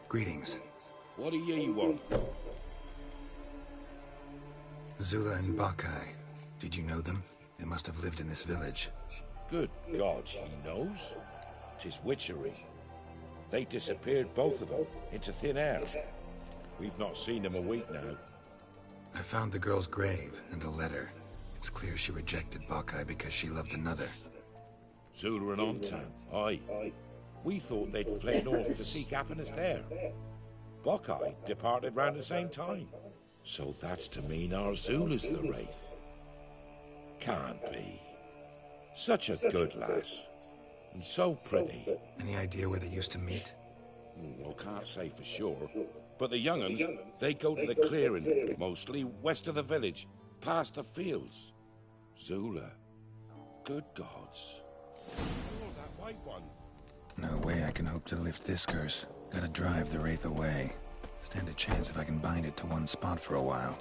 Greetings. What do ye want? Zula and Bakai. Did you know them? They must have lived in this village. Good God, he knows. 'Tis witchery. They disappeared, both of them, into thin air. We've not seen them a week now. I found the girl's grave and a letter. It's clear she rejected Bakai because she loved another. Zula and Ontan, aye. We thought they'd fled north to seek happiness there. Bakai departed round the same time. So that's to mean our Zula's the Wraith. Can't be. Such a good lass. And so pretty. Any idea where they used to meet? Well, can't say for sure. But the young'uns, they go to the clearing, mostly west of the village, past the fields. Zula. Good gods. Oh, that white one. No way I can hope to lift this curse. Gotta drive the Wraith away. Stand a chance if I can bind it to one spot for a while.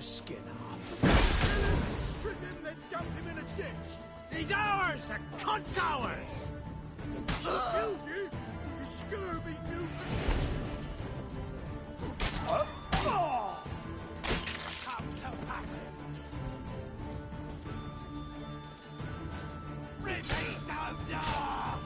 Skin off. Strip him, then dump him in a ditch. He's ours! The cunt's ours! Killed you, you scurvy mutant! Come to happen! Rip his nose off!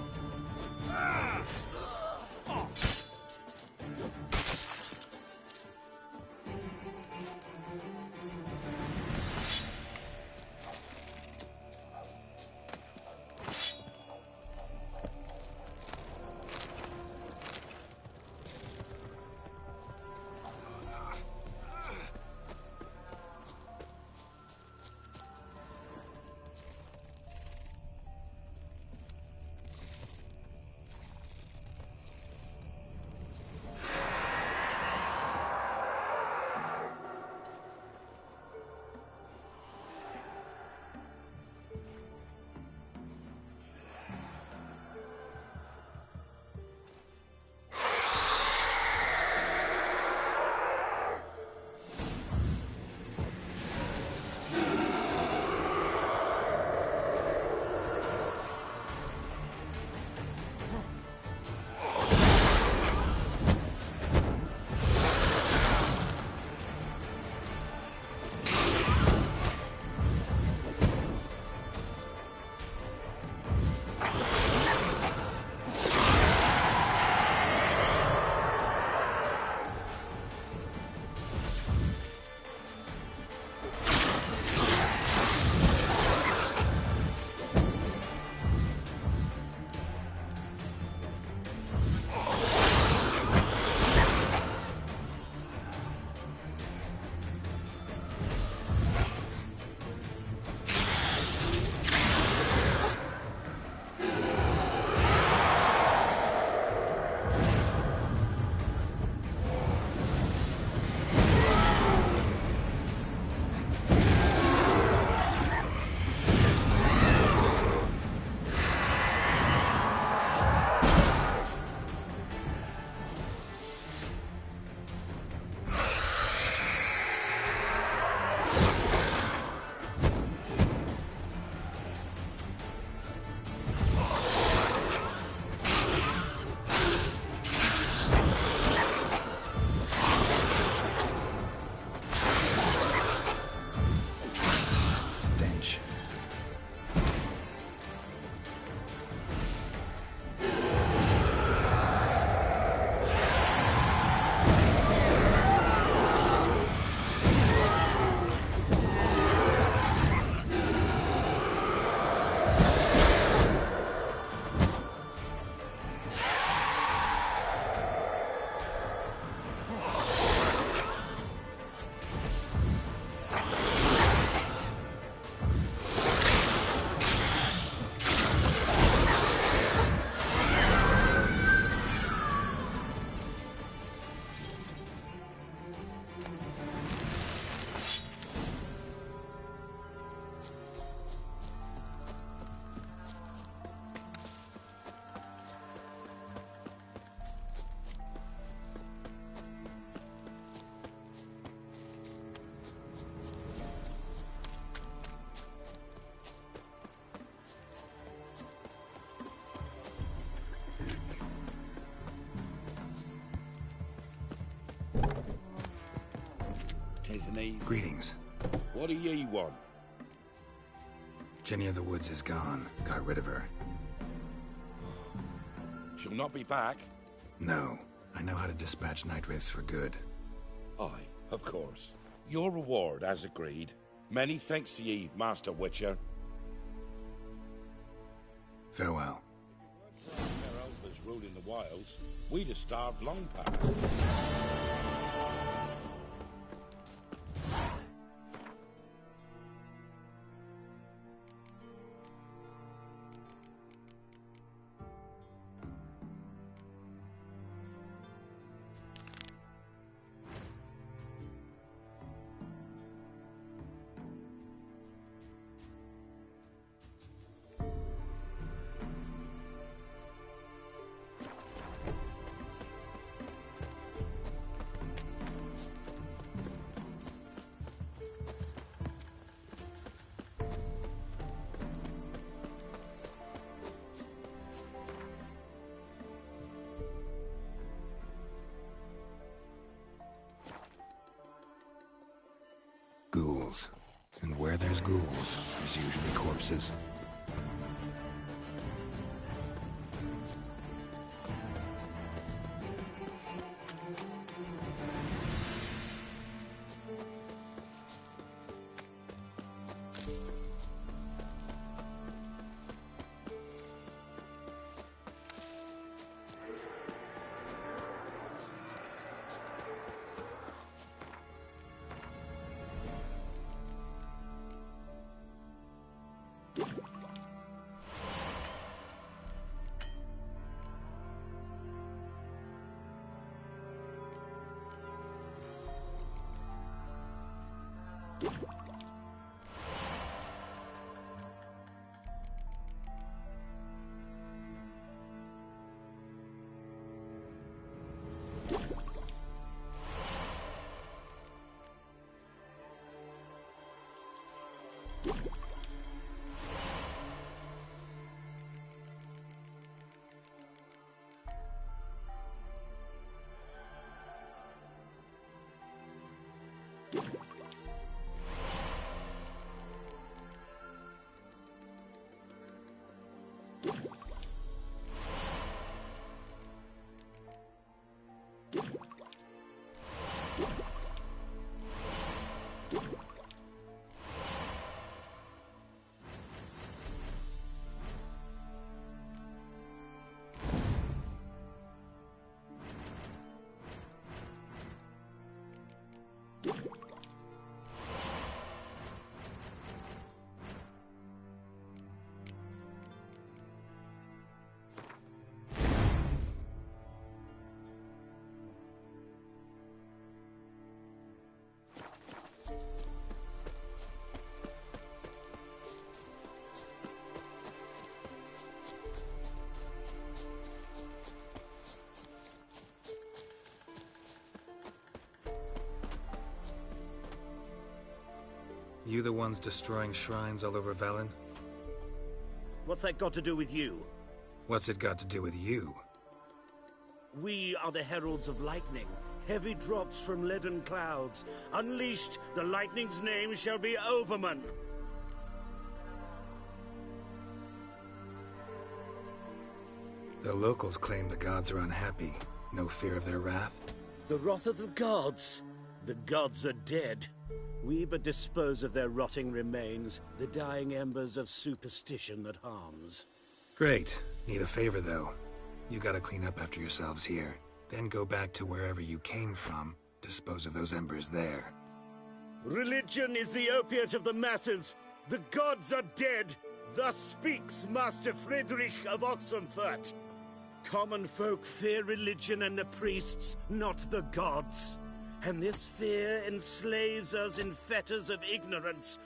and easy. Greetings. What do ye want? Jenny of the Woods is gone. Got rid of her. She'll not be back. No. I know how to dispatch night wraiths for good. Aye, of course. Your reward, as agreed. Many thanks to ye, Master Witcher. Farewell. Their elders ruling the wilds, we'd have starved long past. Ghouls. And where there's ghouls, there's usually corpses. You the ones destroying shrines all over Velen? What's that got to do with you? What's it got to do with you? We are the heralds of lightning. Heavy drops from leaden clouds. Unleashed, the lightning's name shall be Overman. The locals claim the gods are unhappy. No fear of their wrath? The wrath of the gods. The gods are dead. We but dispose of their rotting remains, the dying embers of superstition that harms. Great. Need a favor, though. You gotta clean up after yourselves here. Then go back to wherever you came from. Dispose of those embers there. Religion is the opiate of the masses. The gods are dead. Thus speaks Master Friedrich of Oxenfurt. Common folk fear religion and the priests, not the gods. And this fear enslaves us in fetters of ignorance.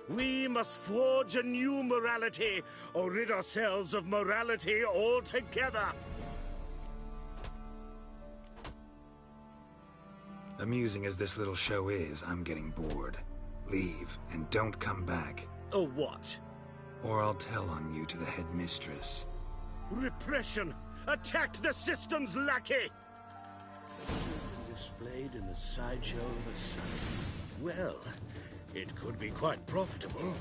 We must forge a new morality, or rid ourselves of morality altogether. Amusing as this little show is, I'm getting bored. Leave, and don't come back. Or what? Or I'll tell on you to the headmistress. Repression! Attack the system's lackey! Displayed in the sideshow of a science. Well, it could be quite profitable.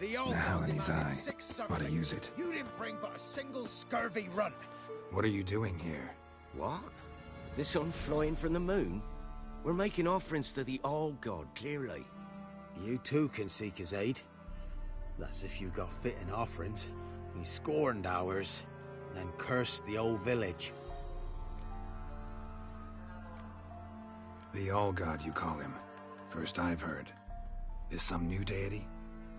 The old Now dog in his demanded eye. 6 Ought to sucklings. use it. You didn't bring but a single scurvy run. What are you doing here? What? The sun flying from the moon? We're making offerings to the All-God, clearly. You too can seek his aid. That's if you got fitting offerings. We scorned ours, then cursed the old village. The All-God, you call him. First I've heard. Is some new deity?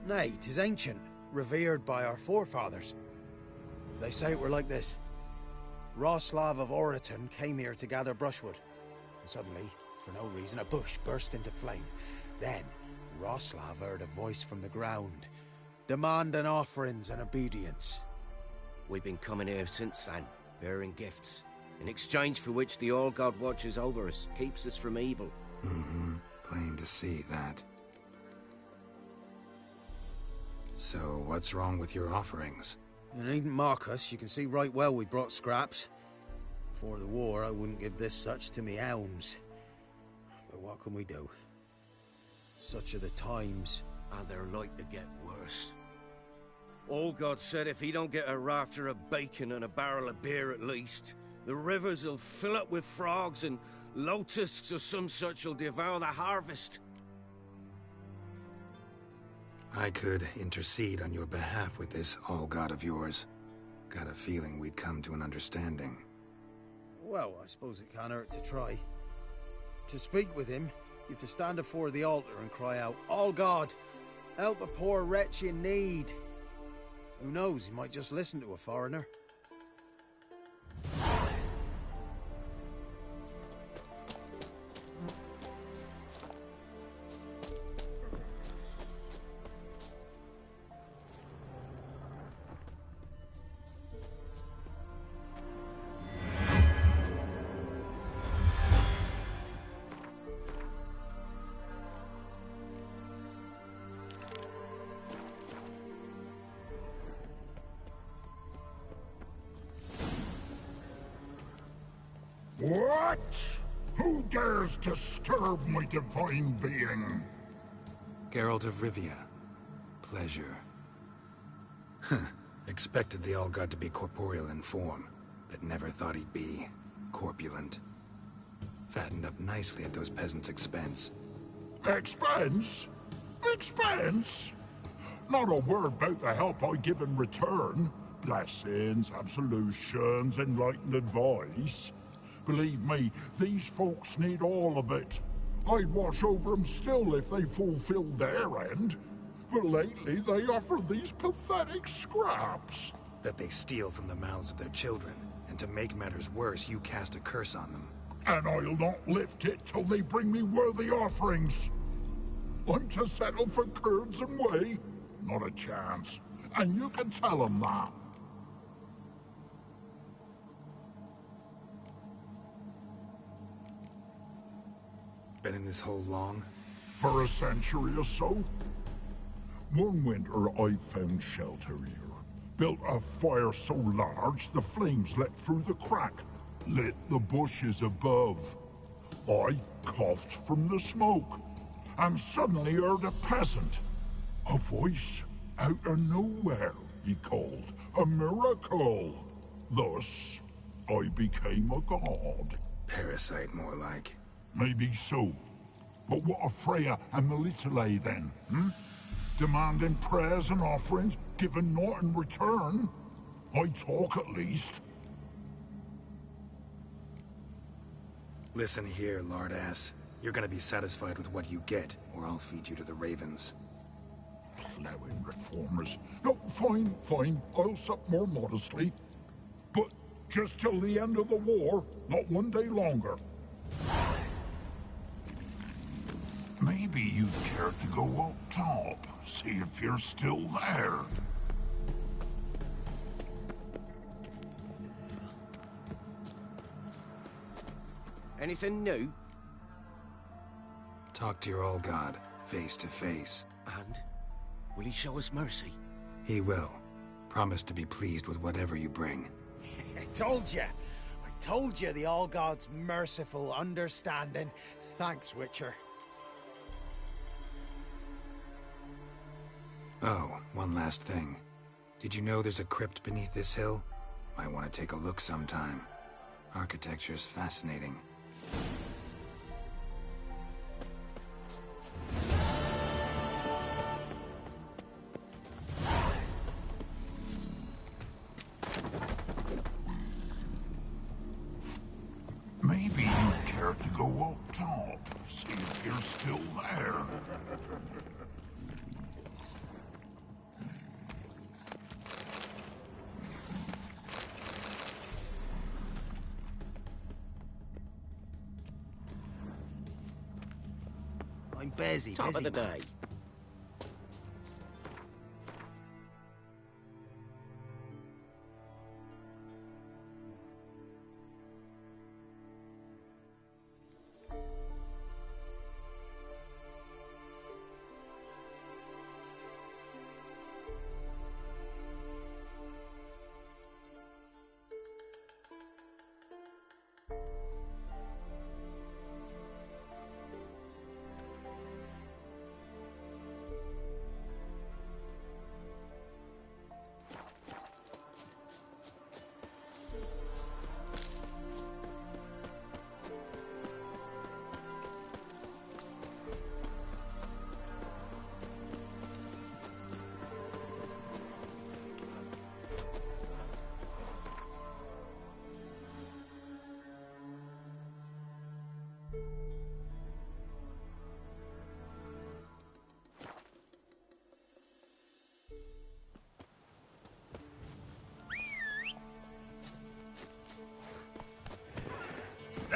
Nay, 'tis ancient, revered by our forefathers. They say it were like this. Roslav of Oriton came here to gather brushwood. And suddenly, for no reason, a bush burst into flame. Then, Roslav heard a voice from the ground, demanding offerings and obedience. We've been coming here since then, bearing gifts, in exchange for which the All-God watches over us, keeps us from evil. Mm-hmm. Plain to see that. So, what's wrong with your offerings? You needn't mock us. You can see right well we brought scraps. Before the war, I wouldn't give this such to me hounds. But what can we do? Such are the times. And they're like to get worse. All-God said if he don't get a rafter of bacon and a barrel of beer at least, the rivers will fill up with frogs and locusts or some such will devour the harvest. I could intercede on your behalf with this All-God of yours. Got a feeling we'd come to an understanding. Well, I suppose it can't hurt to try. To speak with him, you have to stand before the altar and cry out, All-God, help a poor wretch in need. Who knows, he might just listen to a foreigner. What? Who dares disturb my divine being? Geralt of Rivia. Pleasure. Huh. Expected the All-God to be corporeal in form, but never thought he'd be corpulent. Fattened up nicely at those peasants' expense. Expense? Expense? Not a word about the help I give in return. Blessings, absolutions, enlightened advice. Believe me, these folks need all of it. I'd watch over them still if they fulfilled their end. But lately they offer these pathetic scraps. That they steal from the mouths of their children, and to make matters worse, you cast a curse on them. And I'll not lift it till they bring me worthy offerings. I'm to settle for curds and whey? Not a chance. And you can tell them that. Been in this hole long? For a century or so. One winter I found shelter here. Built a fire so large the flames leapt through the crack. Lit the bushes above. I coughed from the smoke. And suddenly heard a peasant. A voice out of nowhere, he called. A miracle. Thus, I became a god. Parasite, more like. Maybe so. But what of Freya and Melitele then, hmm? Demanding prayers and offerings, giving naught in return? I talk at least. Listen here, lardass. You're gonna be satisfied with what you get, or I'll feed you to the ravens. Plowing reformers. No, fine, fine. I'll sup more modestly. But just till the end of the war, not one day longer. Maybe you'd care to go up top, see if you're still there. Anything new? Talk to your All-God, face to face. And? Will he show us mercy? He will. Promise to be pleased with whatever you bring. I told you! I told you the All-God's merciful, understanding. Thanks, Witcher. Oh, one last thing. Did you know there's a crypt beneath this hill? Might want to take a look sometime. Architecture's fascinating. Maybe you'd care to go up top, see if you're still there. I'm busy, Top of the man. day.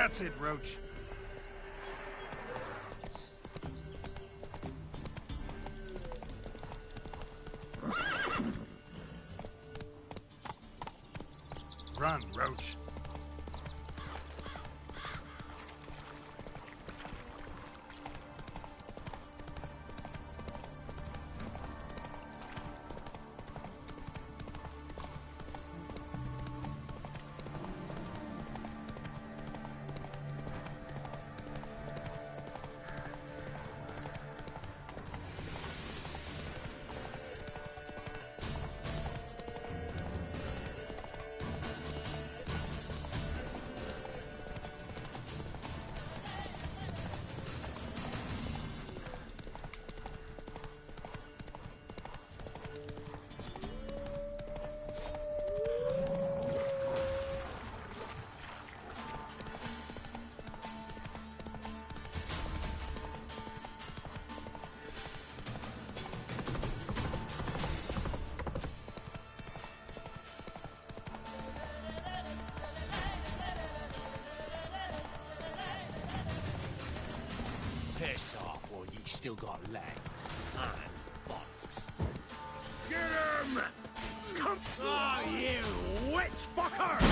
That's it, Roach. Run, Roach. Piss off, or ye still got legs and bollocks. Get him! Come! Oh, you witch fucker!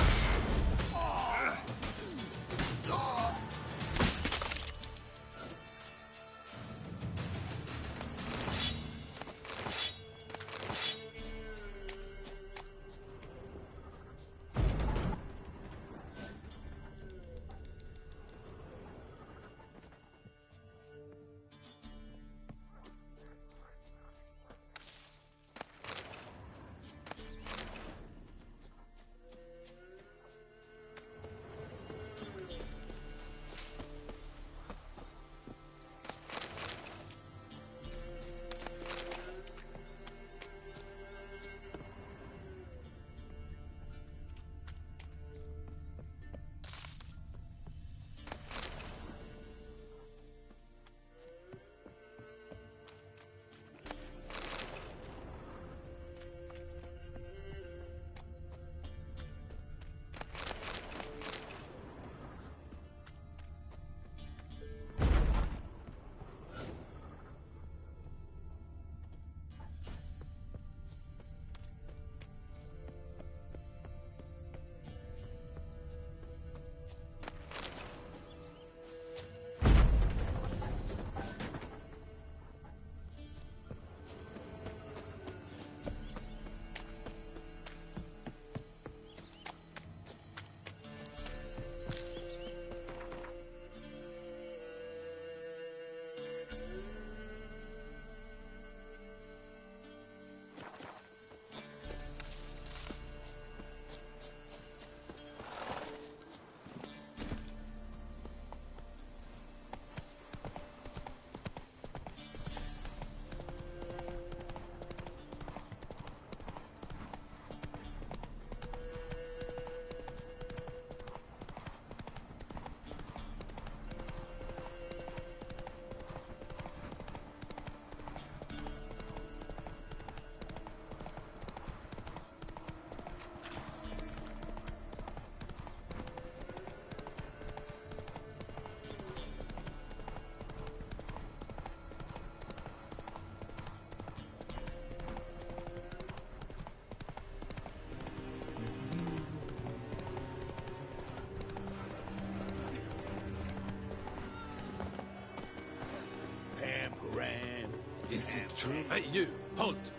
Is it true? Hey, you! Halt!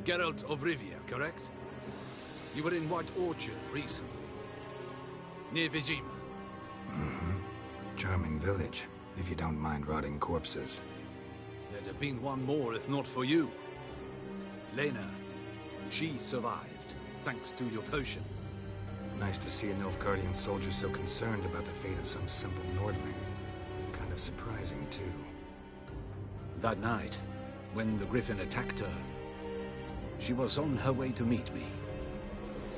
Geralt of Rivia, correct? You were in White Orchard recently. Near Vizima. Mm-hmm. Charming village, if you don't mind rotting corpses. There'd have been one more if not for you. Lena. She survived, thanks to your potion. Nice to see a Nilfgaardian soldier so concerned about the fate of some simple Nordling. Kind of surprising, too. That night, when the Griffin attacked her, she was on her way to meet me.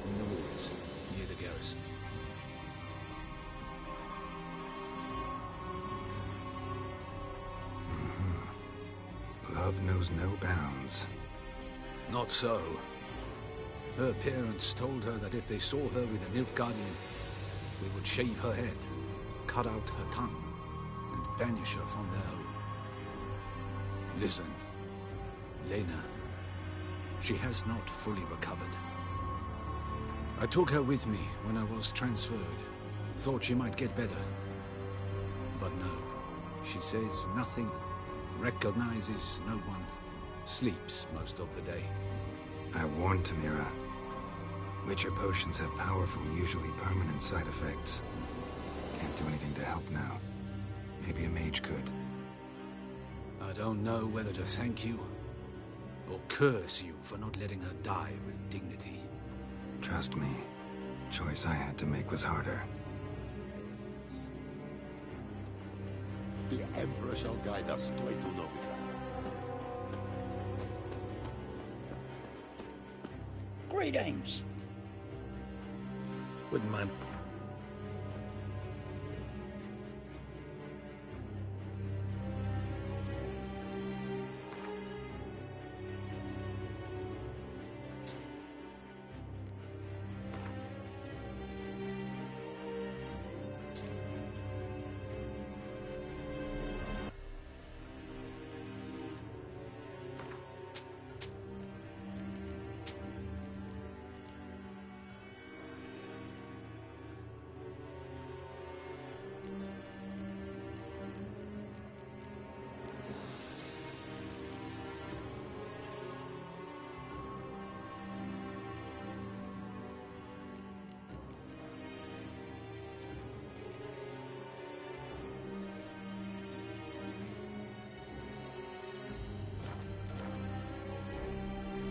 In the woods, near the garrison. Mm-hmm. Love knows no bounds. Not so. Her parents told her that if they saw her with a Nilfgaardian, they would shave her head, cut out her tongue, and banish her from their home. Listen, Lena, she has not fully recovered. I took her with me when I was transferred. Thought she might get better. But no, she says nothing, recognizes no one, sleeps most of the day. I warned Tamira. Witcher potions have powerful, usually permanent side effects. Can't do anything to help now. Maybe a mage could. I don't know whether to thank you or curse you for not letting her die with dignity. Trust me, choice I had to make was harder. The Emperor shall guide us straight to Novigrad. Greetings. Wouldn't mind.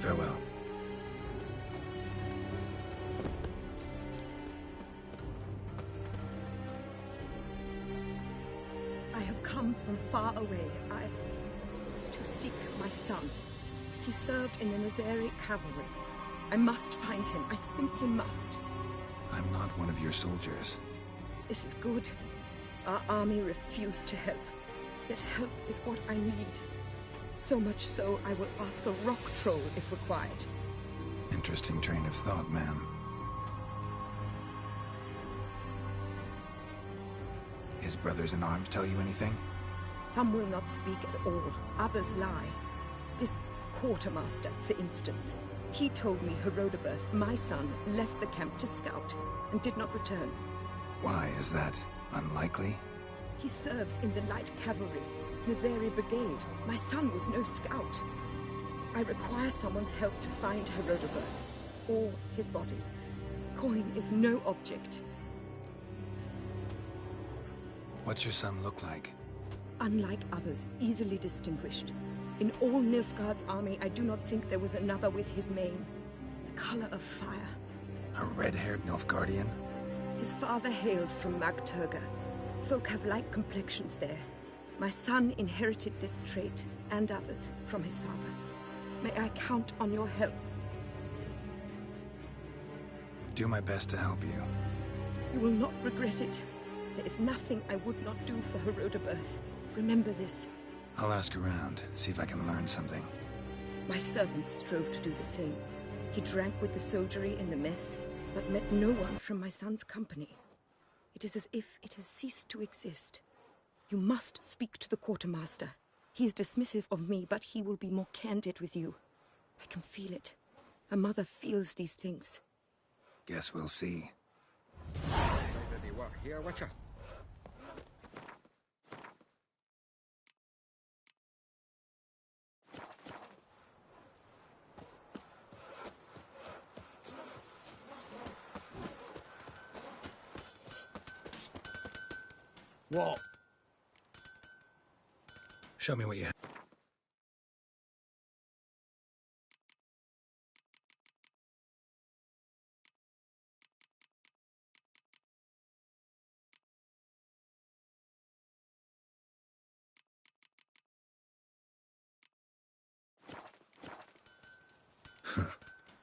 Farewell. I have come from far away. To seek my son. He served in the Nazari cavalry. I must find him. I simply must. I'm not one of your soldiers. This is good. Our army refused to help. Yet help is what I need. So much so, I will ask a rock troll if required. Interesting train of thought, ma'am. His brothers in arms tell you anything? Some will not speak at all. Others lie. This quartermaster, for instance. He told me Herodoberth, my son, left the camp to scout and did not return. Why is that unlikely? He serves in the light cavalry, Nazari Brigade. My son was no scout. I require someone's help to find Herodoberth, or his body. Coin is no object. What's your son look like? Unlike others, easily distinguished. In all Nilfgaard's army, I do not think there was another with his mane. The color of fire. A red-haired Nilfgaardian? His father hailed from Magturga. Folk have light complexions there. My son inherited this trait, and others, from his father. May I count on your help? Do my best to help you. You will not regret it. There is nothing I would not do for Herodoberth. Remember this. I'll ask around, see if I can learn something. My servant strove to do the same. He drank with the soldiery in the mess, but met no one from my son's company. It is as if it has ceased to exist. You must speak to the quartermaster. He is dismissive of me, but he will be more candid with you. I can feel it. A mother feels these things. Guess we'll see. Here, watcha. What? Show me what you have.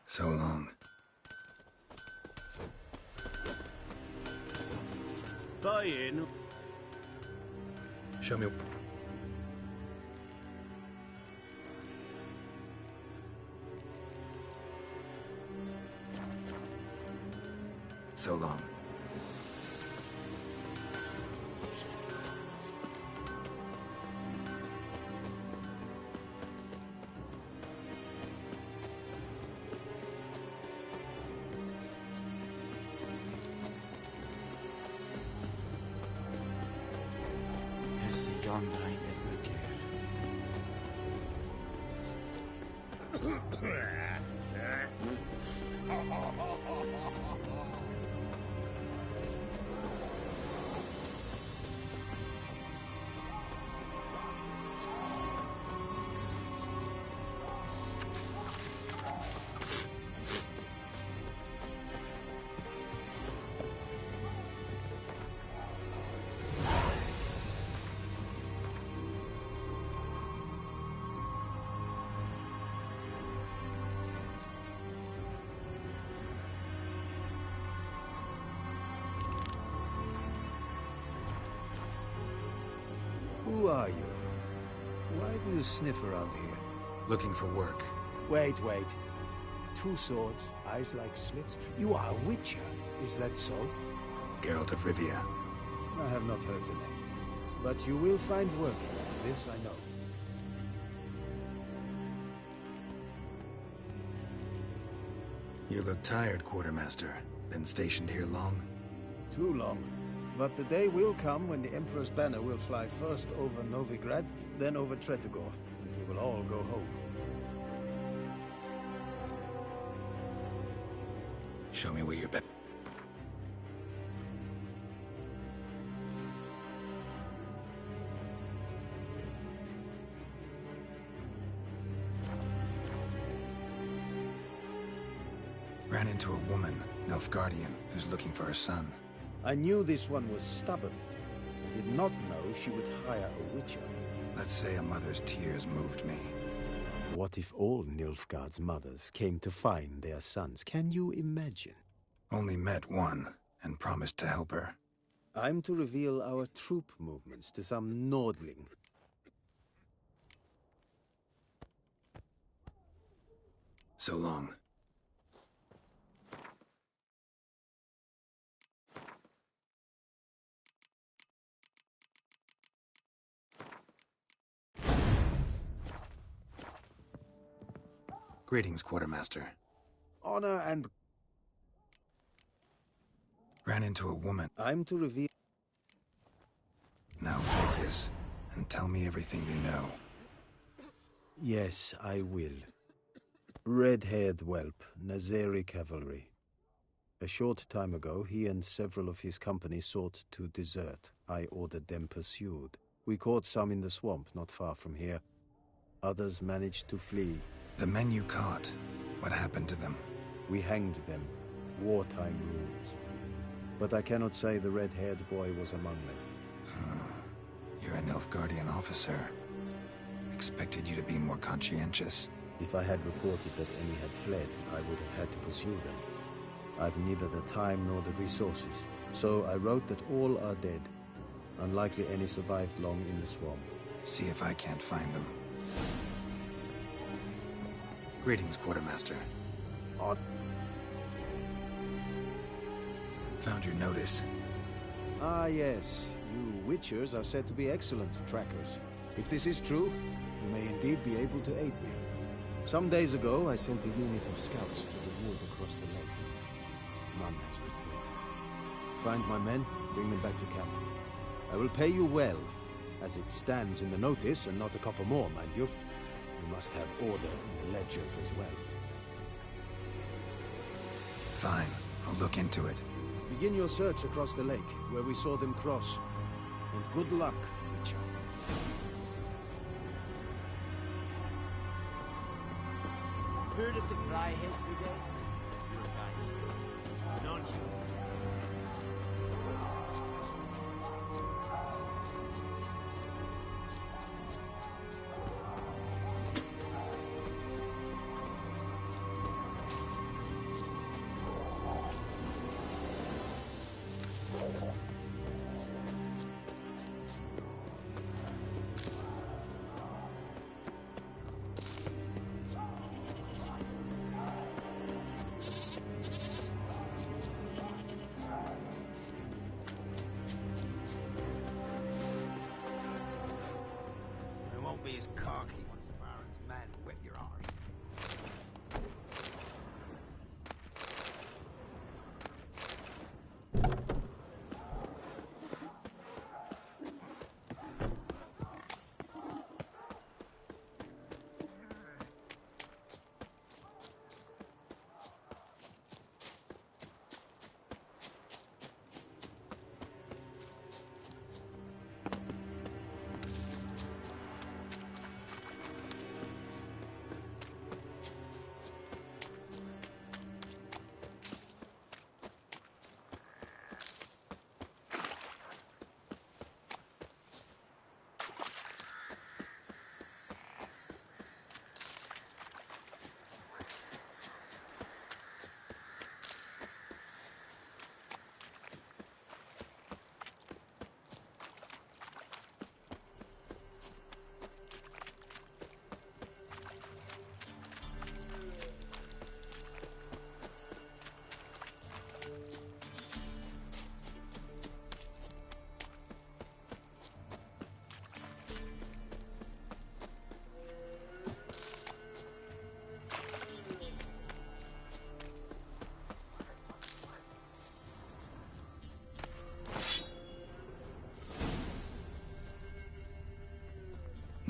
So long. Buy in. Show me. So long. Thrandrain Who are you? Why do you sniff around here? Looking for work. Wait. 2 swords, eyes like slits. You are a witcher, is that so? Geralt of Rivia. I have not heard the name. But you will find work here, this I know. You look tired, Quartermaster. Been stationed here long? Too long. But the day will come when the Emperor's banner will fly first over Novigrad, then over Tretogor, and we will all go home. Show me where you're best. Ran into a woman, Nilfgaardian, who's looking for her son. I knew this one was stubborn. I did not know she would hire a witcher. Let's say a mother's tears moved me. What if all Nilfgaard's mothers came to find their sons? Can you imagine? Only met one, and promised to help her. I'm to reveal our troop movements to some Nordling. So long. Greetings, Quartermaster. Honor and... Ran into a woman. I'm to reveal... Now focus, and tell me everything you know. Yes, I will. Red-haired whelp, Nazeri cavalry. A short time ago, he and several of his company sought to desert. I ordered them pursued. We caught some in the swamp, not far from here. Others managed to flee. The men you caught, what happened to them? We hanged them. Wartime rules. But I cannot say the red-haired boy was among them. You're a Nilfgaardian officer. Expected you to be more conscientious. If I had reported that any had fled, I would have had to pursue them. I've neither the time nor the resources. So I wrote that all are dead. Unlikely any survived long in the swamp. See if I can't find them. Greetings, Quartermaster. Odd. Found your notice. Ah, yes. You Witchers are said to be excellent trackers. If this is true, you may indeed be able to aid me. Some days ago, I sent a unit of scouts to the wood across the lake. None has returned. Find my men, bring them back to camp. I will pay you well, as it stands in the notice, and not a copper more, mind you. You must have order in the ledgers as well. Fine. I'll look into it. Begin your search across the lake, where we saw them cross. And good luck, Witcher. Heard of the Freiheit Brigade? Your guys. Non-human. Be as cocky once the Baron's men whip your arse.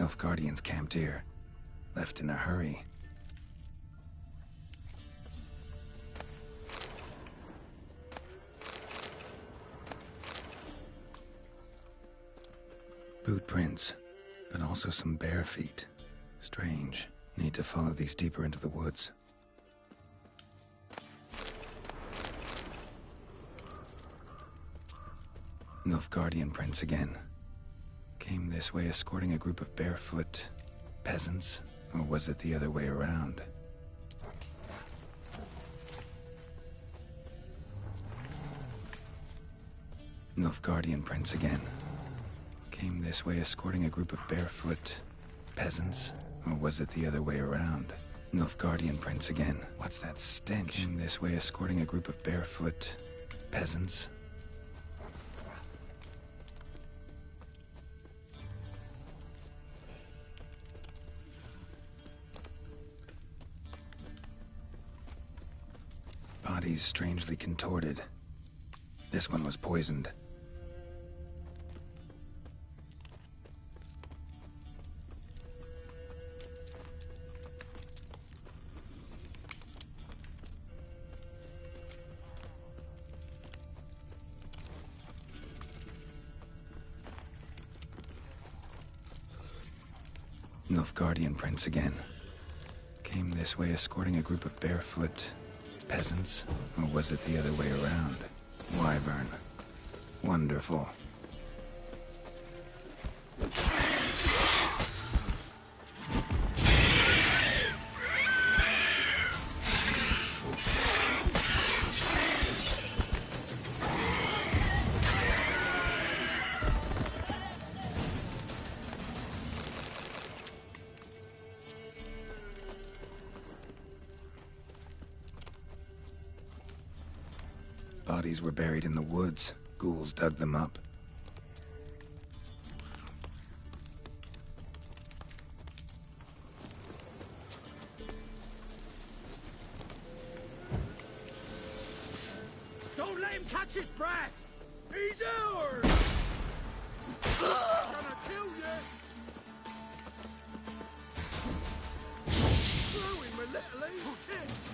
Nilfgaardians camped here. Left in a hurry. Boot prints, but also some bare feet. Strange. Need to follow these deeper into the woods. Nilfgaardian prints again. Came this way escorting a group of barefoot peasants, or was it the other way around? Nilfgaardian prints again. Came this way escorting a group of barefoot peasants, or was it the other way around? Nilfgaardian prints again. What's that stench? Came this way escorting a group of barefoot peasants. Bodies strangely contorted. This one was poisoned. Nilfgaardian prints again. Came this way escorting a group of barefoot peasants, or was it the other way around? Wyvern. Wonderful. Bodies were buried in the woods. Ghouls dug them up. Don't let him catch his breath! He's ours! Gonna kill you! Throw him a little of his tits!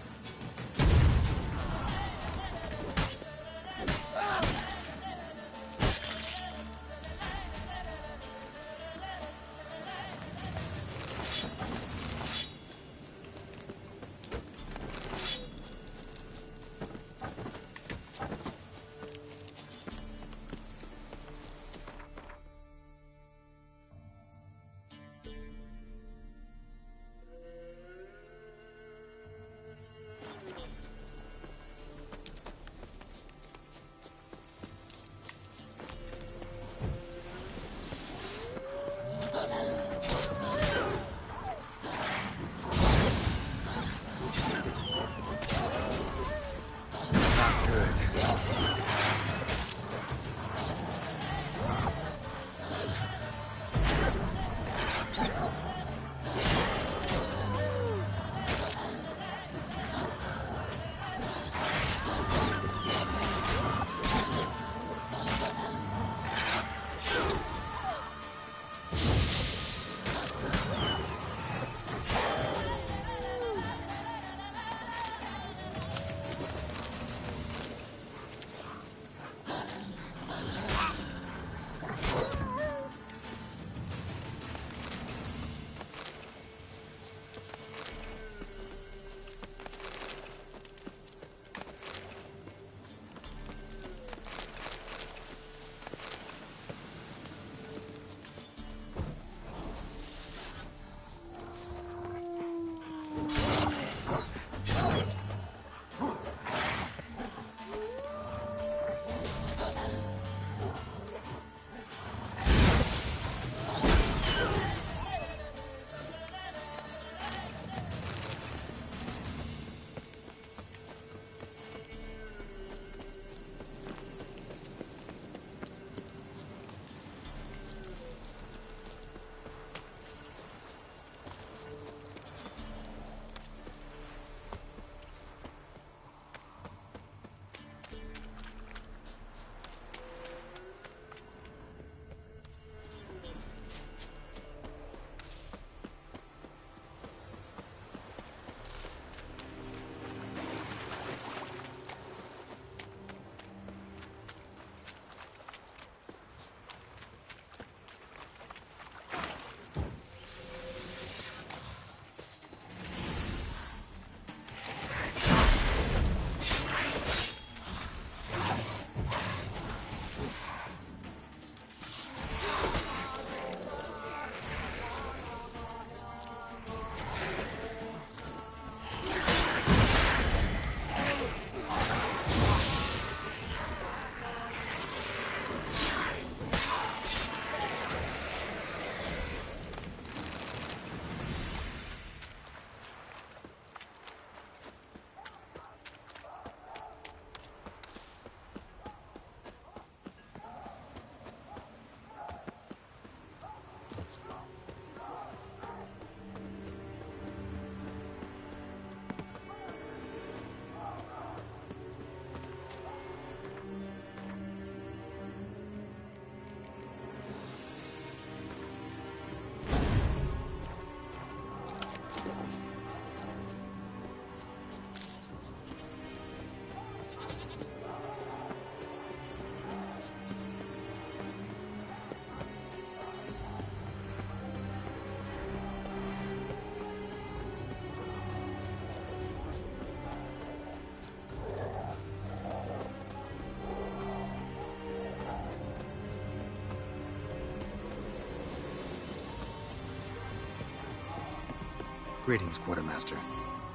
Greetings, Quartermaster.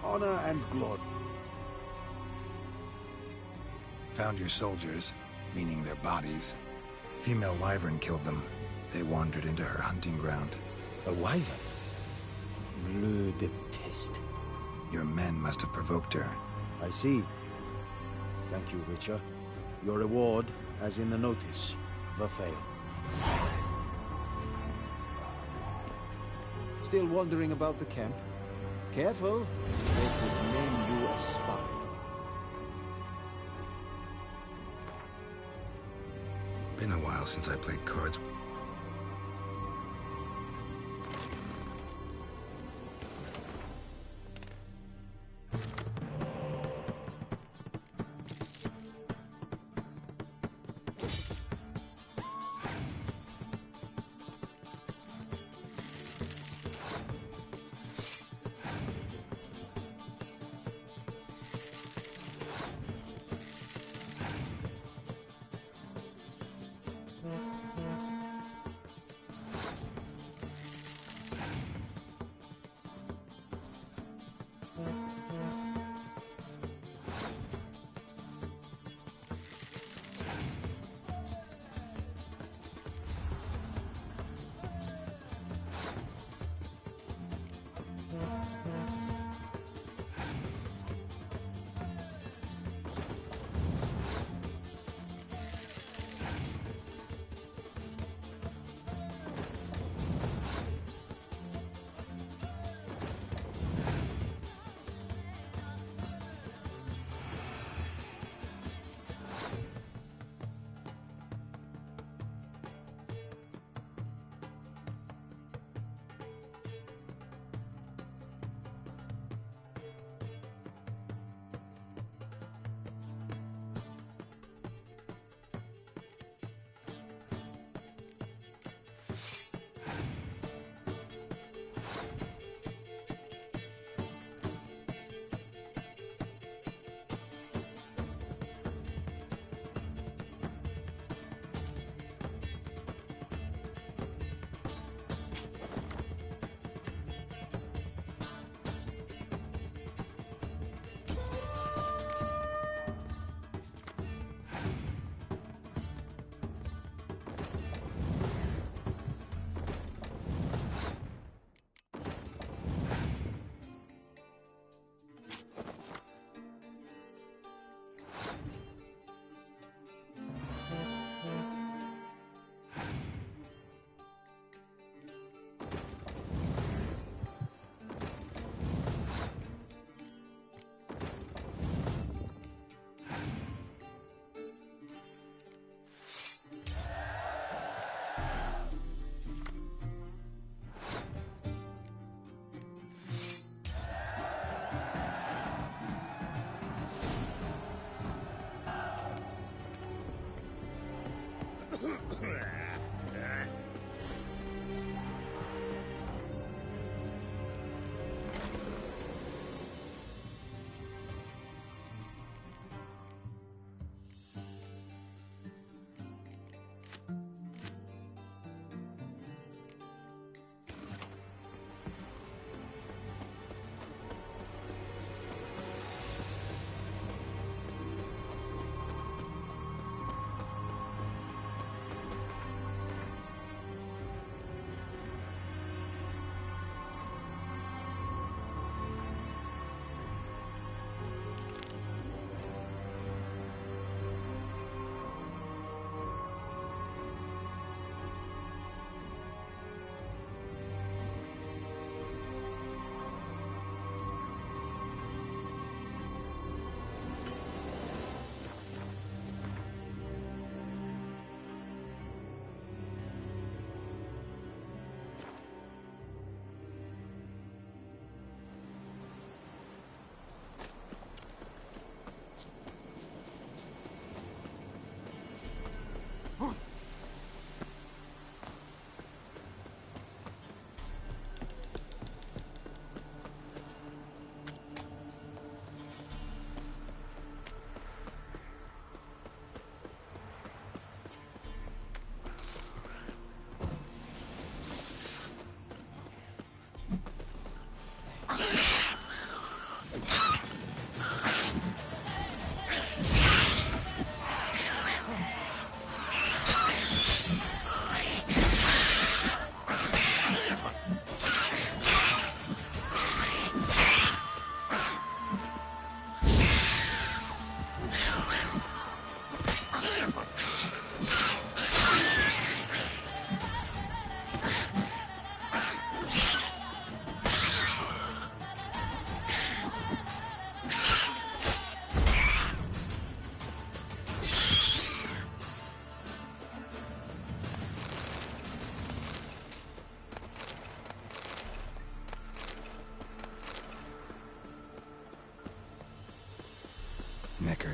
Honor and glory. Found your soldiers, meaning their bodies. Female wyvern killed them. They wandered into her hunting ground. A wyvern? Bleu de peste. Your men must have provoked her. I see. Thank you, Witcher. Your reward, as in the notice, Verfail. Still wandering about the camp? Careful, they could name you a spy. Been a while since I played cards.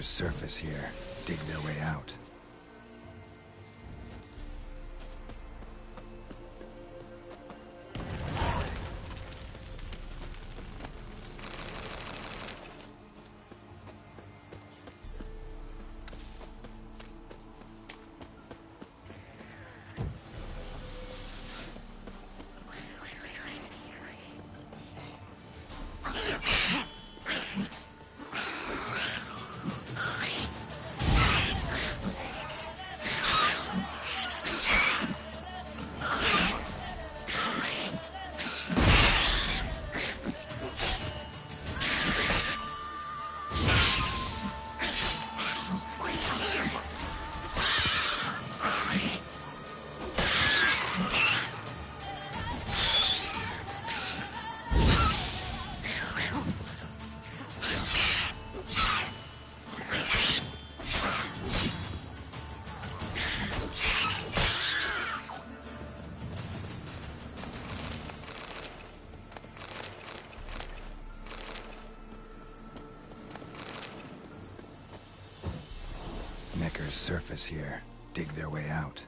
Neckar's surface here. Dig their way out. Neckar's surface here. Dig their way out.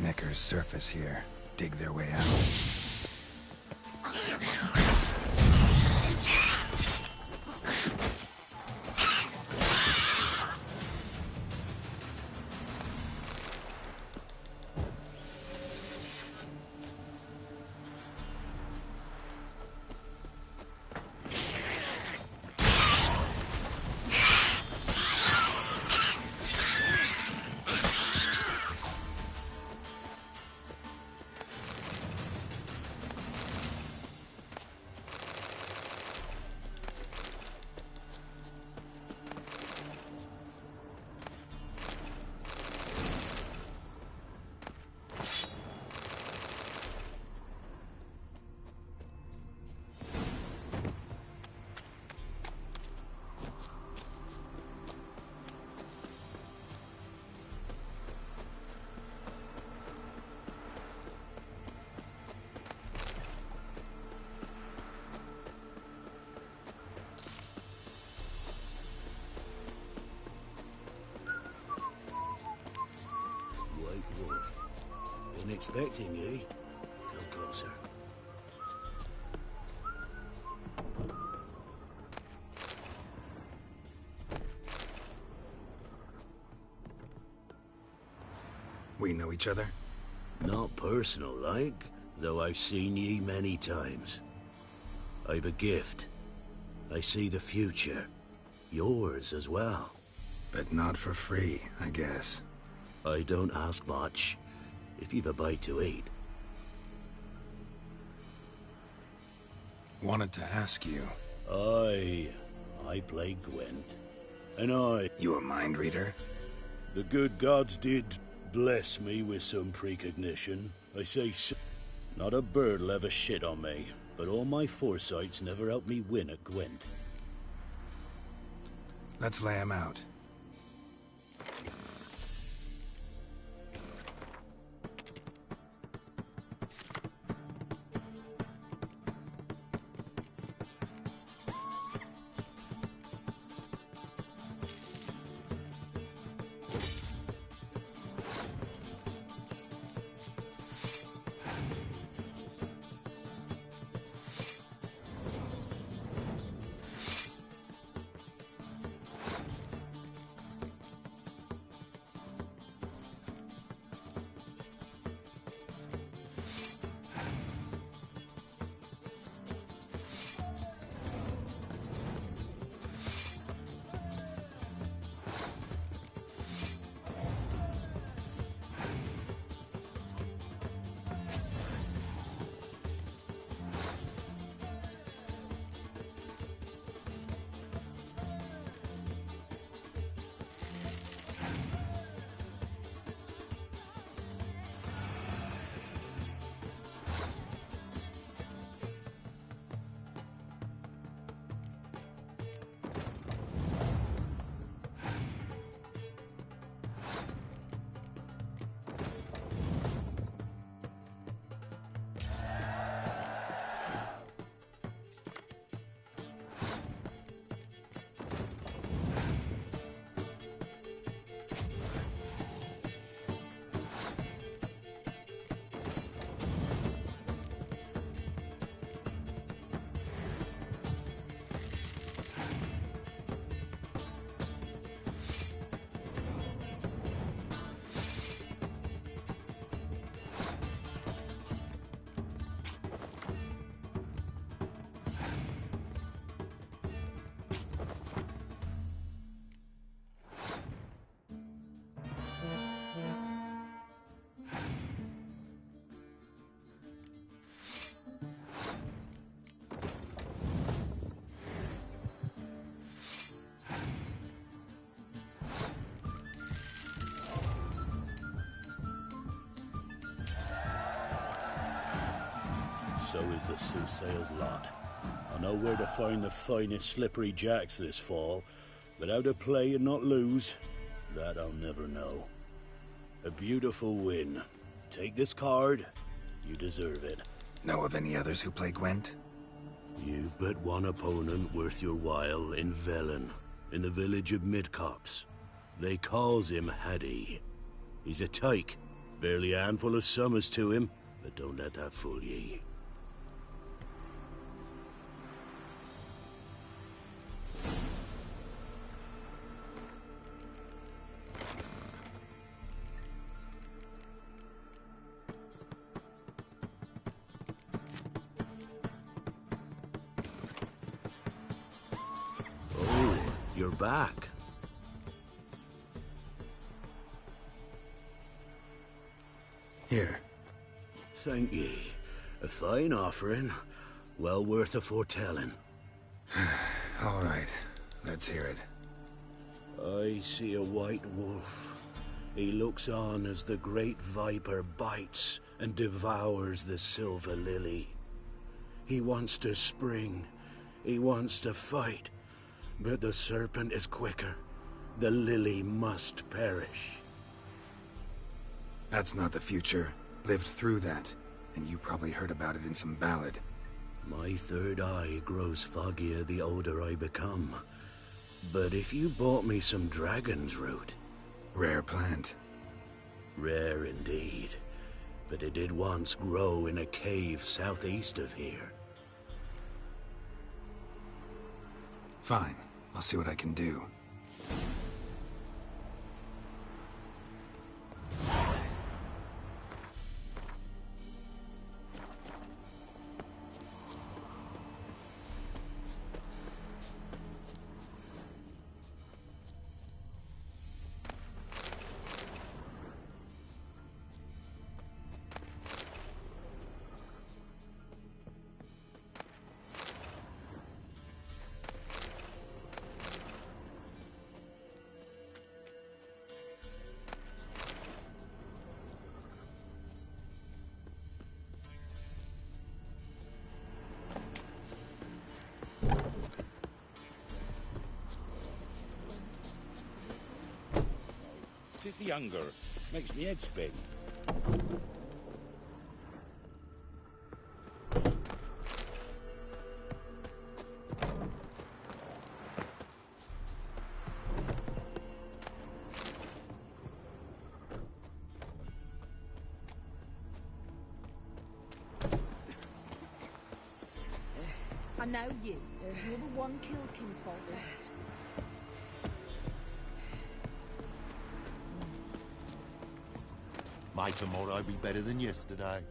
Neckar's surface here. Dig their way out. Been expecting ye. Come closer. We know each other? Not personal like, though I've seen ye many times. I've a gift. I see the future. Yours as well. But not for free, I guess. I don't ask much. If you've a bite to eat. Wanted to ask you. I play Gwent. And You a mind reader? The good gods did bless me with some precognition. I say so. Not a bird'll ever shit on me, but all my foresight's never helped me win at Gwent. Let's lay him out. So is the soothsayer's lot. I know where to find the finest slippery jacks this fall, but how to play and not lose, that I'll never know. A beautiful win. Take this card. You deserve it. Know of any others who play Gwent? You've but one opponent worth your while in Velen, in the village of Midcopse. They calls him Haddy. He's a tyke. Barely a handful of summers to him, but don't let that fool ye. Oh, you're back. Here. Thank ye. A fine offering. Well worth a foretelling. All right. Let's hear it. I see a white wolf. He looks on as the great viper bites and devours the silver lily. He wants to spring. He wants to fight. But the serpent is quicker. The lily must perish. That's not the future. Lived through that, and you probably heard about it in some ballad. My third eye grows foggier the older I become. But if you bought me some dragon's root... Rare plant. Rare indeed. But it did once grow in a cave southeast of here. Fine. I'll see what I can do. Tis the hunger. Makes me head spin. I know you. You're the one killed King Foltest. May tomorrow be better than yesterday.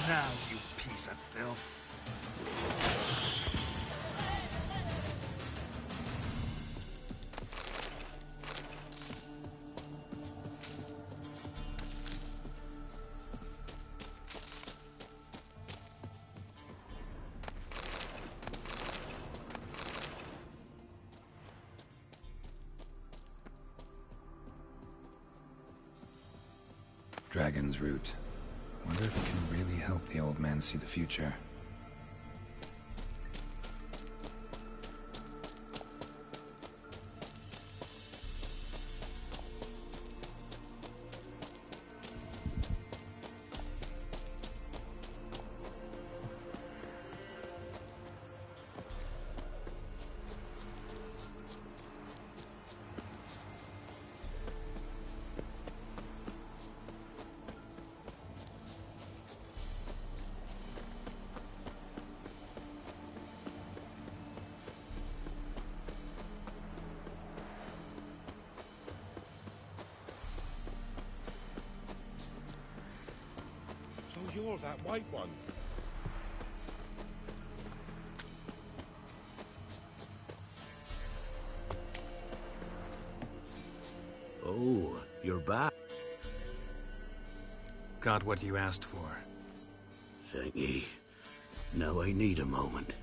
Now, you piece of filth. Dragon's root. Wonder if it can really help the old man see the future. you're that white one. Oh, you're back. Got what you asked for. Thank ye. Now I need a moment.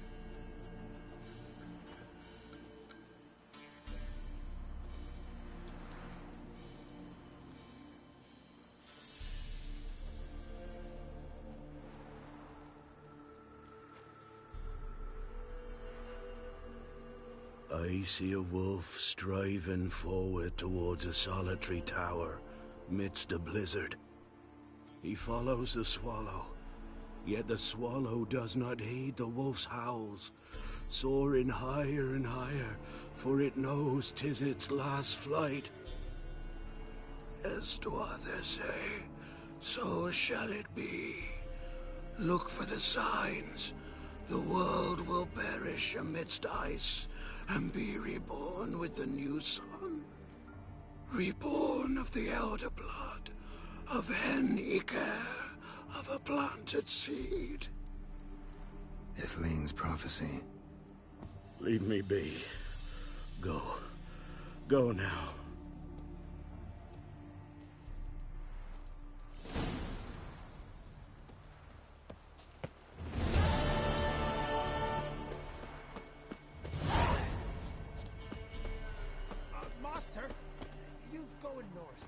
I see a wolf striving forward towards a solitary tower, midst a blizzard. He follows the swallow, yet the swallow does not heed the wolf's howls, soaring higher and higher, for it knows 'tis its last flight. As to others say, so shall it be. Look for the signs. The world will perish amidst ice, and be reborn with the new sun. Reborn of the elder blood, of hen Iker, of a planted seed. Ithleen's prophecy. Leave me be. Go. Go now. Master, you going north,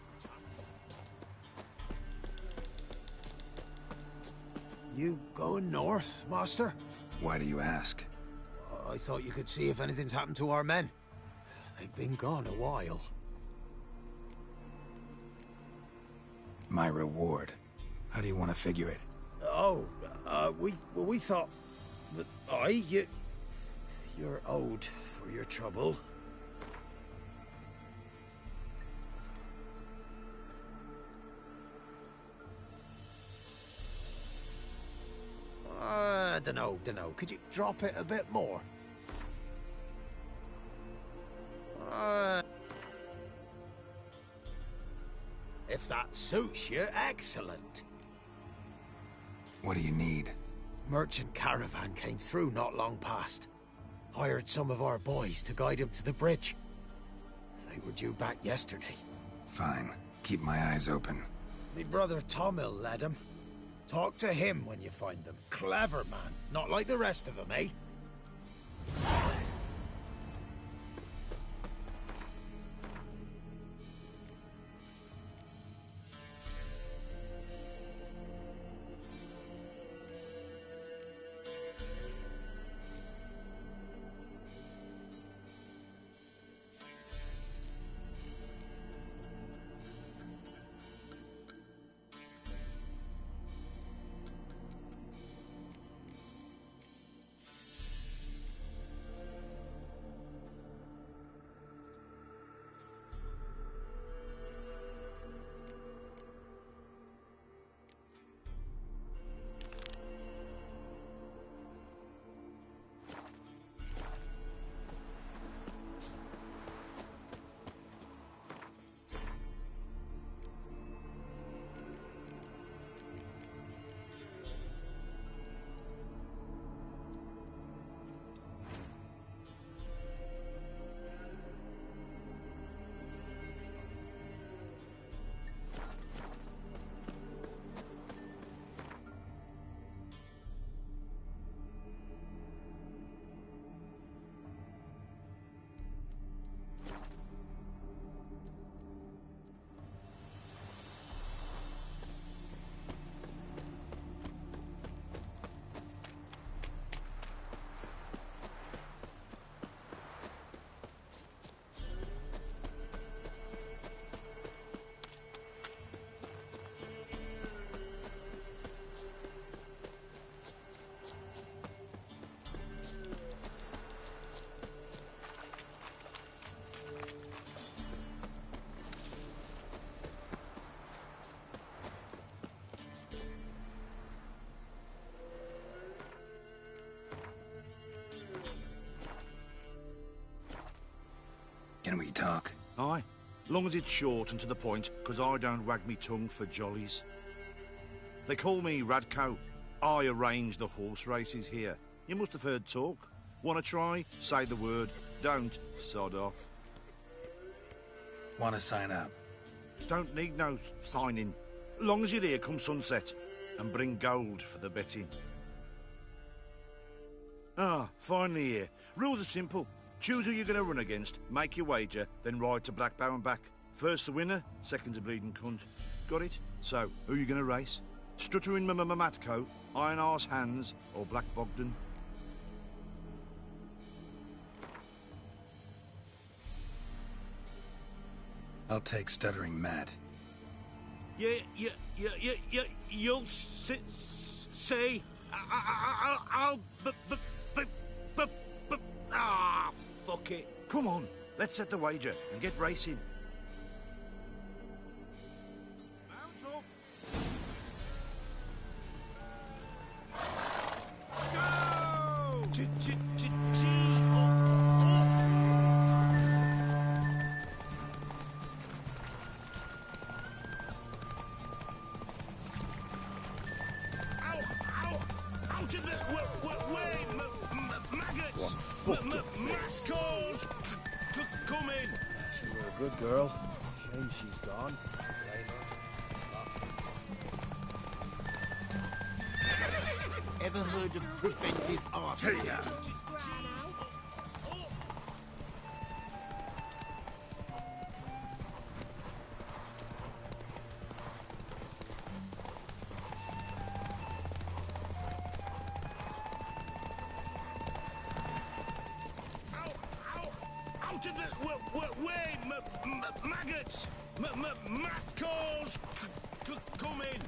You going north, Master? Why do you ask? I thought you could see if anything's happened to our men. They've been gone a while. My reward. How do you want to figure it? Oh, we thought that you're owed for your trouble. Dunno. Could you drop it a bit more? If that suits you, excellent. What do you need? Merchant caravan came through not long past. Hired some of our boys to guide him to the bridge. They were due back yesterday. Fine. Keep my eyes open. Me brother Tomil led him. Talk to him when you find them. Clever man. Not like the rest of them, eh? Can we talk? Aye. Long as it's short and to the point, 'cause I don't wag me tongue for jollies. They call me Radko. I arrange the horse races here. You must have heard talk. Want to try? Say the word. Don't, sod off. Want to sign up? Don't need no signing. Long as you're here come sunset. And bring gold for the betting. Ah, finally here. Rules are simple. Choose who you're going to run against, make your wager, then ride to Blackbow and back. First the winner, second's a bleeding cunt. Got it? So, who you going to race? Stuttering Matco, Iron Arse Hands, or Black Bogdan? I'll take Stuttering Matt. You'll say... I'll... fuck it. Come on, let's set the wager and get racing. Mount up. Go! Out of the way, maggots! One foot Mascals! Come in! She were a good girl. Shame she's gone. Ever heard of preventive archery? Out of the way, maggots! Mascals! Come in!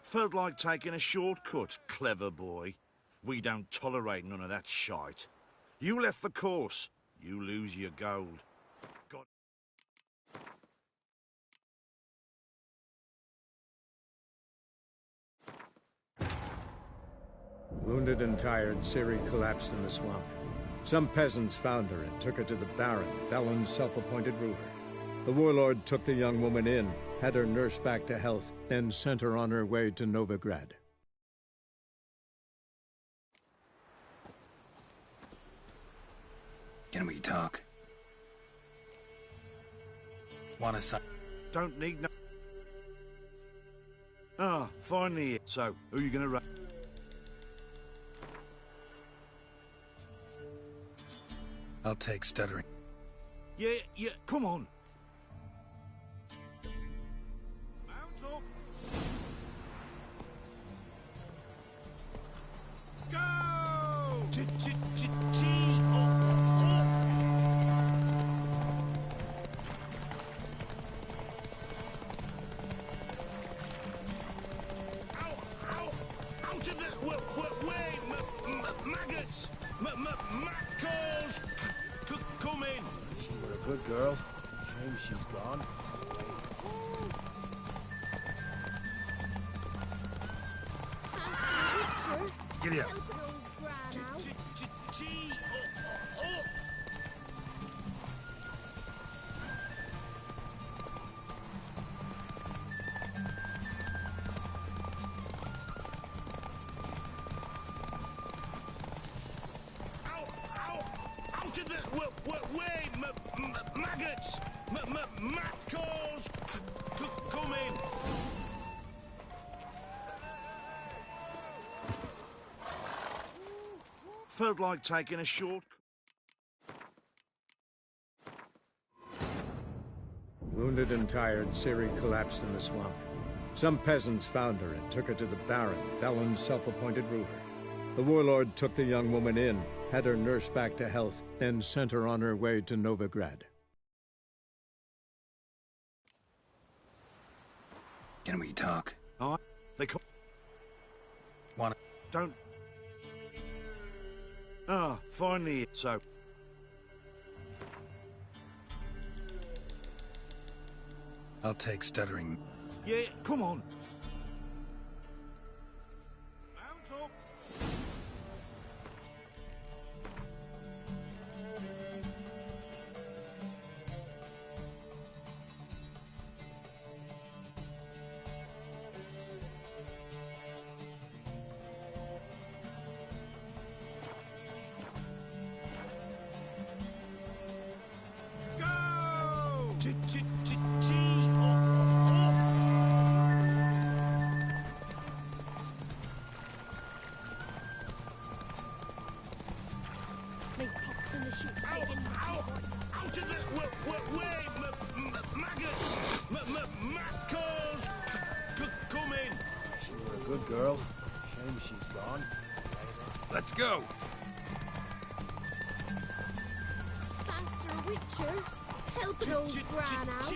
Felt like taking a shortcut, clever boy. We don't tolerate none of that shite. You left the course, you lose your gold. God. Wounded and tired, Ciri collapsed in the swamp. Some peasants found her and took her to the Baron, Velen's self-appointed ruler. The warlord took the young woman in, had her nursed back to health, then sent her on her way to Novigrad. Can we talk? Want to sign? Don't need no... Ah, finally. So, who you gonna run? I'll take Stuttering. Yeah, come on. Mount up. Go! Out of the way, maggots! Mascals! Come in! She were a good girl. Shame she's gone. Giddy up. Out of the way, maggots! Mascals! Come in! Felt like taking a short... Wounded and tired, Ciri collapsed in the swamp. Some peasants found her and took her to the Baron, Velen's self-appointed ruler. The warlord took the young woman in, had her nursed back to health, then sent her on her way to Novigrad. Can we talk? They call... Want to... Don't... Ah, finally. So... I'll take Stuttering. Yeah, come on. Mount up. Make pox in the ship. Out of the way, maggots! Matcalls! Come in! She were a good girl. Shame she's gone. Let's go! Faster, Witcher. Help an old gran out.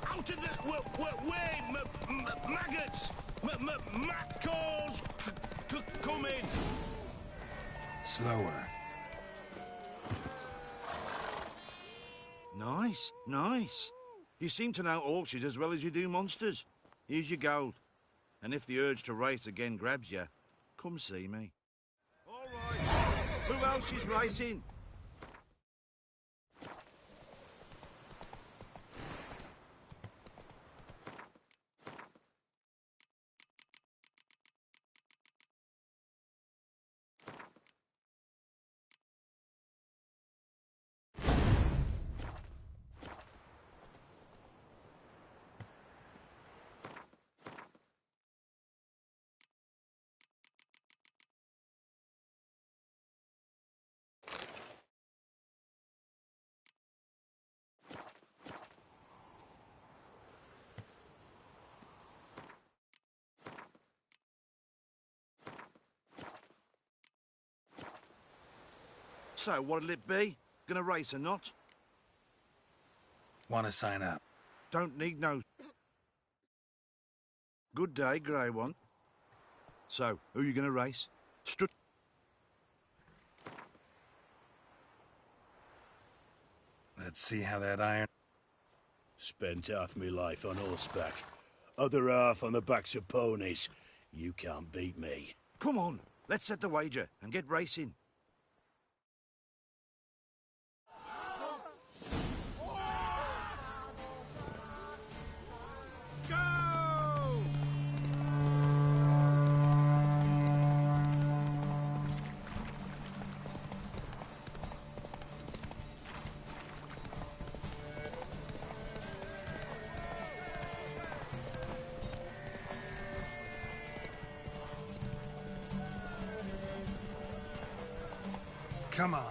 Out of the way, maggots! Matcalls! Come in! Slower. Nice, nice. You seem to know orchards as well as you do monsters. Here's your gold. And if the urge to race again grabs you, come see me. All right. Who else is racing? So, what'll it be? Gonna race or not? Want to sign up? Don't need no... Good day, Grey One. So, who you gonna race? Let's see how that iron... Spent half my life on horseback. Other half on the backs of ponies. You can't beat me. Come on, let's set the wager and get racing. Come on.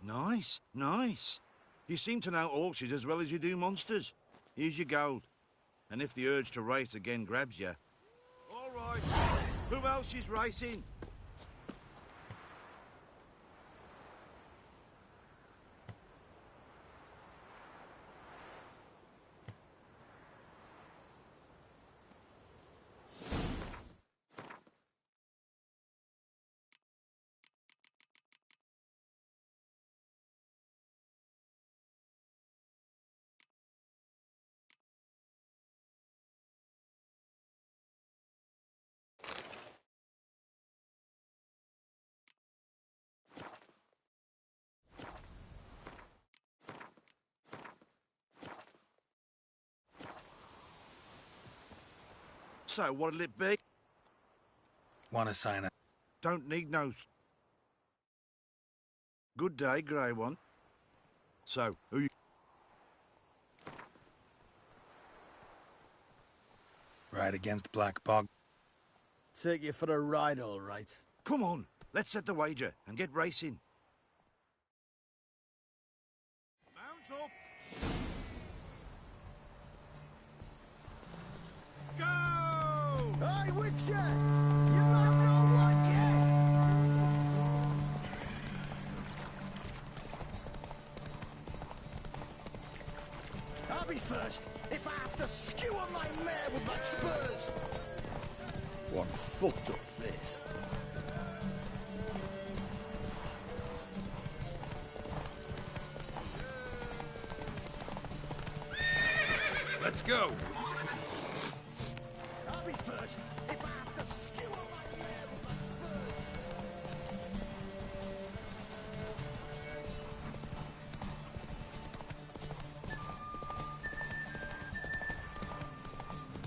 Nice, nice. You seem to know orchards as well as you do monsters. Here's your gold. And if the urge to race again grabs you... All right. Who else is racing? So, what'll it be? Want to sign up? Don't need no... Good day, Grey One. So, who you... Ride against Black Bog? Take you for a ride, all right. Come on, let's set the wager and get racing. Mount up! Go! Hey, Witcher! You might not want yet! first if I have to skewer my mare with my spurs. What fucked up face. Let's go! I'll be first if I have to skewer my mare with my spurs.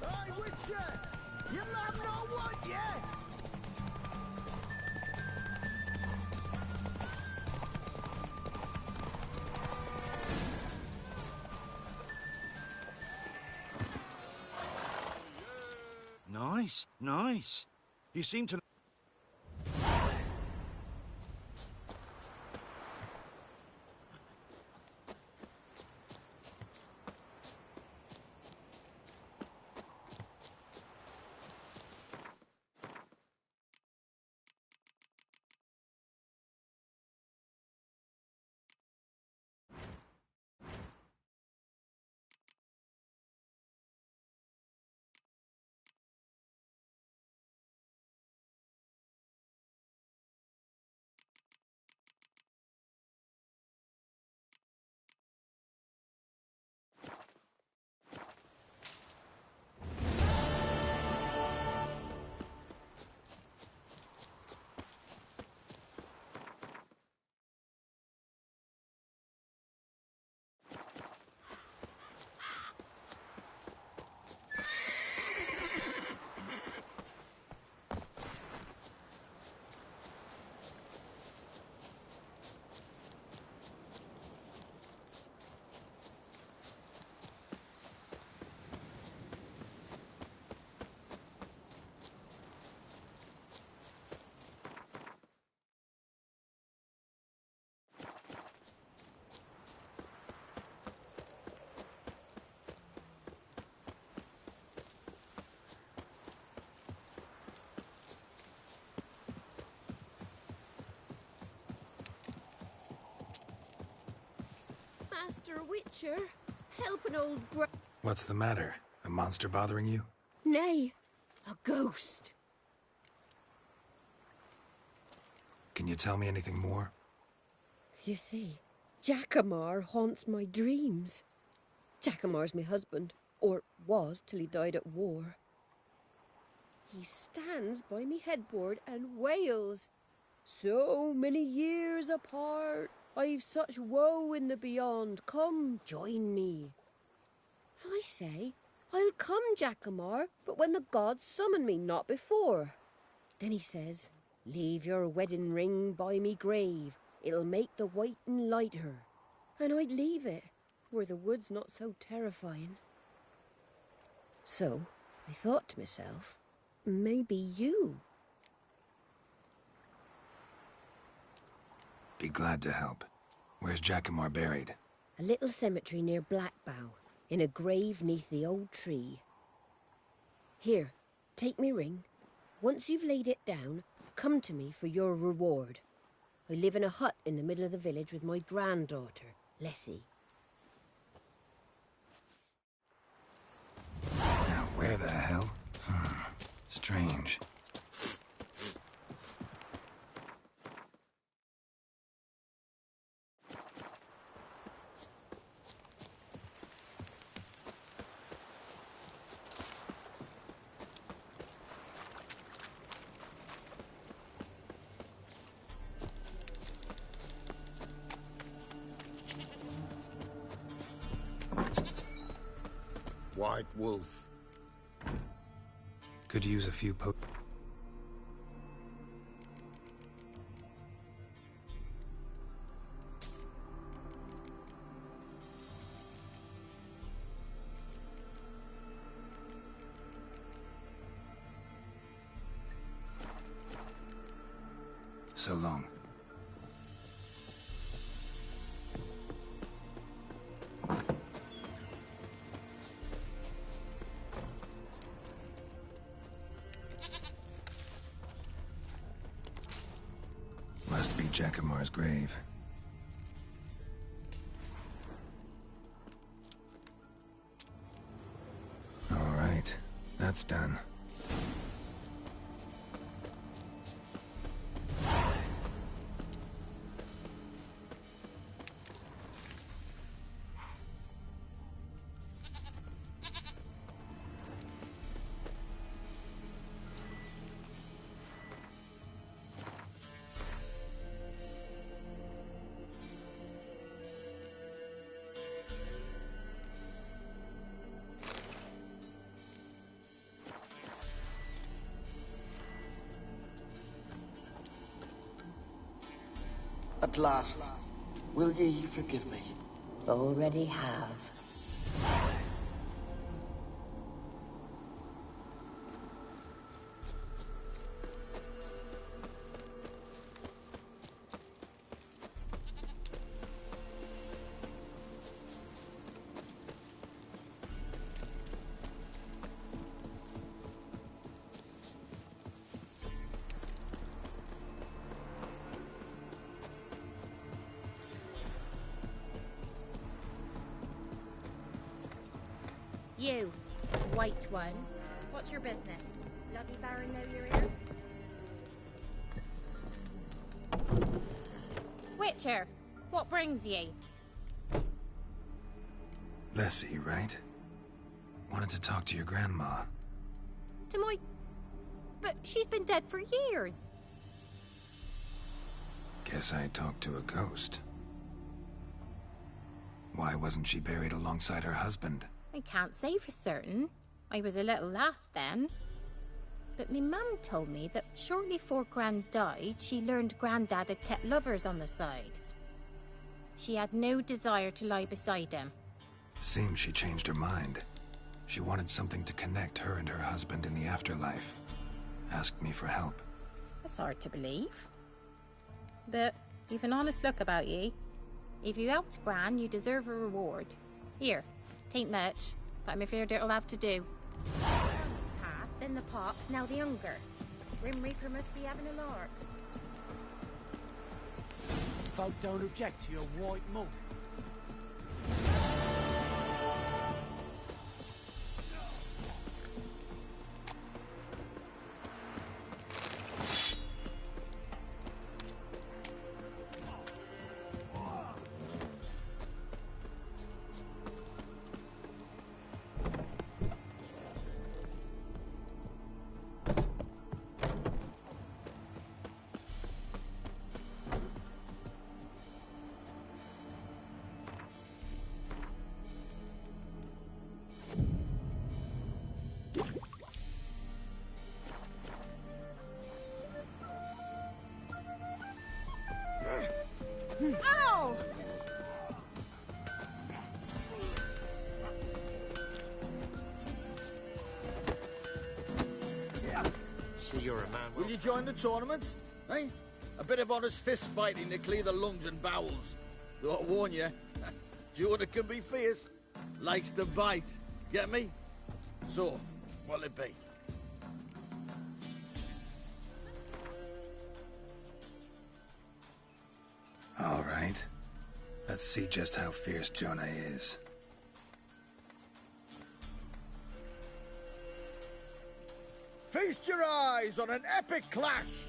Hey, Witcher! You man know what, yeah? Nice, nice. You seem to... Master Witcher, help an old What's the matter? A monster bothering you? Nay, a ghost. Can you tell me anything more? You see, Jackamar haunts my dreams. Jackamar's my husband, or was till he died at war. He stands by me headboard and wails. So many years apart, I've such woe in the beyond. Come, join me. I say, I'll come, Jackamar, but when the gods summon me, not before. Then he says, leave your wedding ring by me grave. It'll make the waiting lighter. And I'd leave it, where the wood's not so terrifying. So, I thought to myself, maybe you. Be glad to help. Where's Jackamar buried? A little cemetery near Blackbough, in a grave neath the old tree. Here, take me ring. Once you've laid it down, come to me for your reward. I live in a hut in the middle of the village with my granddaughter, Lessie. Now, where the hell? Strange. White Wolf. Could use a few So long. Must be Jackamar's grave. that's done. At last, will ye forgive me? Already have. You, white one. What's your business? Bloody Baron know you're here? Witcher, what brings ye? Lessie, right? Wanted to talk to your grandma. To my... But she's been dead for years. Guess I talked to a ghost. Why wasn't she buried alongside her husband? I can't say for certain. I was a little lass then. But me mum told me that shortly before Gran died, she learned Grandad had kept lovers on the side. She had no desire to lie beside him. Seems she changed her mind. She wanted something to connect her and her husband in the afterlife. Asked me for help. That's hard to believe. But you've an honest look about ye. If you helped Gran, you deserve a reward. Here. Tain't much, but I'm afraid it'll have to do. The army's past, then the pox, now the hunger. Grim Reaper must be having a lark. Folk don't object to your white mug. Ow! See, you're a man. Will you join the tournament? Eh? A bit of honest fist fighting to clear the lungs and bowels. Though I warn you, Jordan can be fierce. Likes to bite. Get me? So, what'll it be? All right. Let's see just how fierce Jonah is. Feast your eyes on an epic clash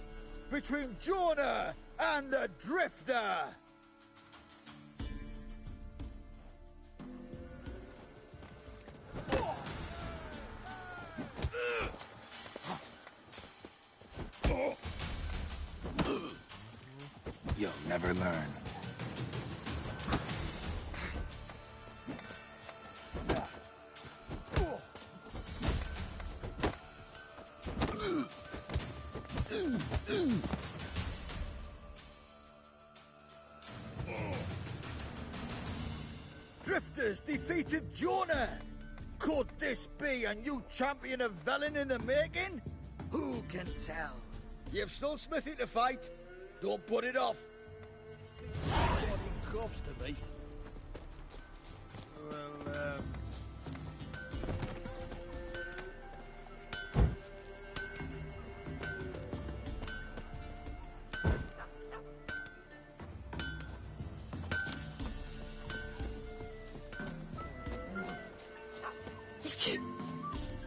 between Jonah and the Drifter. You'll never learn. Drifters defeated Jonah. Could this be a new champion of Velen in the making? Who can tell? You've still Smithy to fight. Don't put it off. Corpse to me. Well,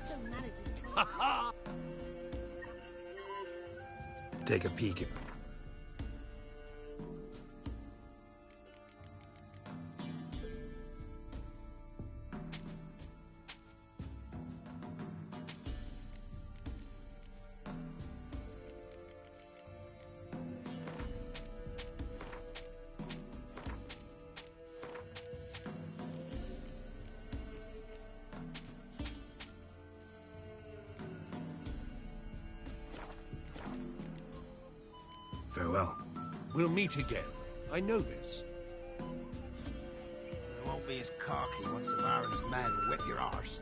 So mad at his take a peek at... Farewell. We'll meet again. I know this. We won't be as cocky once the Baron's men whip your arse.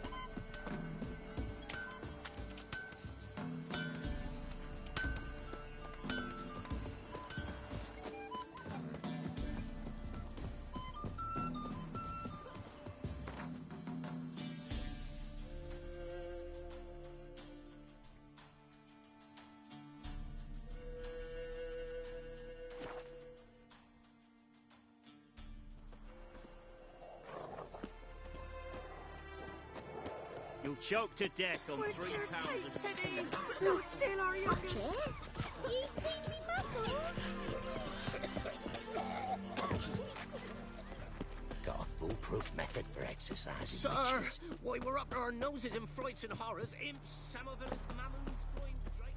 You'll choke to death on 3 pounds of steel. Don't steal our young'uns! You see me muscles? Got a foolproof method for exercising. Sir, witches. why we're up to our noses in frights and horrors, imps, Samovillas, mammons, flying drake.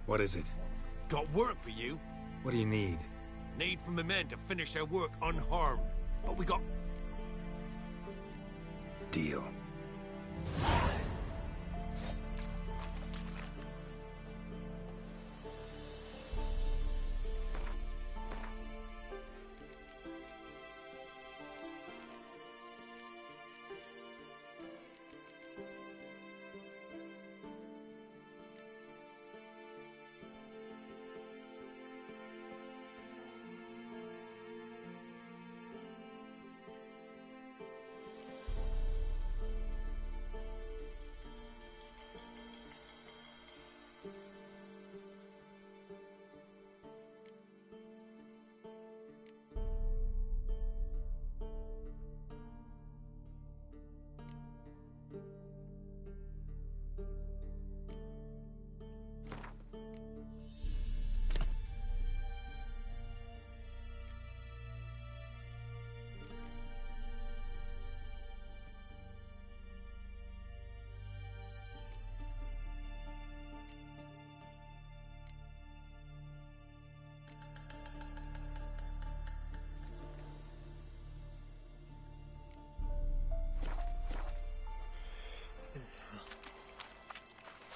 What is it? Got work for you. What do you need? Need from the men to finish their work unharmed. But we got... Deal.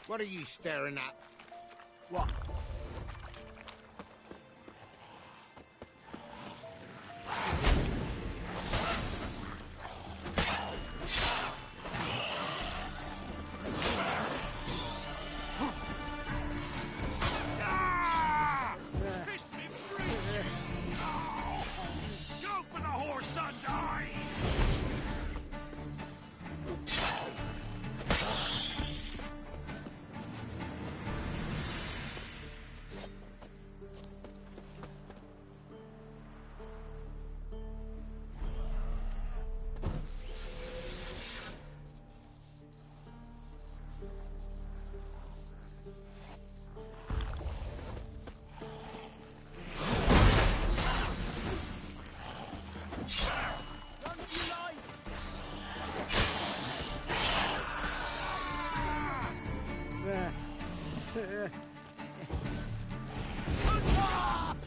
What are you staring at? What? Go for the whore son's eyes!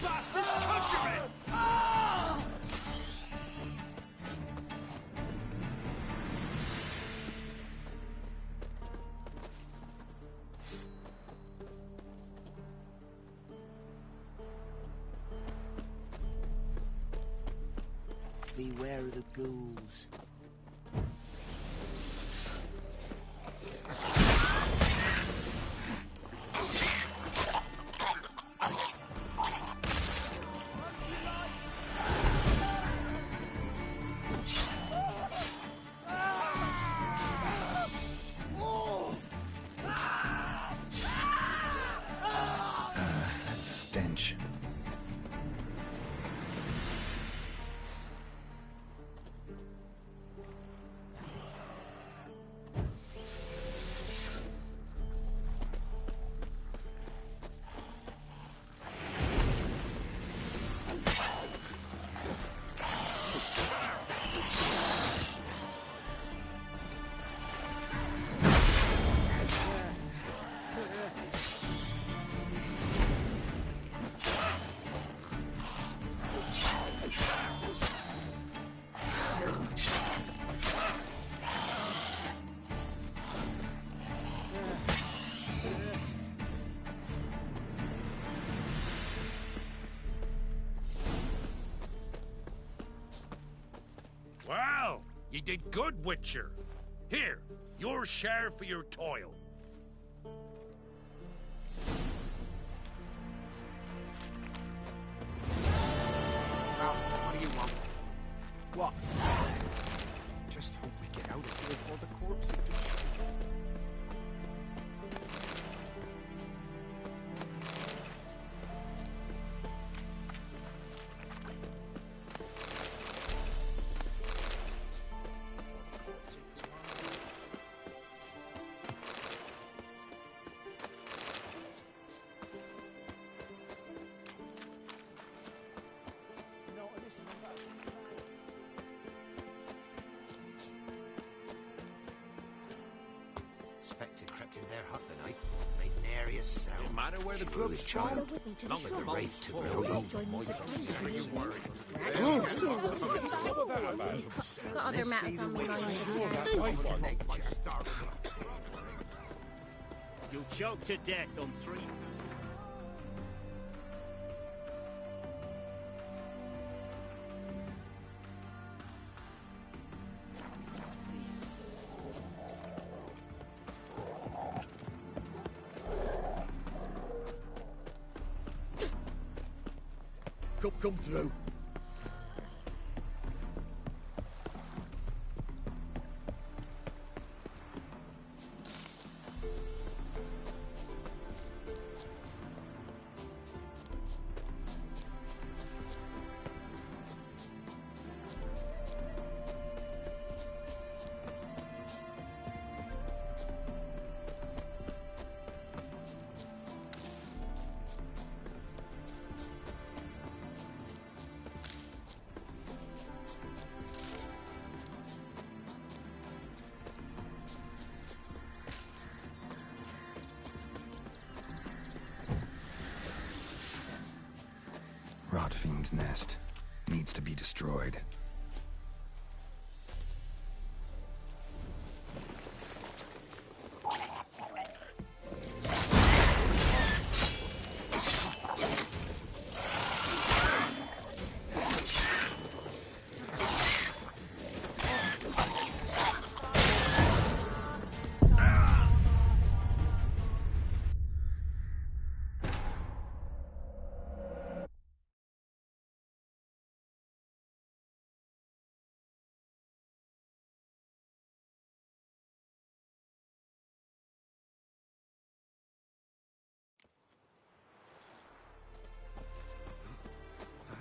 Bastards, countrymen! Beware of the ghouls. stench. Well, you did good, Witcher. Here, your share for your toil. Now, what do you want? What? Just hope we get out of here before the corpse eaters. Spectre crept into their hut the night, made nary a sound. No matter where the grub's child, child. long as the wraith took no heed. Got other matters on my mind. You'll choke to death on 3. Come through. Rotfiend nest. Needs to be destroyed.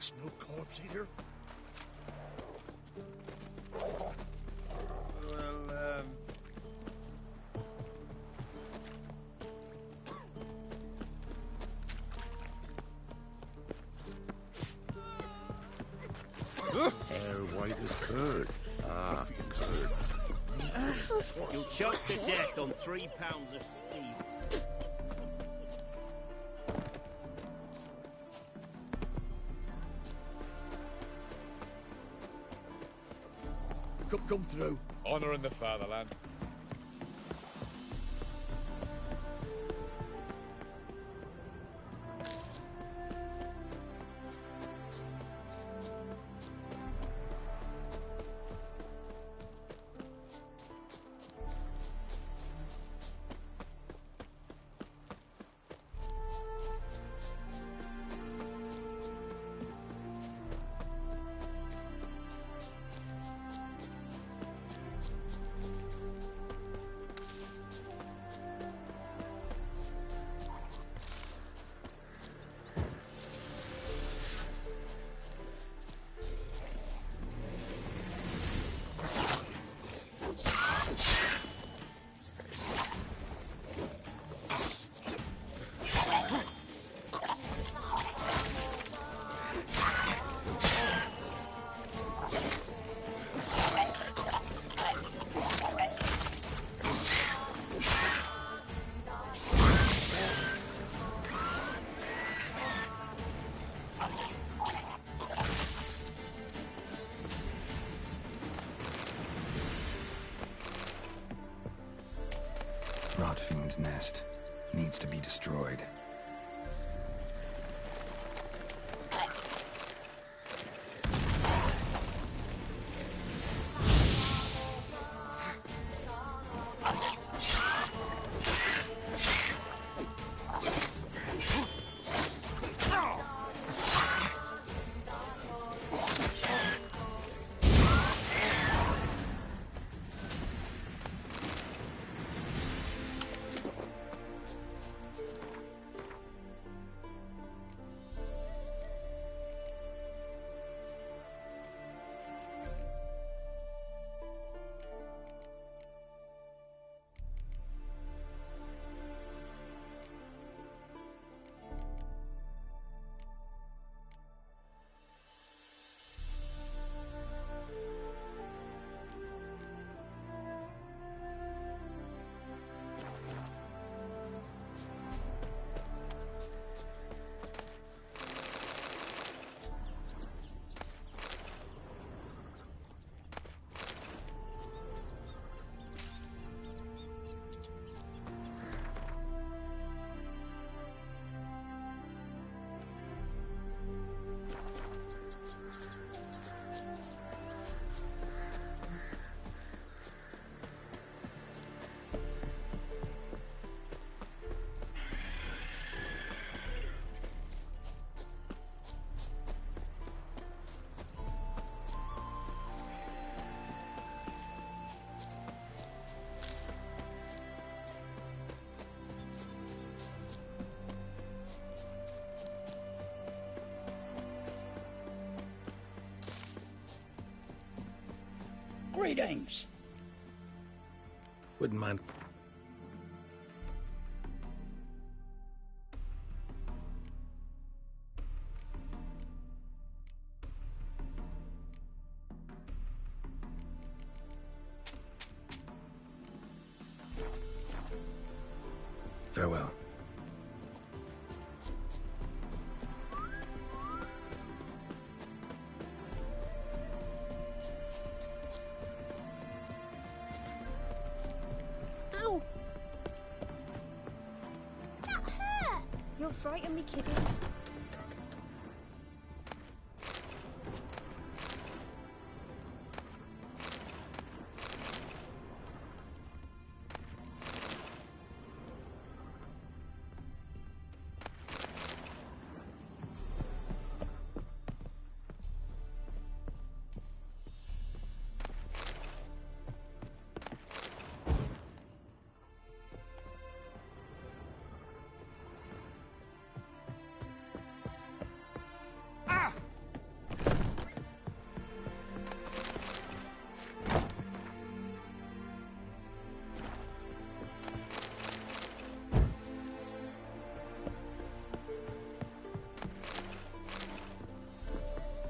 That's no corpse eater. Well, Hair white as curd. Ah, curd. You'll choke to death on 3 pounds of steam. come through. Honor in the fatherland. be destroyed. Greetings. Wouldn't mind. Farewell. Ow! That hurt! You'll frighten me, kiddies.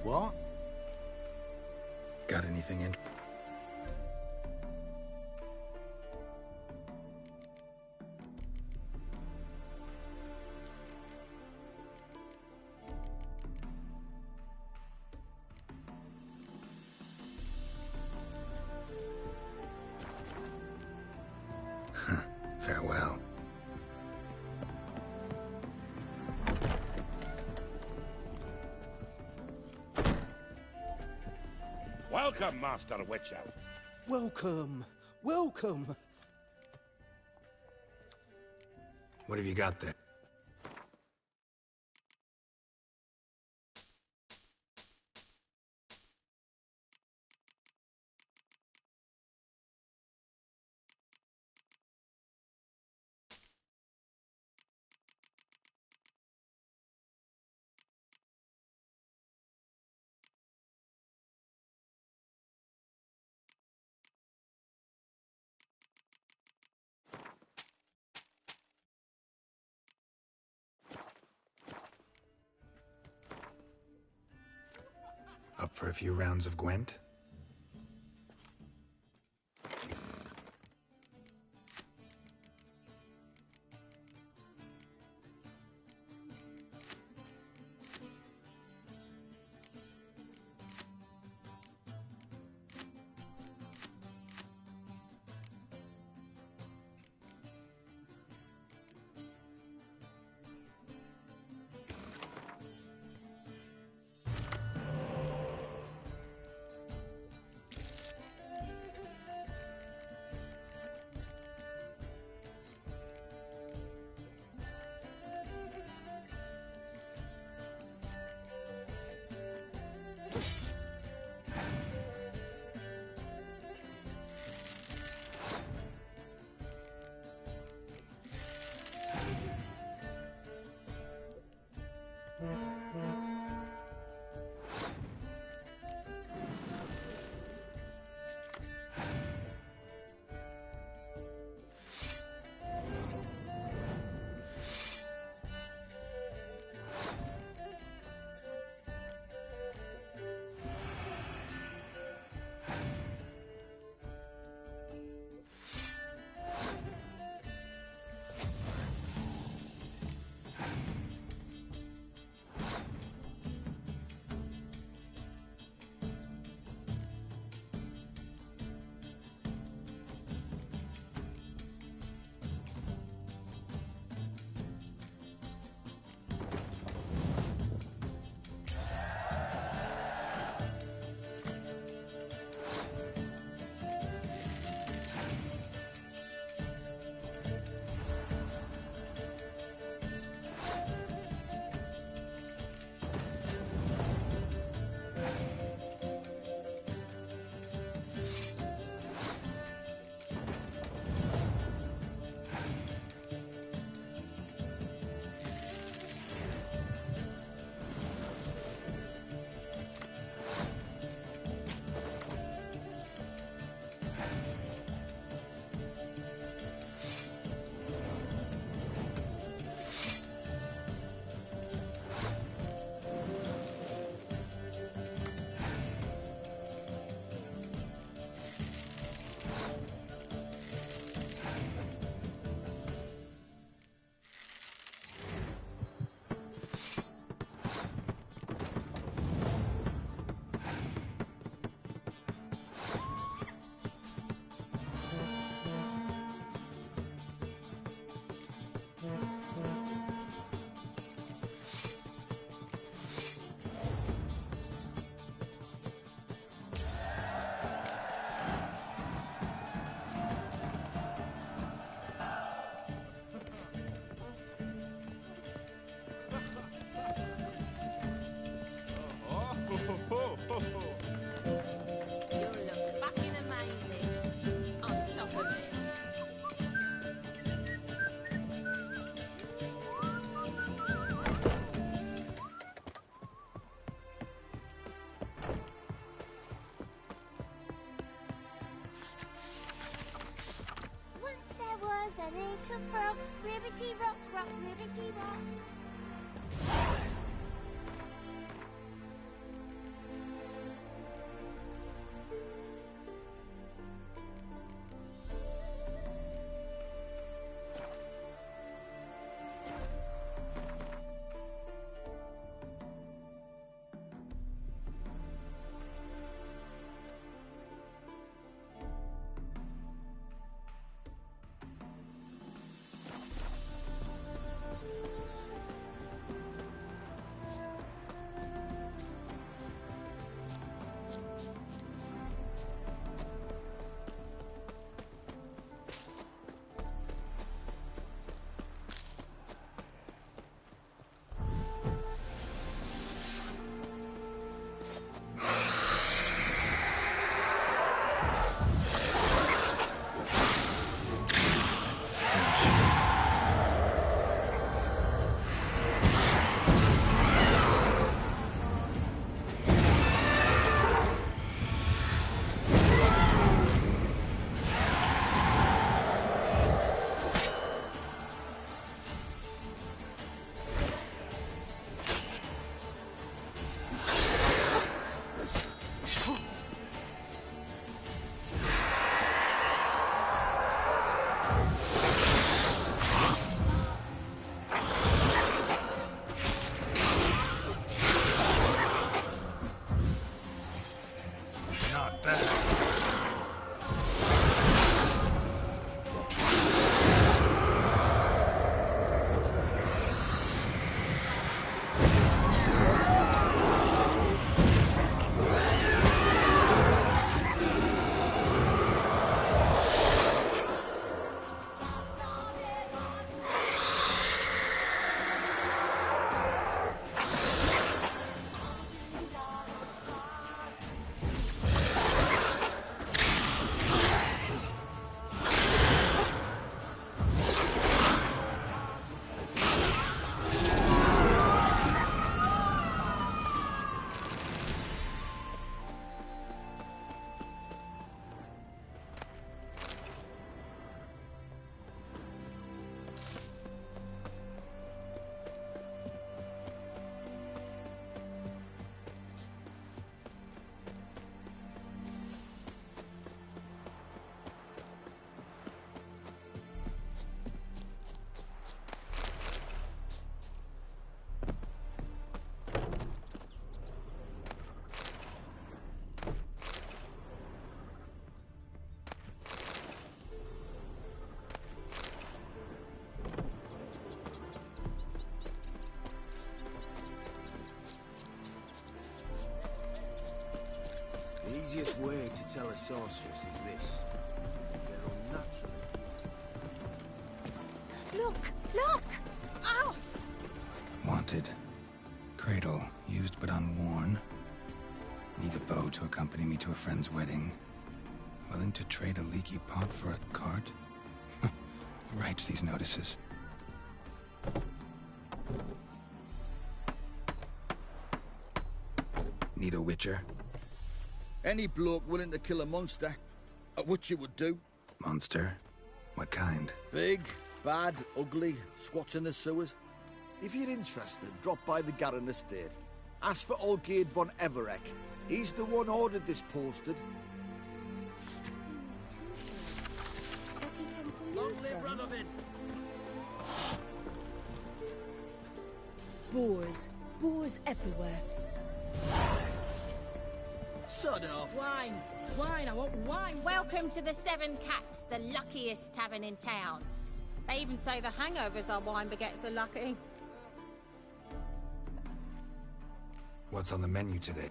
What? Got anything in? Farewell. Welcome, Master Witcher. Welcome. Welcome. What have you got there? Up for a few rounds of Gwent? rock, rock, ribbity rock. The easiest way to tell a sorceress is this. They're unnatural. Look! Look! Ow! Wanted. Cradle, used but unworn. Need a bow to accompany me to a friend's wedding. Willing to trade a leaky pot for a cart? Who writes these notices? Need a witcher? Any bloke willing to kill a monster, a witcher would do. Monster? What kind? Big, bad, ugly, squats in the sewers. If you're interested, drop by the Garren estate. Ask for Olgierd von Everek. He's the one ordered this posted. Long live Radovid! Boars. Boars everywhere. Sod off. Wine! Wine! I want wine! Welcome to the Seven Cats, the luckiest tavern in town. They even say the hangovers our wine begets are lucky. What's on the menu today?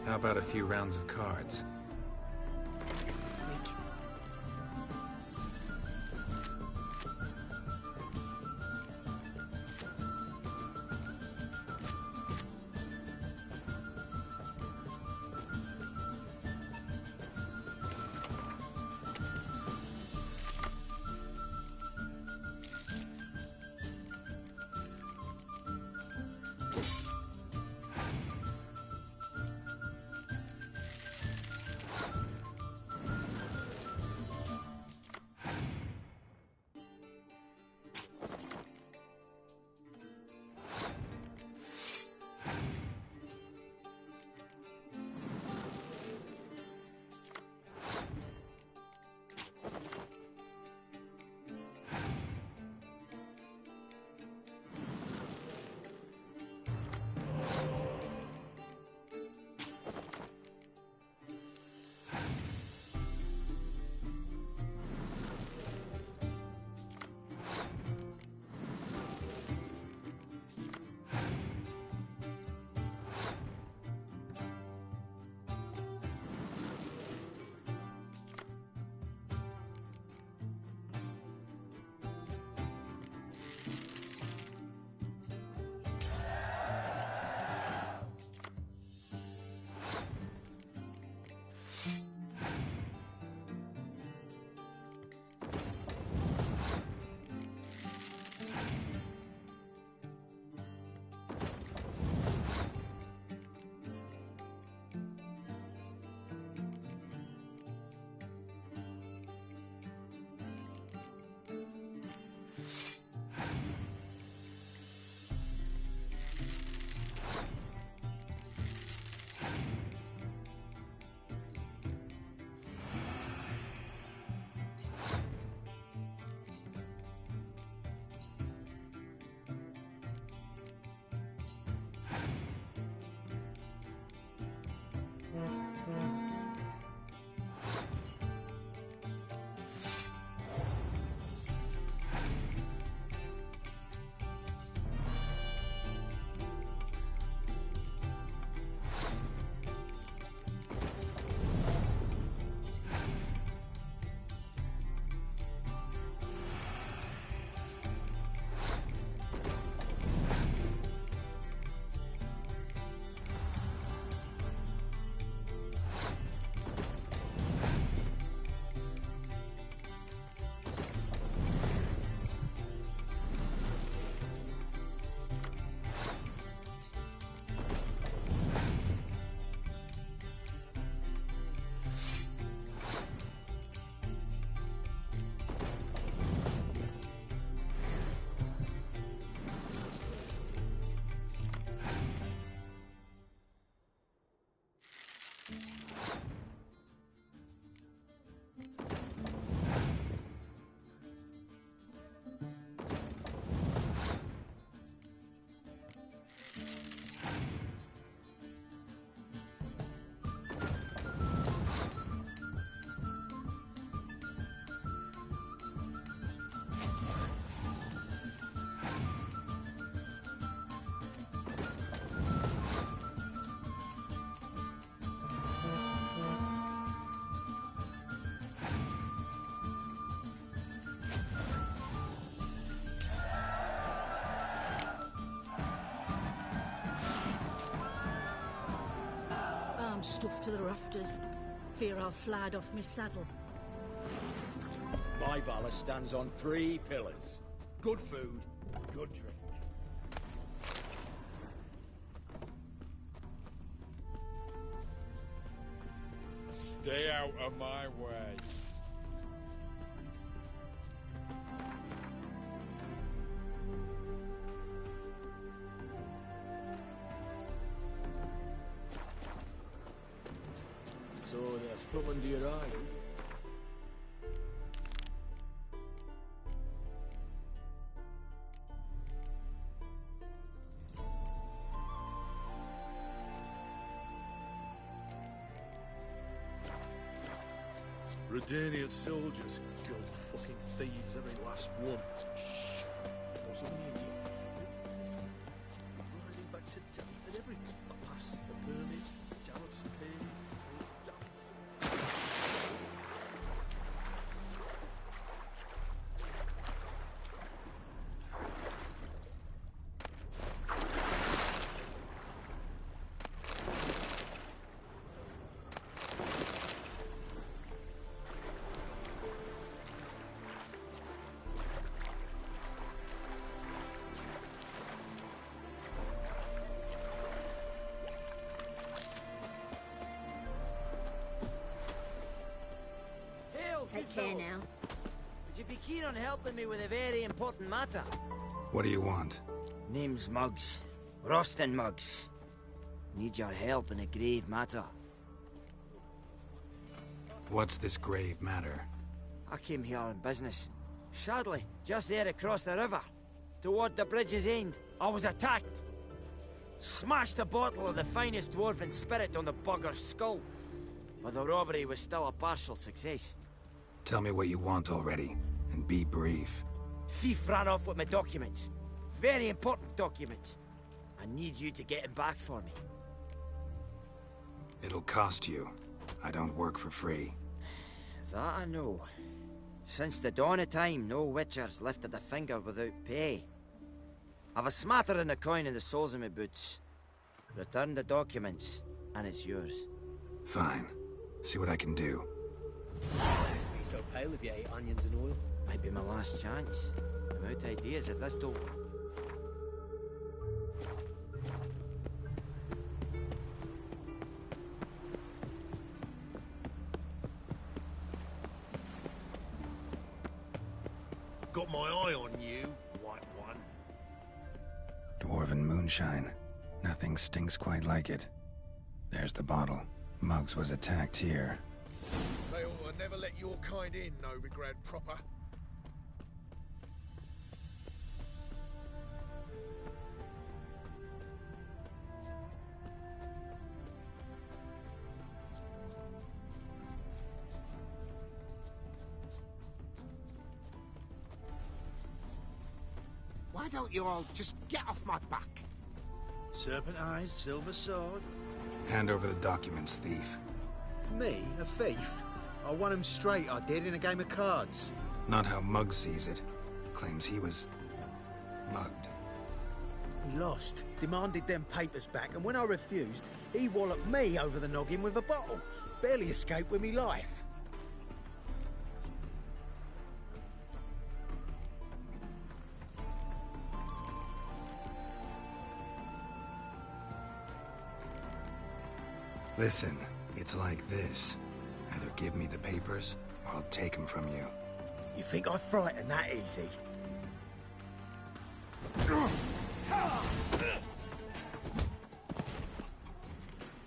How about a few rounds of cards? I'm stuffed to the rafters. Fear I'll slide off my saddle. My Valor stands on 3 pillars. Good food, good drink. Stay out of my way. So they're plumb under your eye. Redanian soldiers killed fucking thieves, every last one. Shh. Wasn't an idiot. Riding back to town and everything. A pass, the permit, Jarrett's pay. Take care now. Would you be keen on helping me with a very important matter? What do you want? Name's Muggs. Rostin Muggs. Need your help in a grave matter. What's this grave matter? I came here on business. Sadly, just there across the river, toward the bridge's end, I was attacked. Smashed a bottle of the finest dwarven spirit on the bugger's skull. But the robbery was still a partial success. Tell me what you want already, and be brief. Thief ran off with my documents. Very important documents. I need you to get him back for me. It'll cost you. I don't work for free. That I know. Since the dawn of time, no witcher's lifted a finger without pay. I've a smattering of coin in the soles of my boots. Return the documents, and it's yours. Fine. See what I can do. So pale if you ate onions and oil. Might be my last chance. I'm out ideas if this don't... Got my eye on you, white one. Dwarven moonshine. Nothing stinks quite like it. There's the bottle. Muggs was attacked here. They ought to never let your kind in, Novigrad proper. Why don't you all just get off my back? Serpent eyes, silver sword. Hand over the documents, thief. Me? A thief? I won him straight, I did, in a game of cards. Not how Muggs sees it. Claims he was... mugged. He lost, demanded them papers back, and when I refused, he walloped me over the noggin with a bottle. Barely escaped with me life. Listen, it's like this. Either give me the papers, or I'll take them from you. You think I frighten that easy?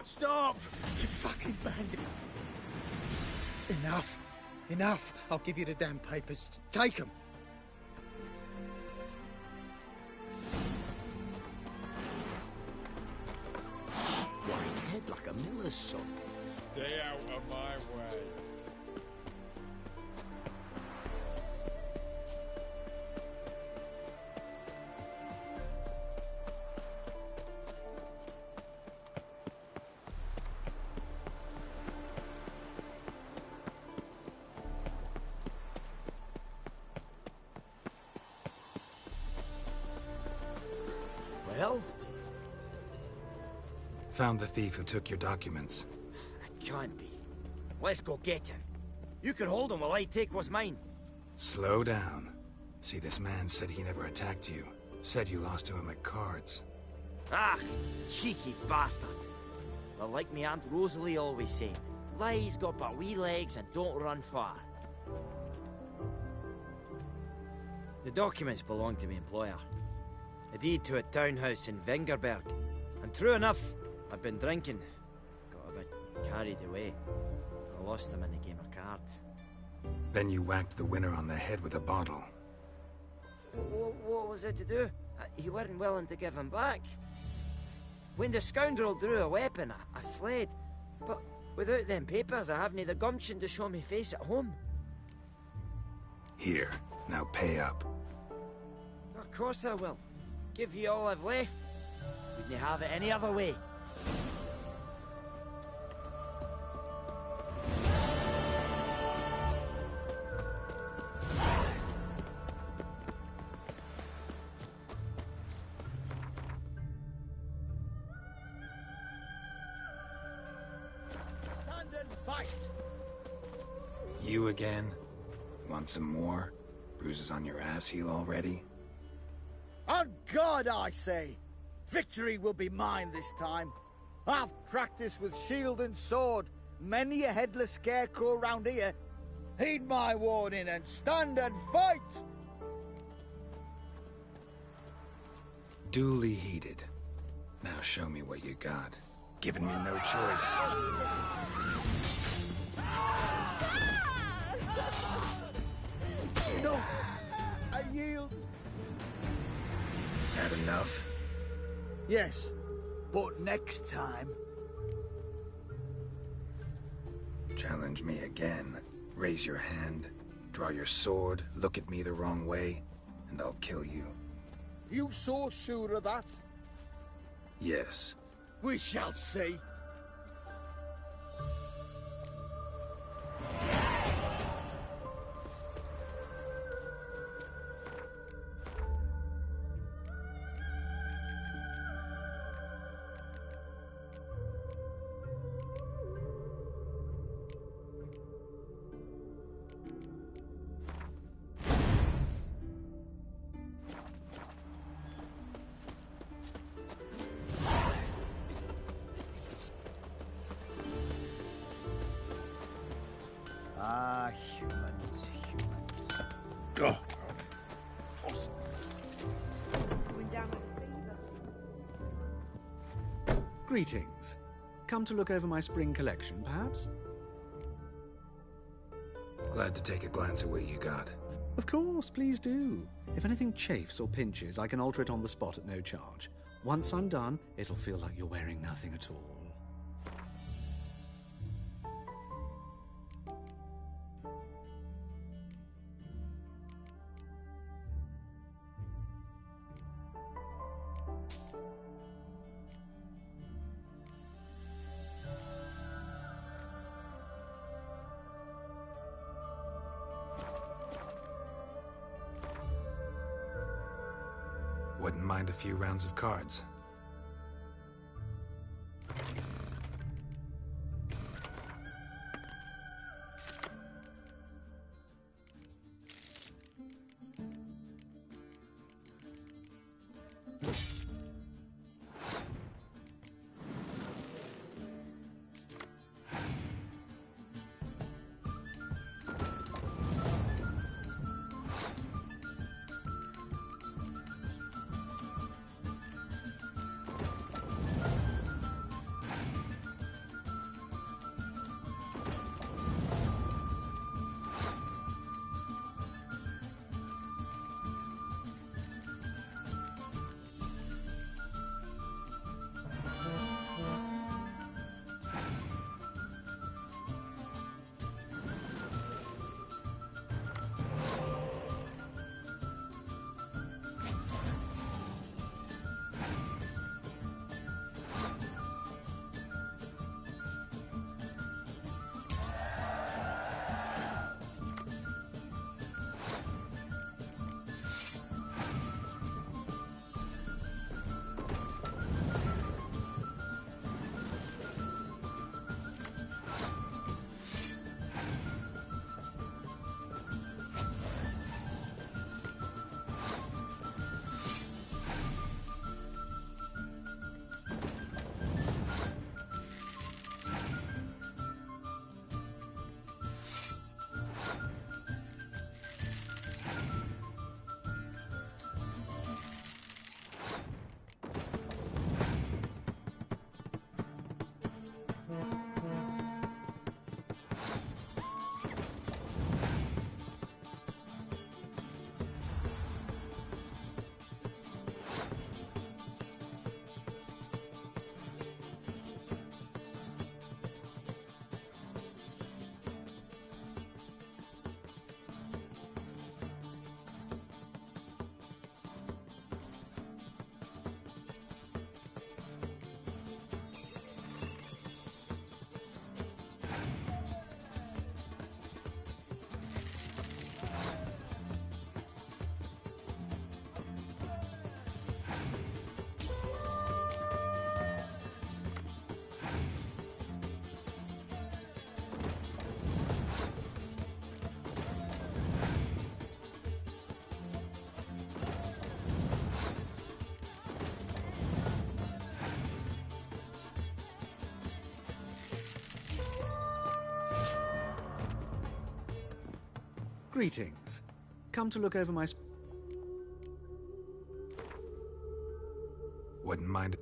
Stop! You fucking bandit! Enough! Enough! I'll give you the damn papers. Take them! White head like a miller's son. Stay out of my way. Well? Found the thief who took your documents. Can't be. Let's go get him. You can hold him while I take what's mine. Slow down. See, this man said he never attacked you. Said you lost to him at cards. Ah, cheeky bastard. But like me Aunt Rosalie always said, lies got but wee legs and don't run far. The documents belong to my employer. A deed to a townhouse in Vengerberg. And true enough, I've been drinking. Got a bit carried away. I lost them in a game of cards. Then you whacked the winner on the head with a bottle. What was it to do? You weren't willing to give him back. When the scoundrel drew a weapon, I fled. But without them papers, I haven't the gumption to show me face at home. Here, now pay up. Of course I will. Give you all I've left. Wouldn't have it any other way. Stand and fight! You again? Want some more? Bruises on your ass heel already? On God, I say! Victory will be mine this time. I've practiced with shield and sword. Many a headless scarecrow round here. Heed my warning and stand and fight! Duly heeded. Now show me what you got. Giving me no choice. No, I yield. Had enough? Yes, but next time. Challenge me again. Raise your hand, draw your sword, look at me the wrong way, and I'll kill you. You so sure of that? Yes. We shall see. Ah, humans. Oh. Greetings. Come to look over my spring collection, perhaps? Glad to take a glance at what you got. Of course, please do. If anything chafes or pinches, I can alter it on the spot at no charge. Once I'm done, it'll feel like you're wearing nothing at all. Wouldn't mind a few rounds of cards. Greetings. Come to look over my... Wouldn't mind.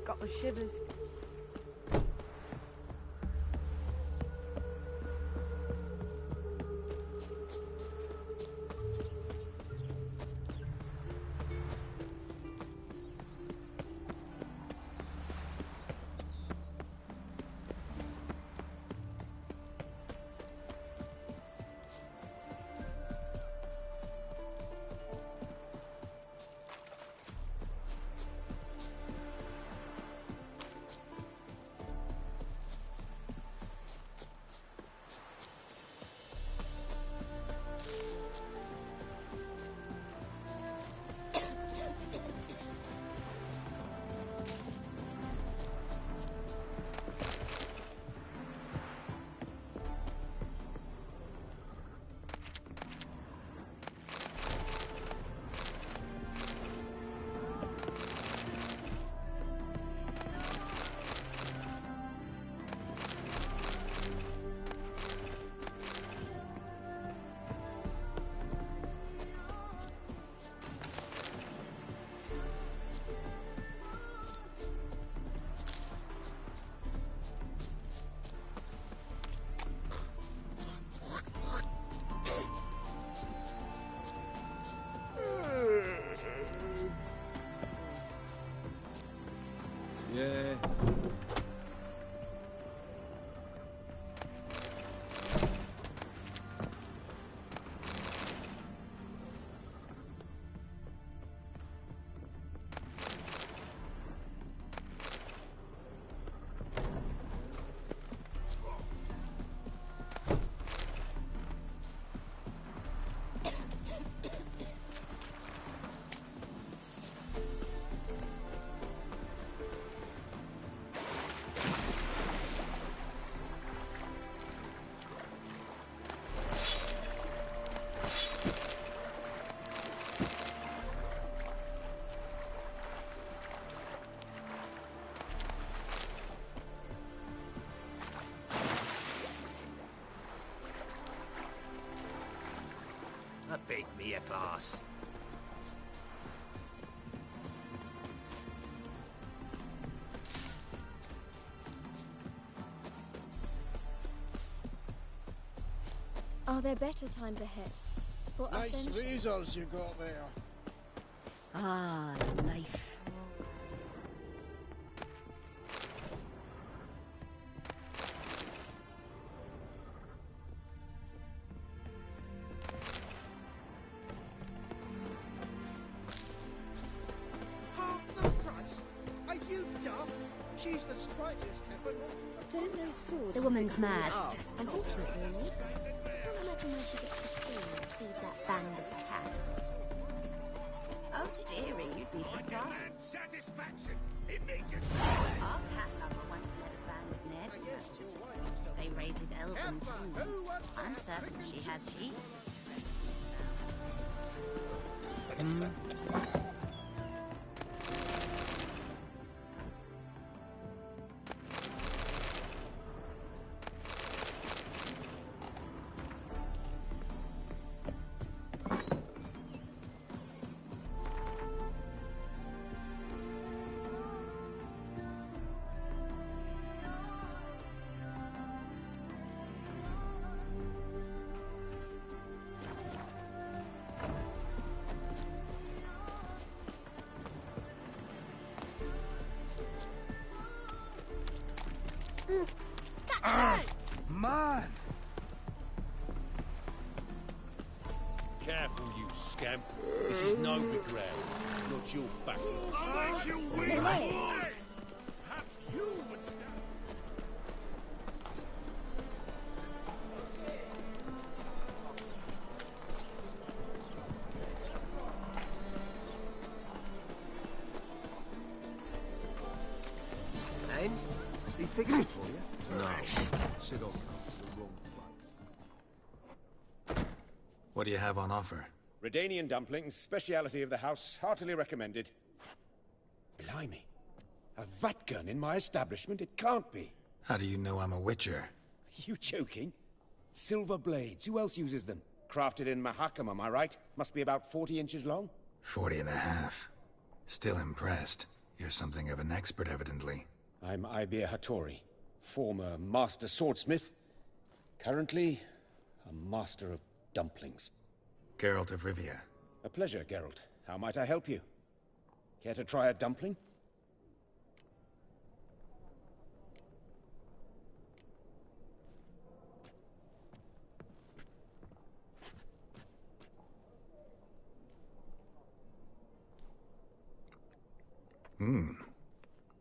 Got the shivers. Yeah. That beat me a pass. Are there better times ahead? For Nice us razors you got there. Ah, life. Half the price? Are you daft? She's the sprightliest heifer Don't those swords... The woman's mad. Unfortunately. I can't imagine where she gets the food to feed that band of cats. Oh, dearie, you'd be surprised. Satisfaction! Immediate! Our cat lover once led a band of Ned-Nurses. They raided Elven Tombs. I'm certain she has heaps of treasure. That hurts! Man! Careful, you scamp. This is no ground, not your battle. I'll make you weep! Perhaps you would stand. Then, he fix it for you? No. Sit on the wrong place. What do you have on offer? Redanian dumplings, speciality of the house, heartily recommended. Blimey. A vat gun in my establishment? It can't be. How do you know I'm a witcher? Are you joking? Silver blades, who else uses them? Crafted in Mahakam, am I right? Must be about 40 inches long? 40 and a half. Still impressed. You're something of an expert, evidently. I'm Ibir Hattori, former master swordsmith. Currently, a master of dumplings. Geralt of Rivia. A pleasure, Geralt. How might I help you? Care to try a dumpling?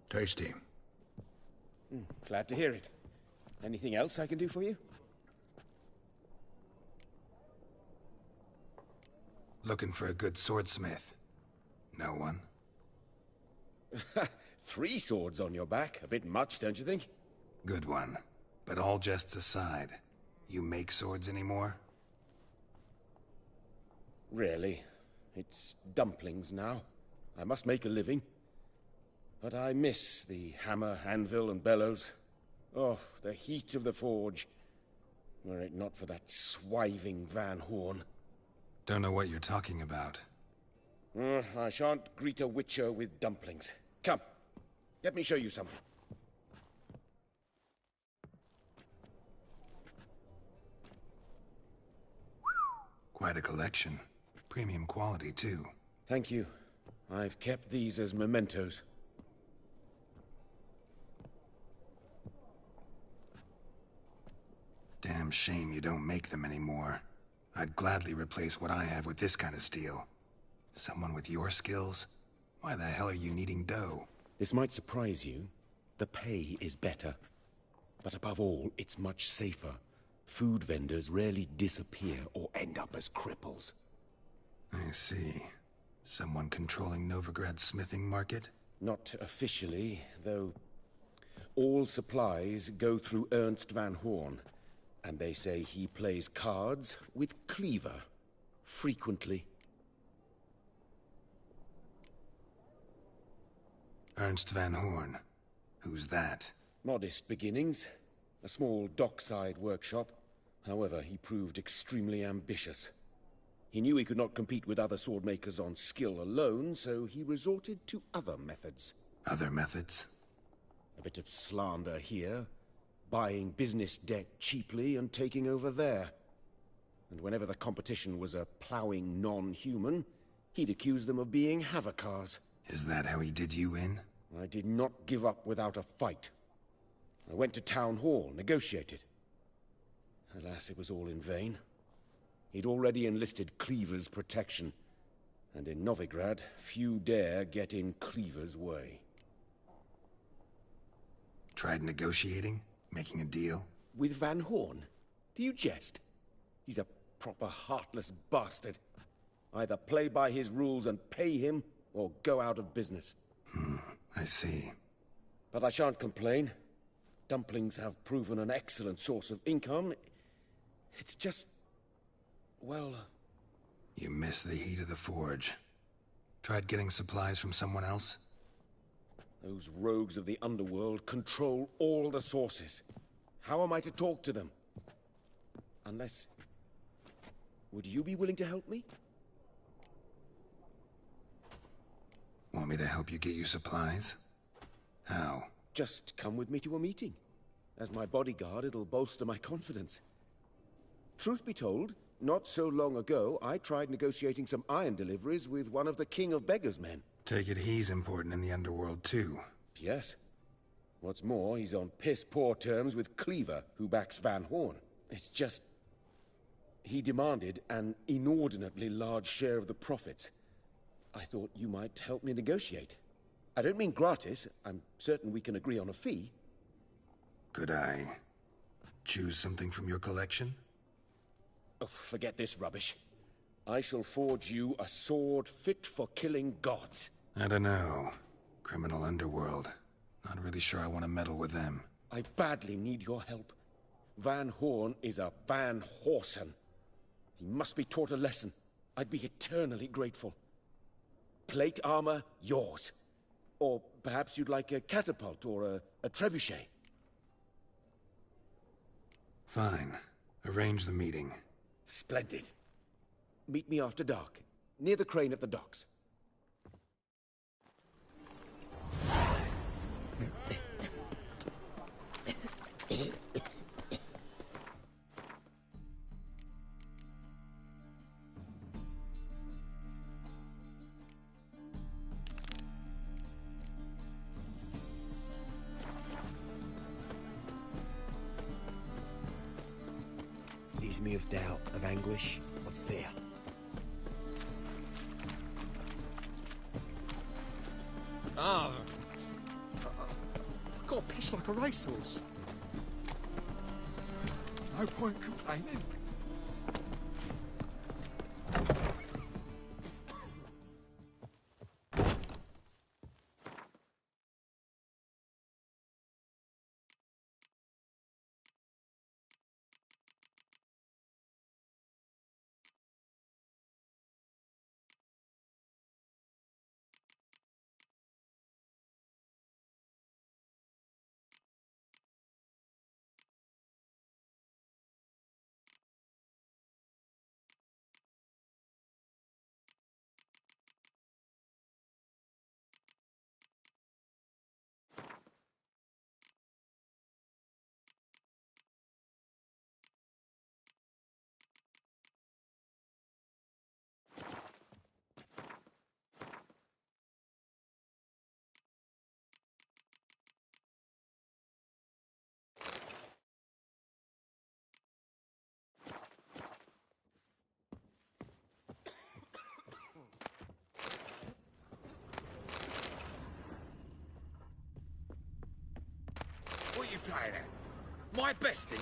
Tasty. Glad to hear it. Anything else I can do for you? Looking for a good swordsmith. No one? 3 swords on your back. A bit much, don't you think? Good one. But all jests aside, you make swords anymore? Really? It's dumplings now. I must make a living. But I miss the hammer, anvil, and bellows. Oh, the heat of the forge. Were it not for that swiving Van Horn. Don't know what you're talking about. I shan't greet a witcher with dumplings. Come, let me show you something. Quite a collection. Premium quality, too. Thank you. I've kept these as mementos. Damn shame you don't make them anymore. I'd gladly replace what I have with this kind of steel. Someone with your skills? Why the hell are you needing dough? This might surprise you. The pay is better. But above all, it's much safer. Food vendors rarely disappear or end up as cripples. I see. Someone controlling Novigrad's smithing market? Not officially, though all supplies go through Ernst Van Horn. And they say he plays cards with Cleaver. Frequently. Ernst Van Horn. Who's that? Modest beginnings. A small dockside workshop. However, he proved extremely ambitious. He knew he could not compete with other swordmakers on skill alone, so he resorted to other methods. Other methods? A bit of slander here, buying business debt cheaply and taking over there. And whenever the competition was a ploughing non-human, he'd accuse them of being Havocars. Is that how he did you in? I did not give up without a fight. I went to Town Hall, negotiated. Alas, it was all in vain. He'd already enlisted Cleaver's protection, and in Novigrad, few dare get in Cleaver's way. Tried negotiating? Making a deal? With Van Horn? Do you jest? He's a proper heartless bastard. Either play by his rules and pay him, or go out of business. I see. But I shan't complain. Dumplings have proven an excellent source of income. It's just... well... You miss the heat of the forge. Tried getting supplies from someone else? Those rogues of the underworld control all the sources. How am I to talk to them? Unless... would you be willing to help me? Want me to help you get you supplies? How? Just come with me to a meeting. As my bodyguard, it'll bolster my confidence. Truth be told, not so long ago, I tried negotiating some iron deliveries with one of the King of Beggars' men. Take it he's important in the underworld, too. Yes. What's more, he's on piss-poor terms with Cleaver, who backs Van Horn. It's just... he demanded an inordinately large share of the profits. I thought you might help me negotiate. I don't mean gratis. I'm certain we can agree on a fee. Could I choose something from your collection? Oh, forget this rubbish. I shall forge you a sword fit for killing gods. I don't know. Criminal underworld. Not really sure I want to meddle with them. I badly need your help. Van Horn is a Van Horsen. He must be taught a lesson. I'd be eternally grateful. Plate armor, yours. Or perhaps you'd like a catapult or a trebuchet. Fine. Arrange the meeting. Splendid. Meet me after dark, near the crane at the docks. Leaves me of doubt, of anguish, of fear. I've got a piss like a racehorse. No point complaining. playing at? My bestie?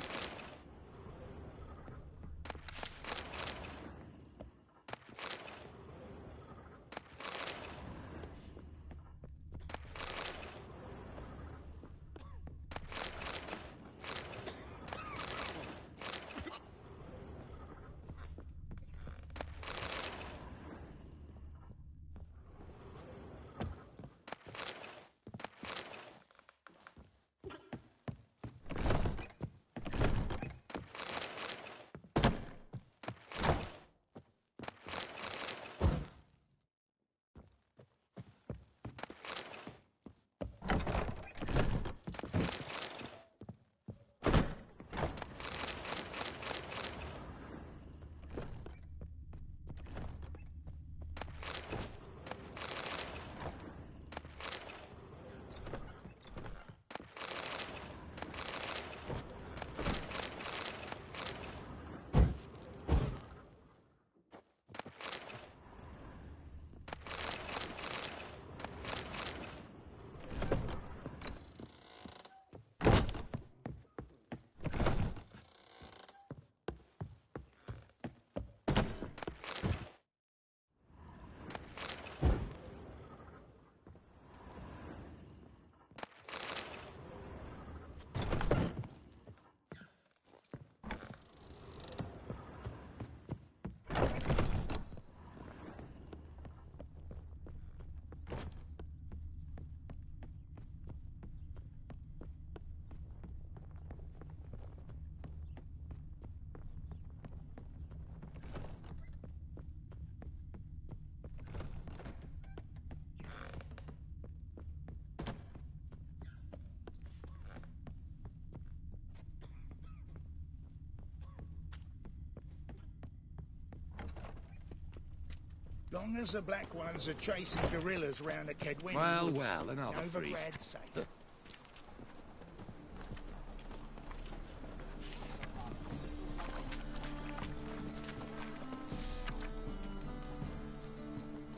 Long as the Black Ones are chasing guerrillas round the Kedwin Well, woods, well, another freak. Novigrad safe.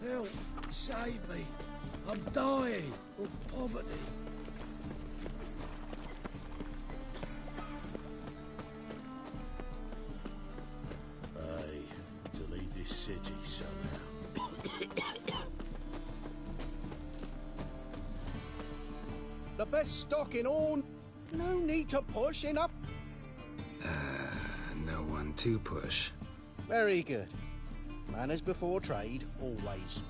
Help! Save me! I'm dying of poverty. To leave this city somehow. The best stock in all. No need to push enough. No one to push. Very good. Manners before trade, always.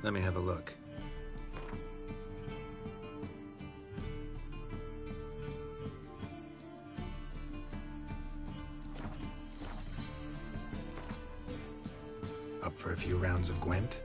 Let me have a look. Up for a few rounds of Gwent?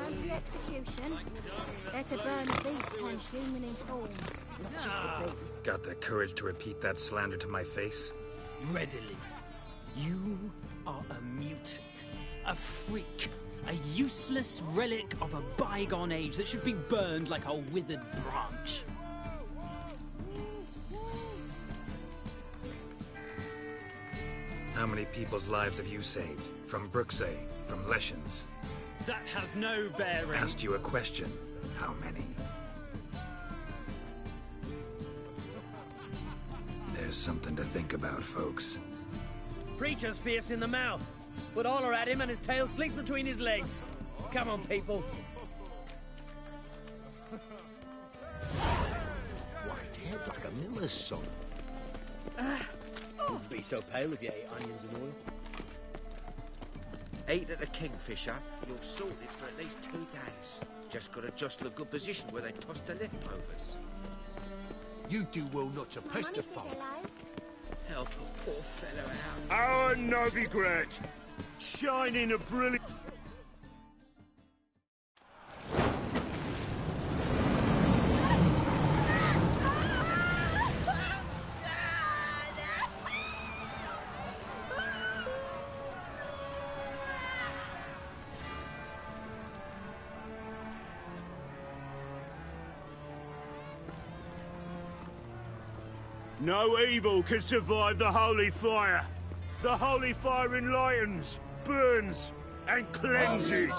Going to the execution. They're to burn the beast turned human in form, not just a beast. Got the courage to repeat that slander to my face? Readily. You are a mutant, a freak, a useless relic of a bygone age that should be burned like a withered branch. How many people's lives have you saved? From Bruxay, from Leshens? That has no bearing. Asked you a question. How many? There's something to think about, folks. Preacher's fierce in the mouth, but all are at him and his tail slinks between his legs. Come on, people. White head like a miller's son. Wouldn't be so pale if you ate onions and oil. Ate at a Kingfisher, you'll sort it for at least 2 days. Just gotta jostle a good position where they toss the leftovers. You do well not to pest the folk. Help a poor fellow out. Our Novigrad, shining a brilliant... No evil can survive the holy fire. The holy fire enlightens, burns, and cleanses.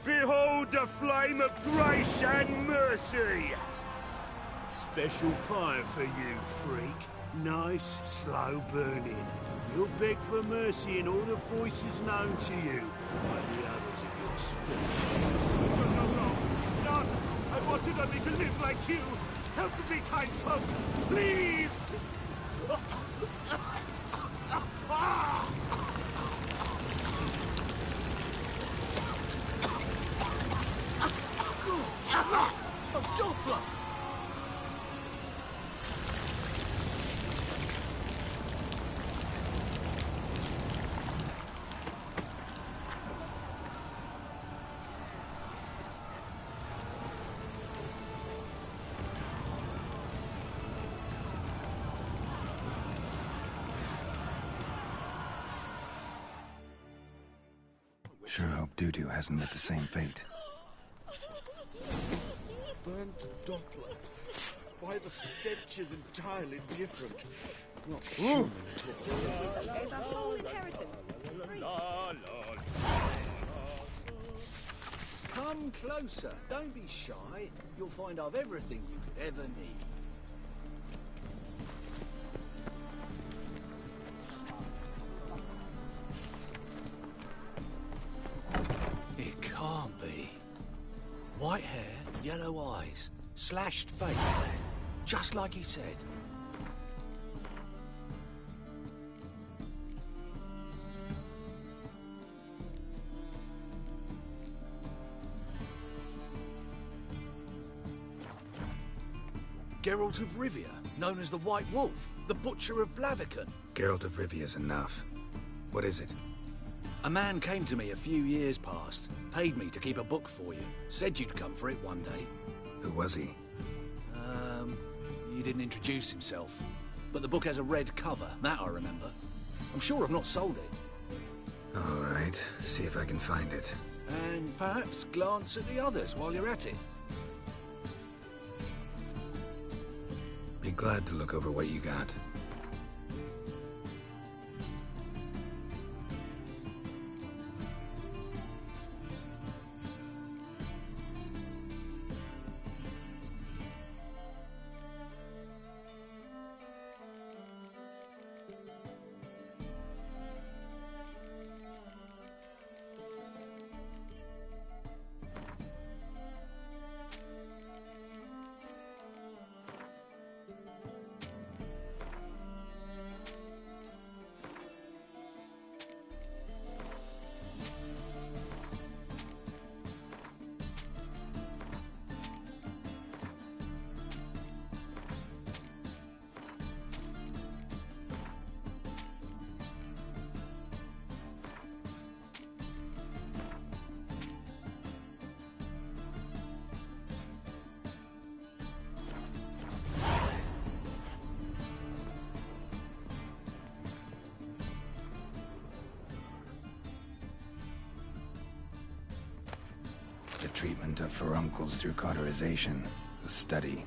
Behold the flame of grace and mercy. Special pie for you, freak. Nice, slow burning. You'll beg for mercy in all the voices known to you by the others of your species. None! I wanted only to live like you! Help me, kind folk! Please! A Doppler! Sure hope Dudu hasn't met the same fate. Burnt Doppler. Why, the stench is entirely different. Not human at all. Gave our whole inheritance to the priest. Come closer. Don't be shy. You'll find I've everything you could ever need. eyes, slashed face. Just like he said. Geralt of Rivia, known as the White Wolf, the Butcher of Blaviken. Geralt of Rivia's enough. What is it? A man came to me a few years past, paid me to keep a book for you, said you'd come for it one day. Who was he? He didn't introduce himself. But the book has a red cover, that I remember. I'm sure I've not sold it. All right, see if I can find it. And perhaps glance at the others while you're at it. Be glad to look over what you got. The treatment of furuncles through cauterization. The study.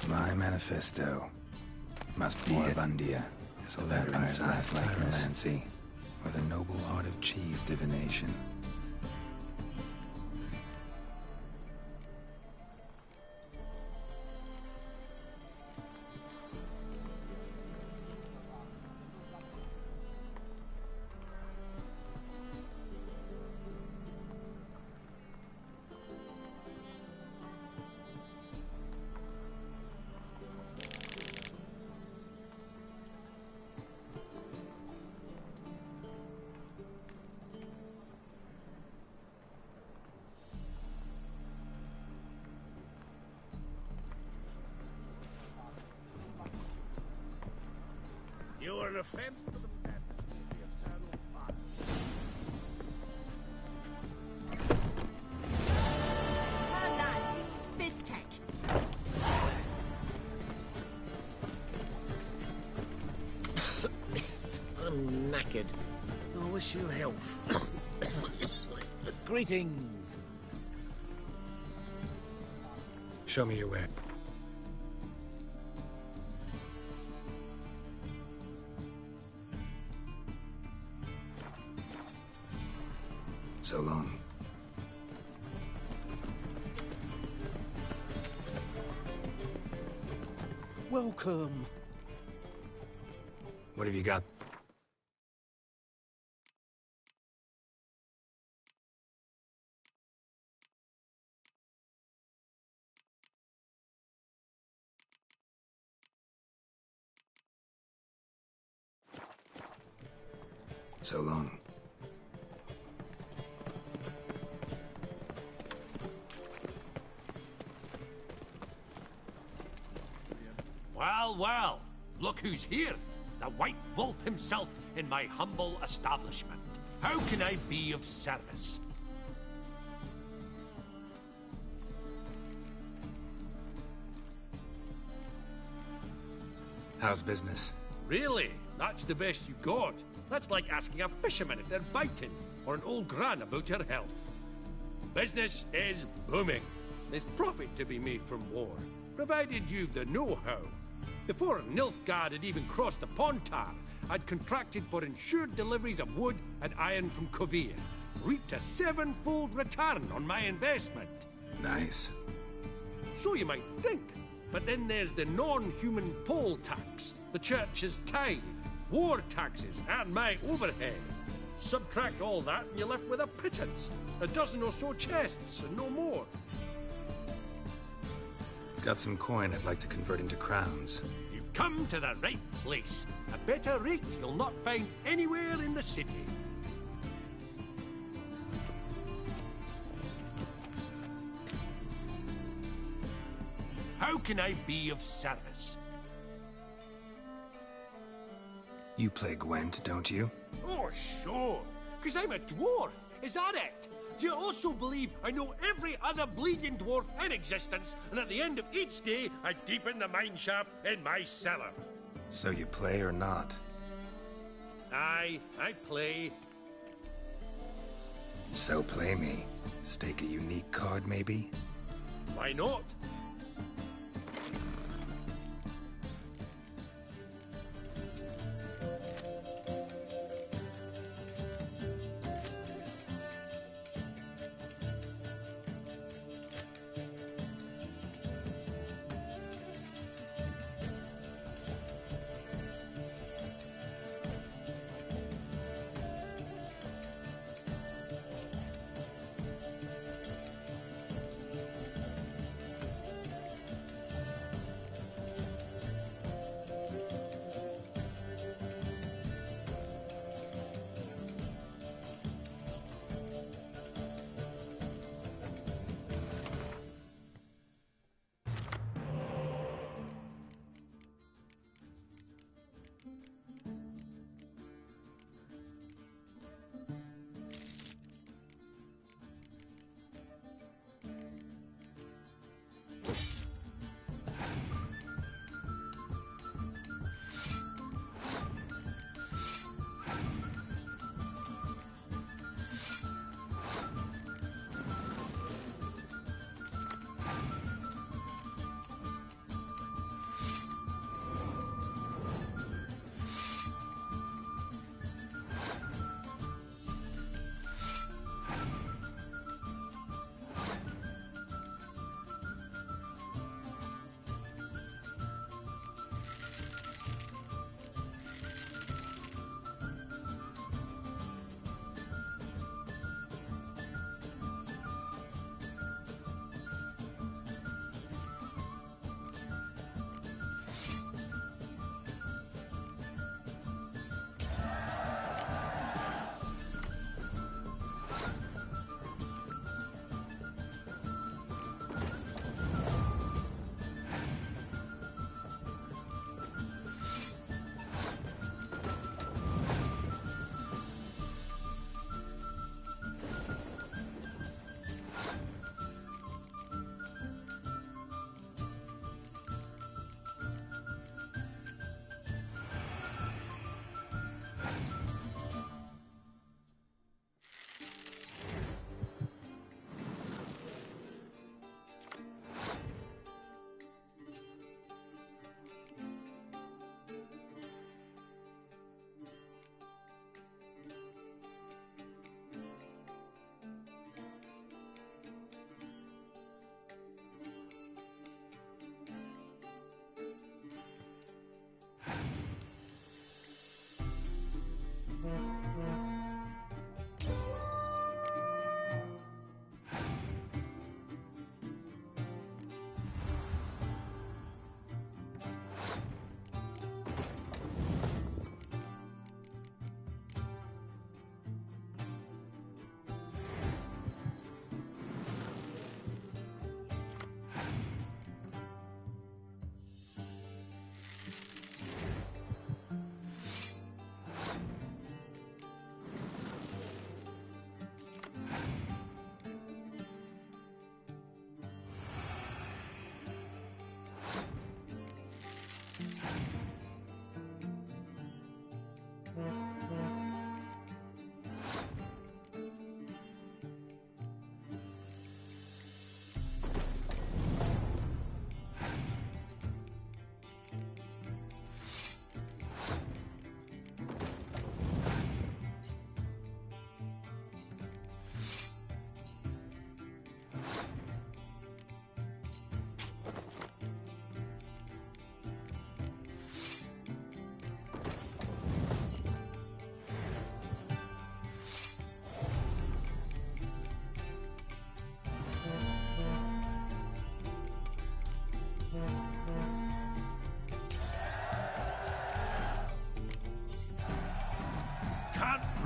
My manifesto. Must be Bundia. So vampires laugh like Melancy. Or the noble art of cheese divination. You are an offence to the madness of the eternal fire. Her lad, Fistek. I'm knackered. I wish you health. Greetings. Show me your way. So long. Welcome. What have you got? So long. Well, well, look who's here. The White Wolf himself in my humble establishment. How can I be of service? How's business? Really? That's the best you got? That's like asking a fisherman if they're biting, or an old gran about her health. Business is booming. There's profit to be made from war, provided you've the know-how. Before Nilfgaard had even crossed the Pontar, I'd contracted for insured deliveries of wood and iron from Kovir. Reaped a 7-fold return on my investment. Nice. So you might think. But then there's the non-human poll tax, the church's tithe, war taxes, and my overhead. Subtract all that and you're left with a pittance. A dozen or so chests, and no more. Got some coin I'd like to convert into crowns. You've come to the right place. A better rate you'll not find anywhere in the city. How can I be of service? You play Gwent, don't you? Oh, sure. Because I'm a dwarf. Is that it? Do you also believe I know every other bleeding dwarf in existence, and at the end of each day, I deepen the mine shaft in my cellar? So you play or not? Aye, I play. So play me. Stake a unique card, maybe? Why not?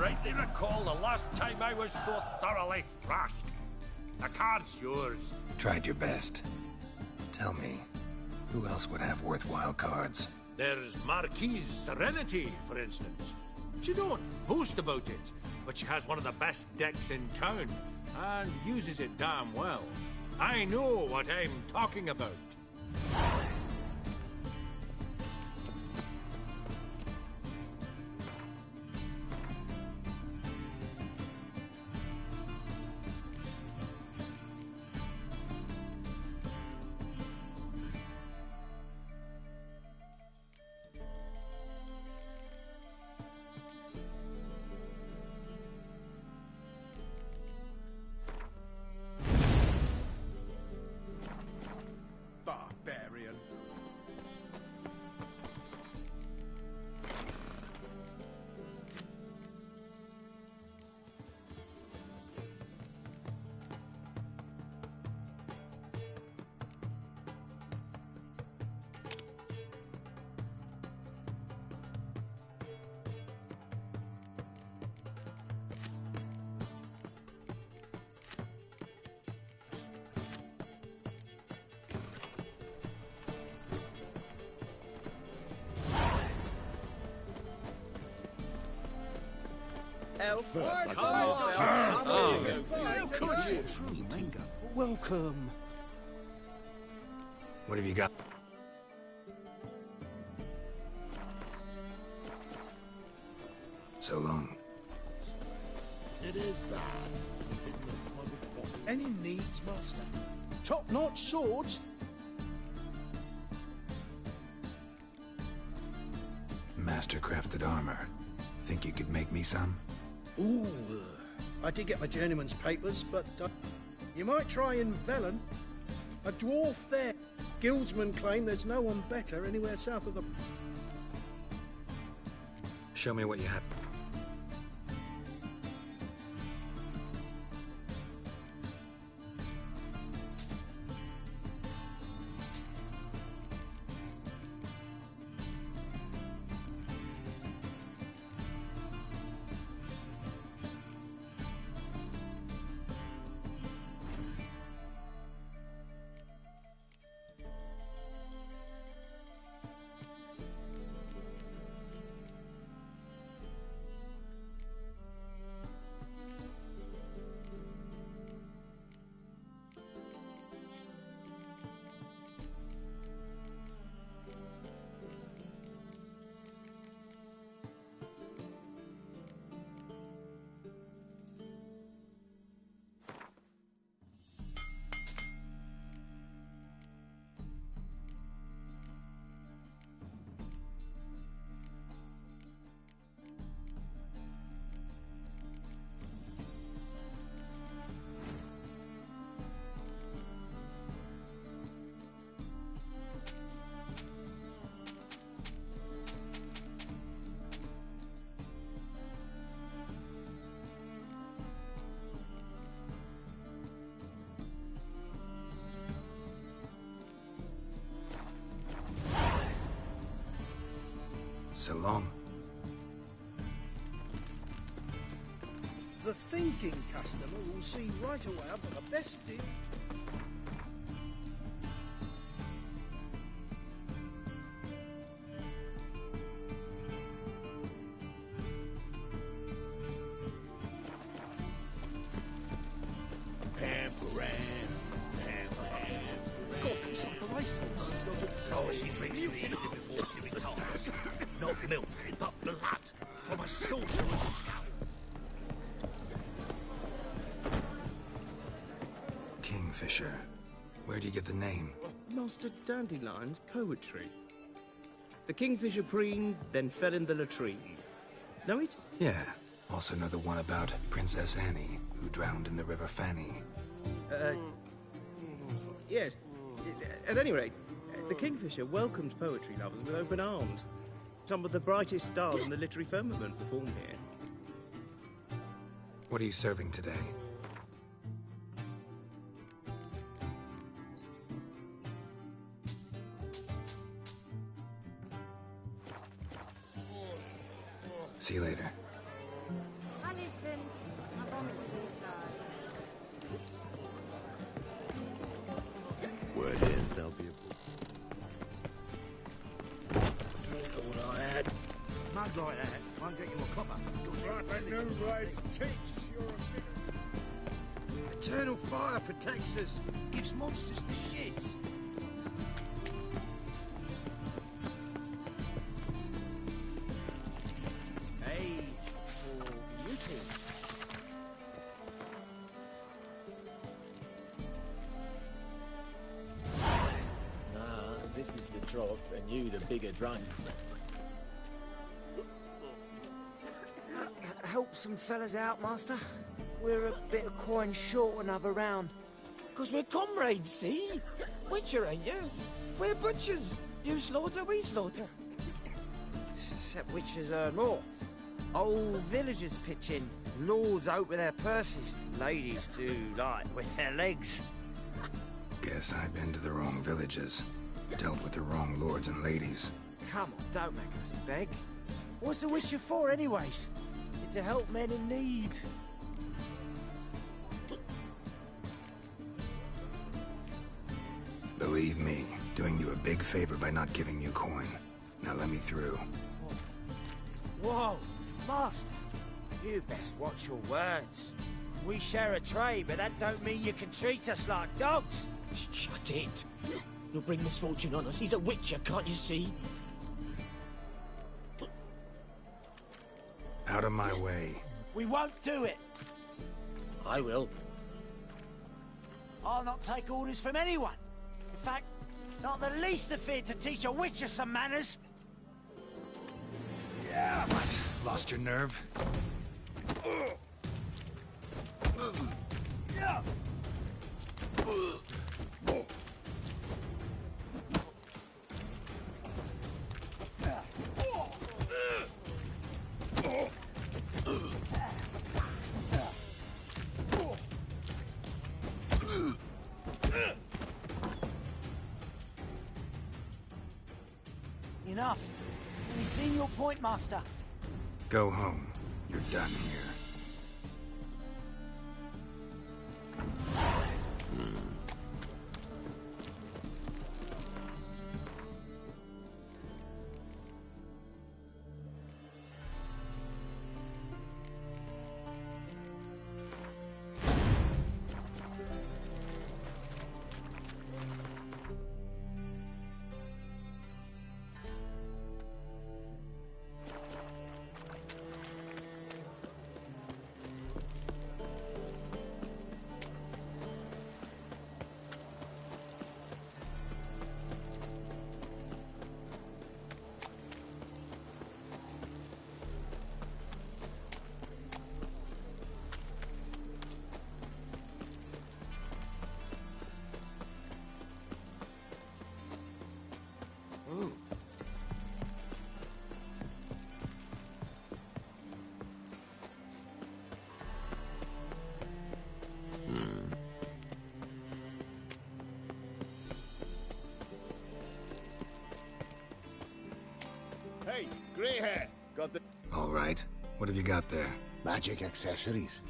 rightly recall the last time I was so thoroughly thrashed. The card's yours. Tried your best. Tell me, who else would have worthwhile cards? There's Marquise Serenity, for instance. She don't boast about it, but she has one of the best decks in town, and uses it damn well. I know what I'm talking about. Barbarian. First, welcome. What have you got? So long. It is bad. Any needs, master? Top-notch swords? Master-crafted armor. Think you could make me some? Ooh, I did get my journeyman's papers, but you might try in Velen. A dwarf there. Guildsmen claim there's no one better anywhere south of the... Show me what you have. So long. The thinking customer will see right away I've got the best deal. She drinks anything before she retires. Not milk, but blood from a sorcerer's skull. Kingfisher. Where do you get the name? Master Dandelion's poetry. The Kingfisher preened, then fell in the latrine. Know it? Yeah. Also know the one about Princess Annie, who drowned in the River Fanny. Yes. At any rate, the Kingfisher welcomes poetry lovers with open arms. Some of the brightest stars in the literary firmament perform here. What are you serving today? See you later. There'll be a... Drink all I had. Mud like that won't get you a copper. Looks like that new blade's teats. Eternal fire protects us. Gives monsters the shits. Age for beauty. Nah, this is the trough, and you the bigger drunk. Help some fellas out, Master. We're a bit of coin short another round. 'Cause we're comrades, see? Witcher, ain't you? We're butchers. You slaughter, we slaughter. Except witches earn more. Old villagers pitch in. Lords out with their purses. Ladies do like with their legs. Guess I've been to the wrong villages. Dealt with the wrong lords and ladies. Come on, don't make us beg. What's the witcher for, anyways? It's to help men in need. Believe me, doing you a big favor by not giving you coin. Now let me through. Whoa, Master. You best watch your words. We share a trade, but that don't mean you can treat us like dogs. Shut it. You'll bring misfortune on us. He's a witcher, can't you see? Out of my way. We won't do it. I will. I'll not take orders from anyone. In fact, not the least afeard to teach a witcher some manners. Yeah. What? Lost your nerve? Enough. We've seen your point, Master. Go home. You're done here. Hey, grey hair. Got the... All right. What have you got there? Magic accessories.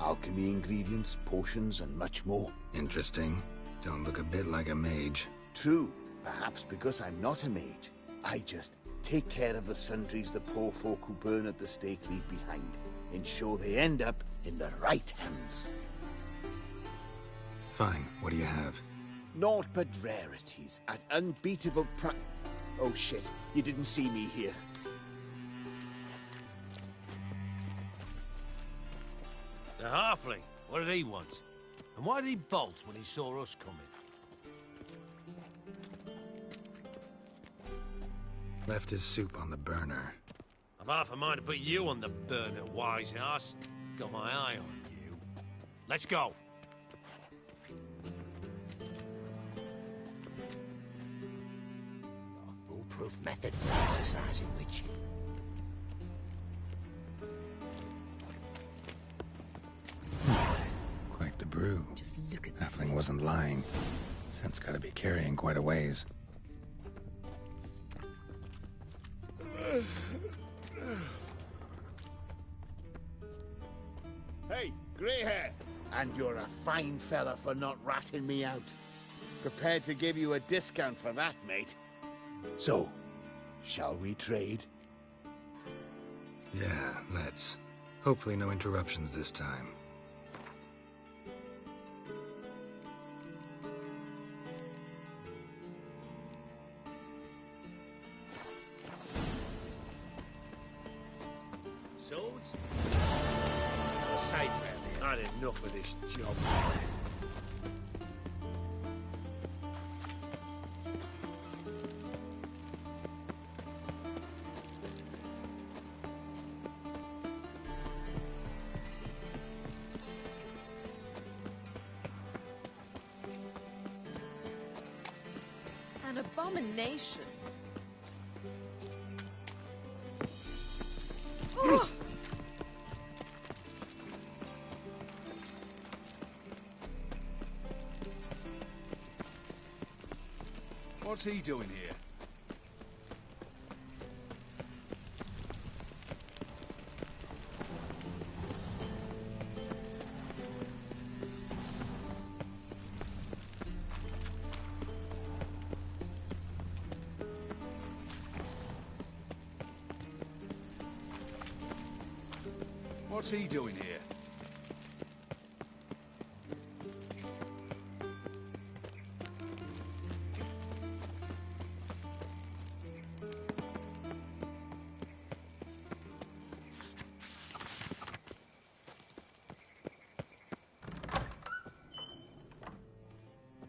Alchemy ingredients, potions, and much more. Interesting. Don't look a bit like a mage. True. Perhaps because I'm not a mage. I just take care of the sundries the poor folk who burn at the stake leave behind. Ensure they end up in the right hands. Fine. What do you have? Naught but rarities at unbeatable price. Oh shit, you didn't see me here. The halfling, what did he want? And why did he bolt when he saw us coming? Left his soup on the burner. I've half a mind to put you on the burner, wise ass. Got my eye on you. Let's go. Foolproof method for exercising witching. Quite the brew. Just look at Halfling wasn't lying. Scent's gotta be carrying quite a ways. Hey, grey hair. And you're a fine fella for not ratting me out. Prepared to give you a discount for that, mate. So, shall we trade? Yeah, let's. Hopefully no interruptions this time. Swords? We're safe out here. Had enough of this job. An abomination. Oh! What's he doing here? What's he doing here?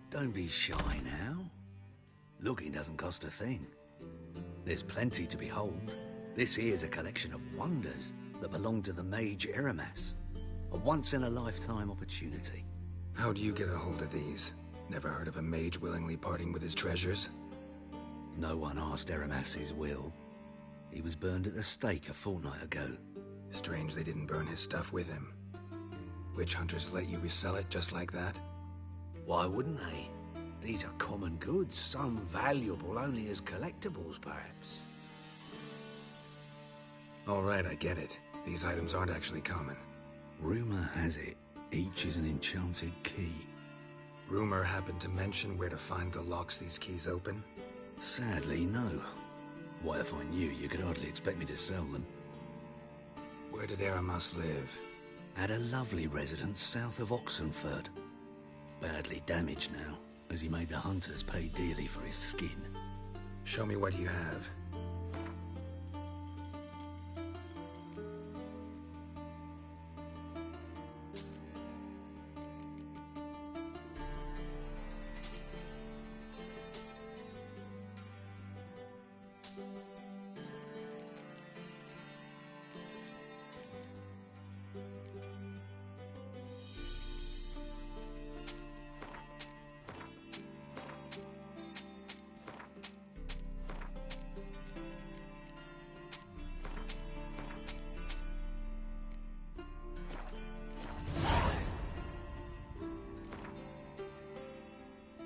Don't be shy now. Looking doesn't cost a thing. There's plenty to behold. This here's a collection of wonders that belong to the mage Eramas. A once-in-a-lifetime opportunity. How do you get a hold of these? Never heard of a mage willingly parting with his treasures? No one asked Eramas's will. He was burned at the stake a fortnight ago. Strange they didn't burn his stuff with him. Witch hunters let you resell it just like that? Why wouldn't they? These are common goods, some valuable only as collectibles, perhaps. All right, I get it. These items aren't actually common. Rumor has it, each is an enchanted key. Rumor happened to mention where to find the locks these keys open? Sadly, no. What if I knew, you could hardly expect me to sell them. Where did Eramas live? At a lovely residence south of Oxenford. Badly damaged now, as he made the hunters pay dearly for his skin. Show me what you have.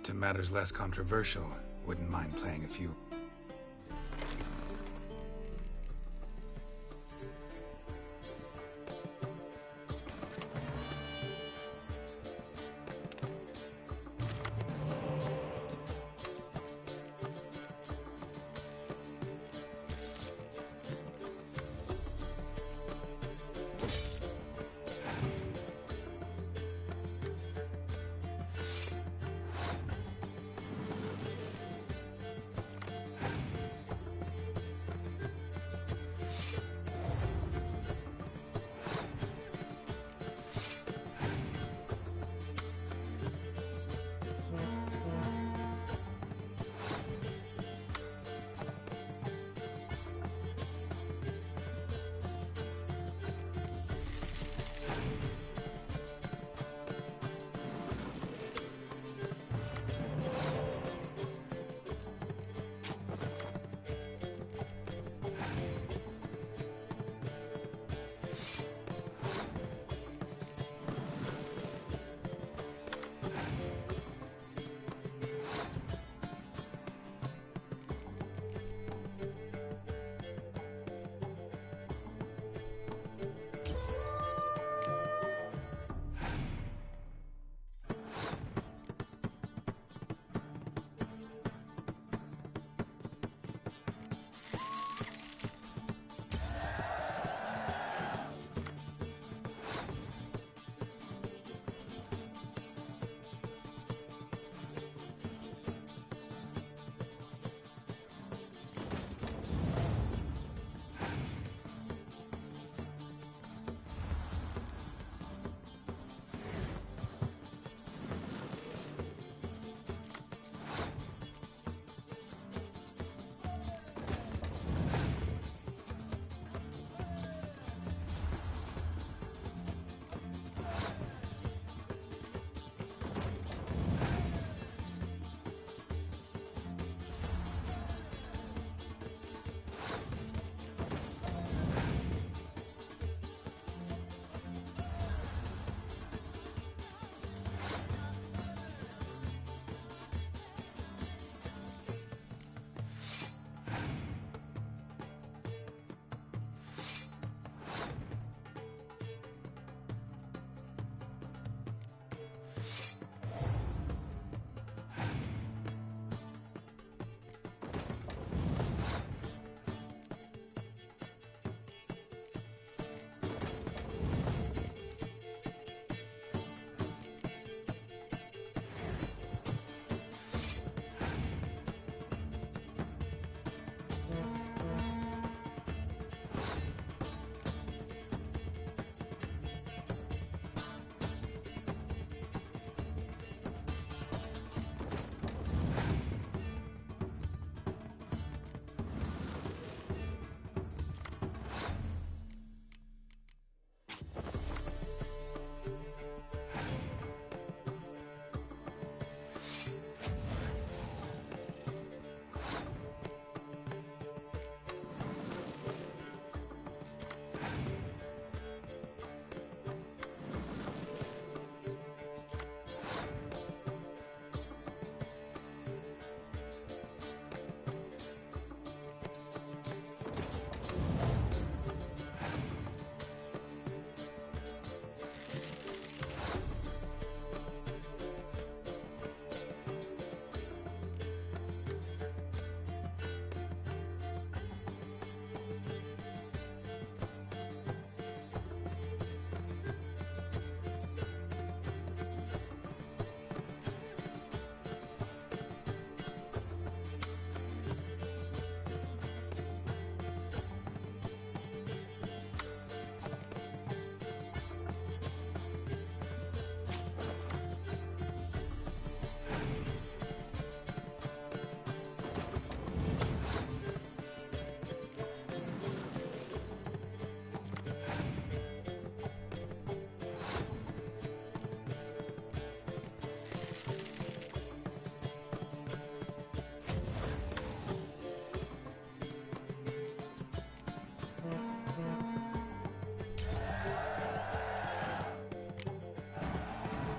To matters less controversial, wouldn't mind playing a few.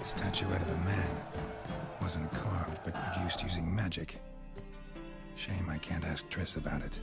Statuette of a man. Wasn't carved, but produced using magic. Shame I can't ask Triss about it.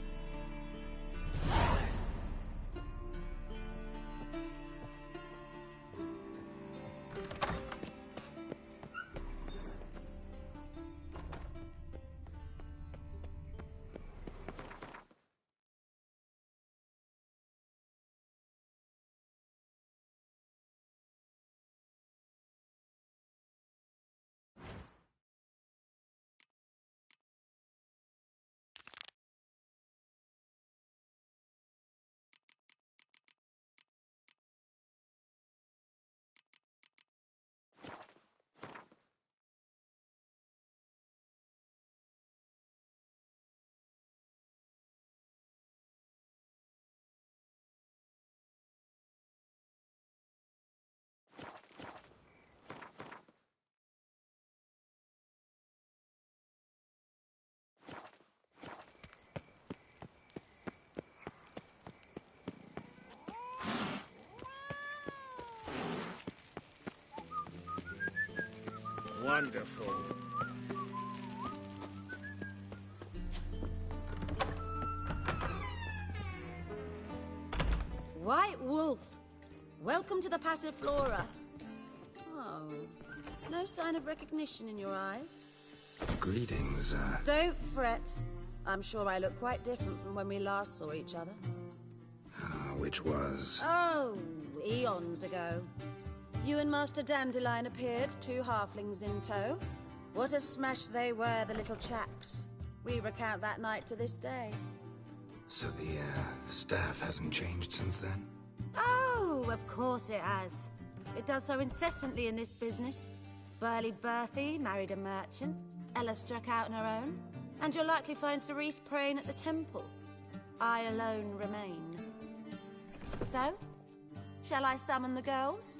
Wonderful. White Wolf, welcome to the Passiflora. Oh, no sign of recognition in your eyes. Greetings, Don't fret. I'm sure I look quite different from when we last saw each other. which was... Oh, eons ago. You and Master Dandelion appeared, 2 halflings in tow. What a smash they were, the little chaps. We recount that night to this day. So the, staff hasn't changed since then? Oh, of course it has. It does so incessantly in this business. Burly Berthy married a merchant. Ella struck out on her own. And you'll likely find Cerise praying at the temple. I alone remain. So, shall I summon the girls?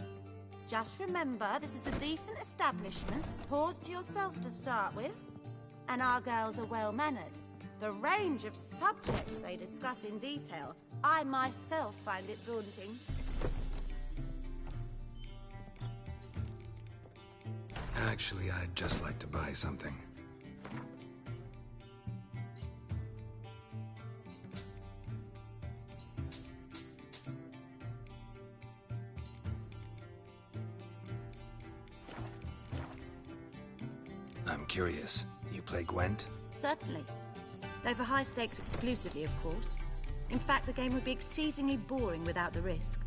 Just remember, this is a decent establishment. Pause to yourself to start with. And our girls are well-mannered. The range of subjects they discuss in detail, I myself find it daunting. Actually, I'd just like to buy something. I'm curious. You play Gwent? Certainly. Though for high stakes exclusively, of course. In fact, the game would be exceedingly boring without the risk.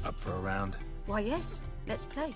Up for a round? Why, yes. Let's play.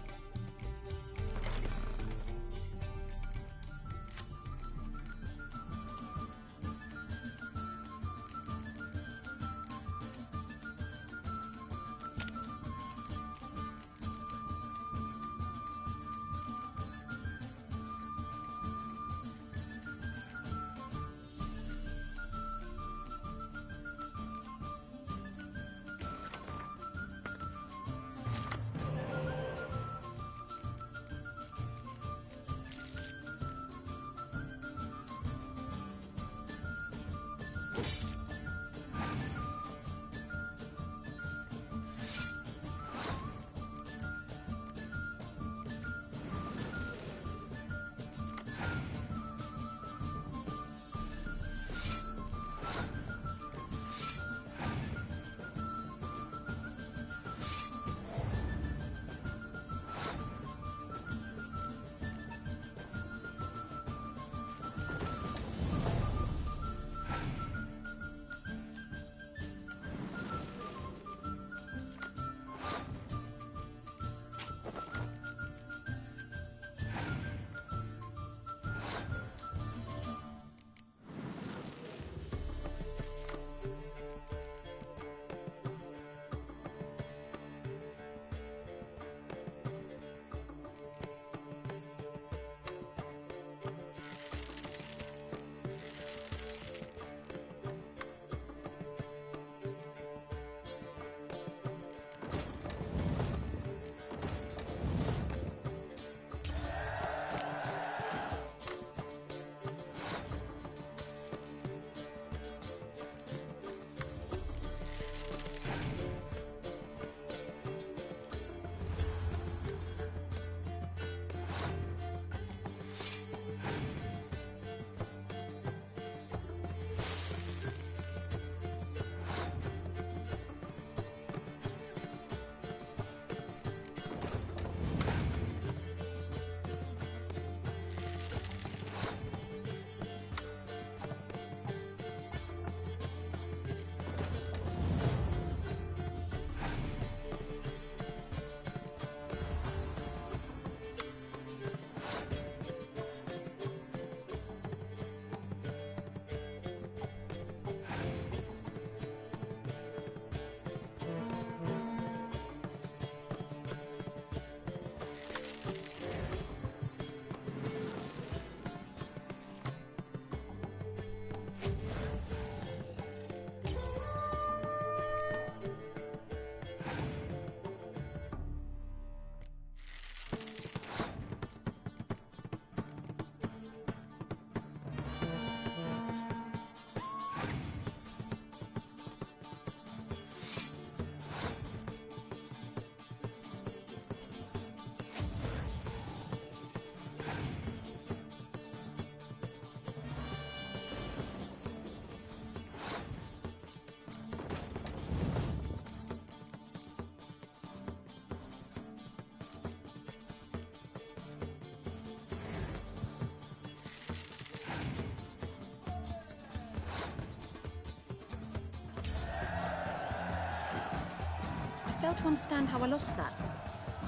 fail to understand how I lost that.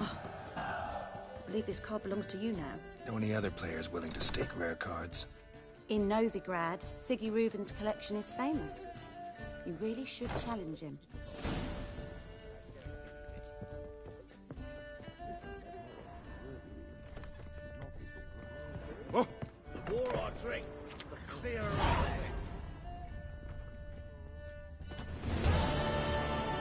Oh, I believe this card belongs to you now. Know any other players willing to stake rare cards? In Novigrad, Siggy Reuven's collection is famous. You really should challenge him. Oh, the more I drink, the clearer I am.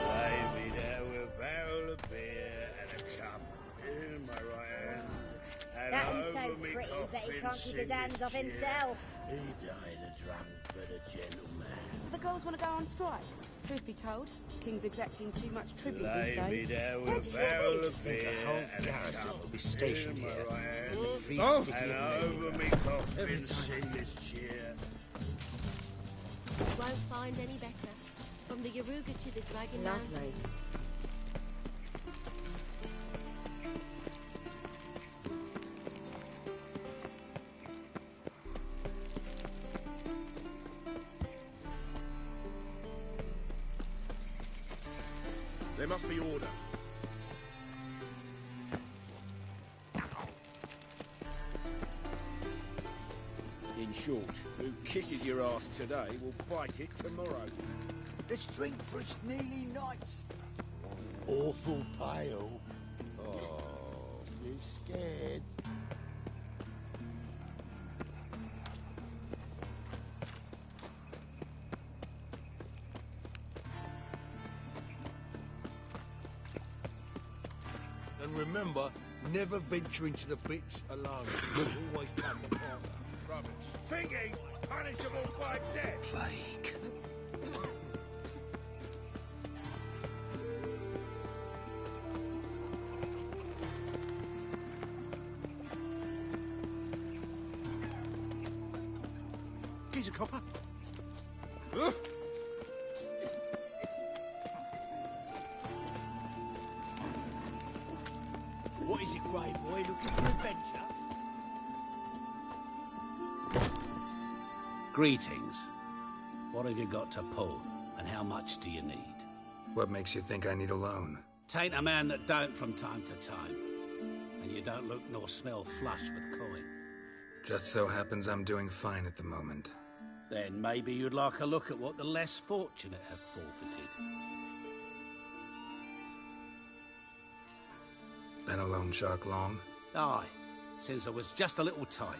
Lay me down with a barrel of beer and a cup in my right hand. And That is so over me pretty that he coffin can't keep his sing hands this off cheer. himself. He died a drunk but a gentleman. So the girls want to go on strike? Truth be told, King's exacting too much tribute Lay these me days. down Where with did a you hear barrel this? of beer A whole and a garrison cup will be stationed in my here right hand. in the free Oh, city and of over me coffin sing this cheer. Won't find any better. From the Yaruga to the Dragon Lovely. Mountains. There must be order. In short, who kisses your ass today will bite it tomorrow. Let's drink for it's nearly night. Awful pale. Oh, you scared? And remember, never venture into the pits alone. Always take a partner. Rubbish. Think he's punishable by death. Plague. He's a copper. What is it, Grey Boy? Looking for adventure? Greetings. What have you got to pull, and how much do you need? What makes you think I need a loan? Tain't a man that don't from time to time. And you don't look nor smell flush with coin. Just so happens I'm doing fine at the moment. Then maybe you'd like a look at what the less fortunate have forfeited. Been a loan shark long? Aye, since I was just a little tyke.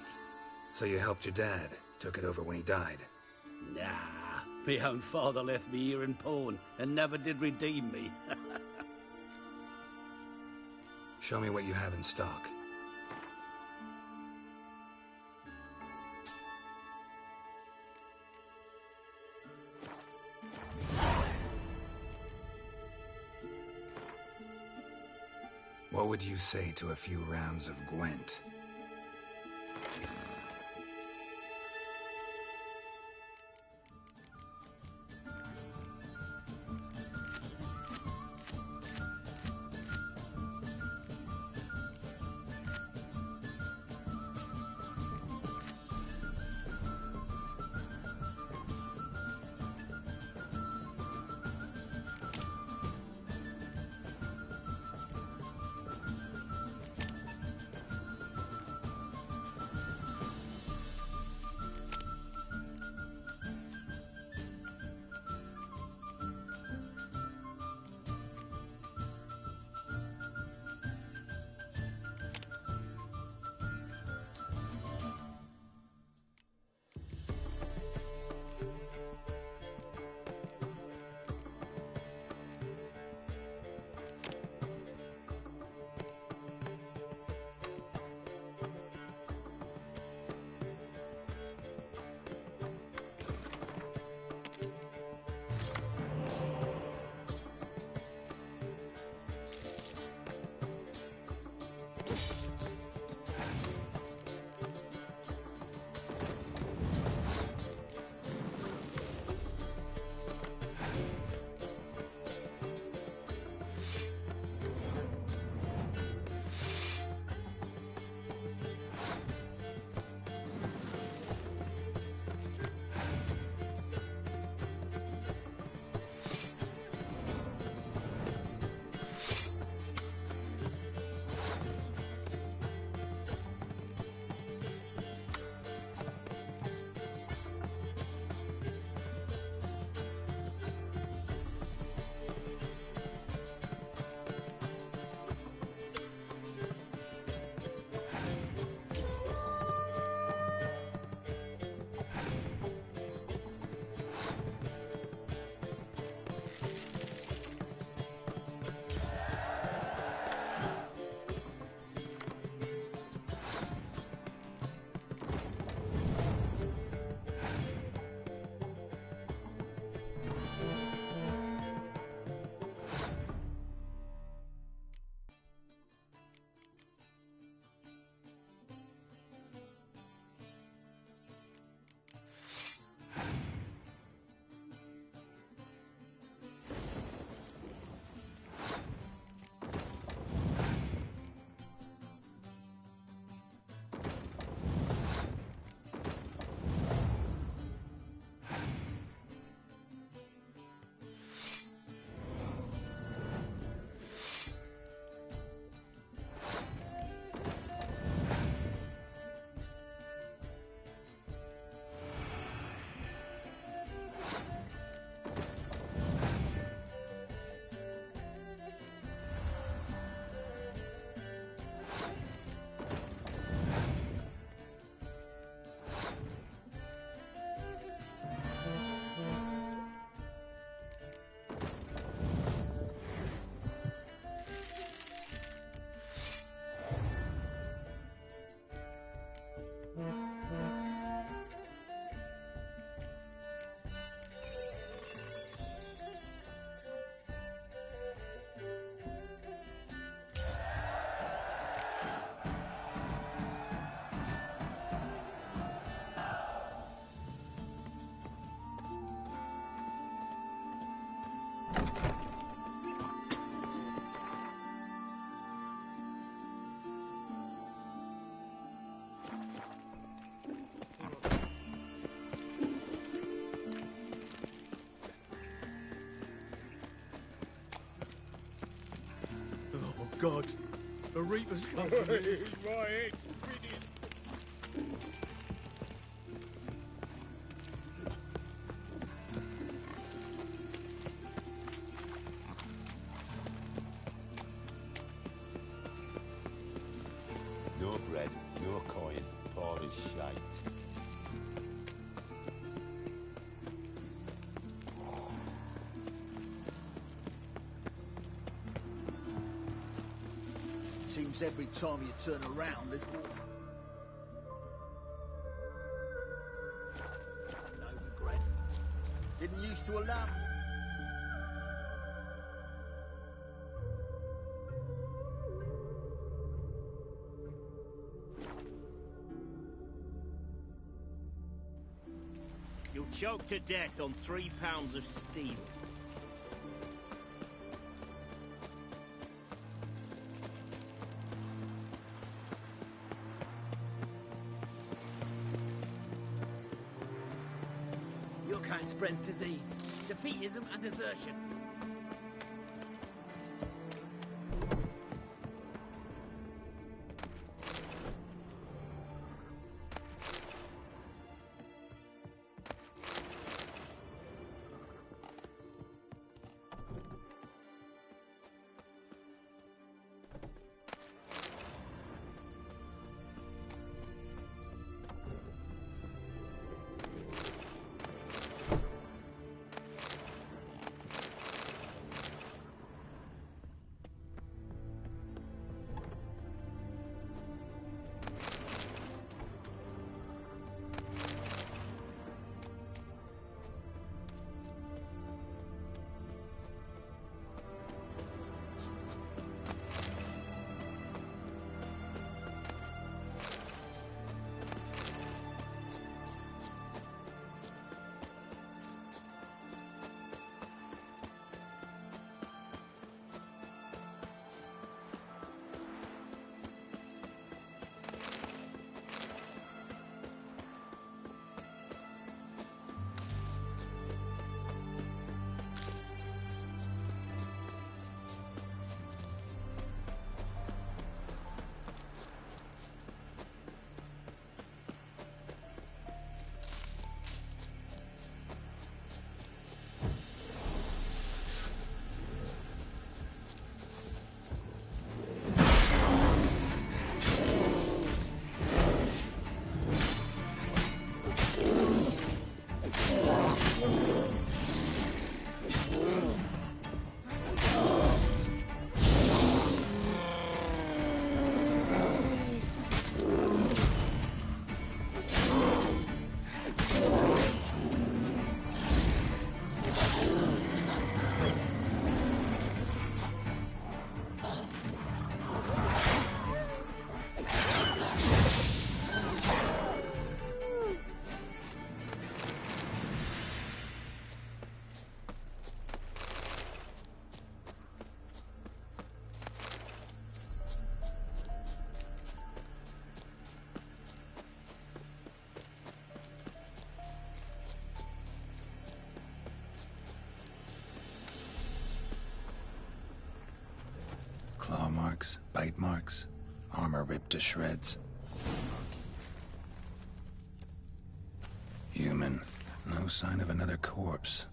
So you helped your dad, took it over when he died? Nah, my own father left me here in pawn and never did redeem me. Show me what you have in stock. What would you say to a few rounds of Gwent? God, the Reaper's come for me. Right. No bread, no coin, poor as shite. Seems every time you turn around, there's more. No regret. Didn't used to allow me. You'll choke to death on 3 pounds of steel. Your kind spreads disease, defeatism and desertion. Claw marks, bite marks, armor ripped to shreds. Human. No sign of another corpse.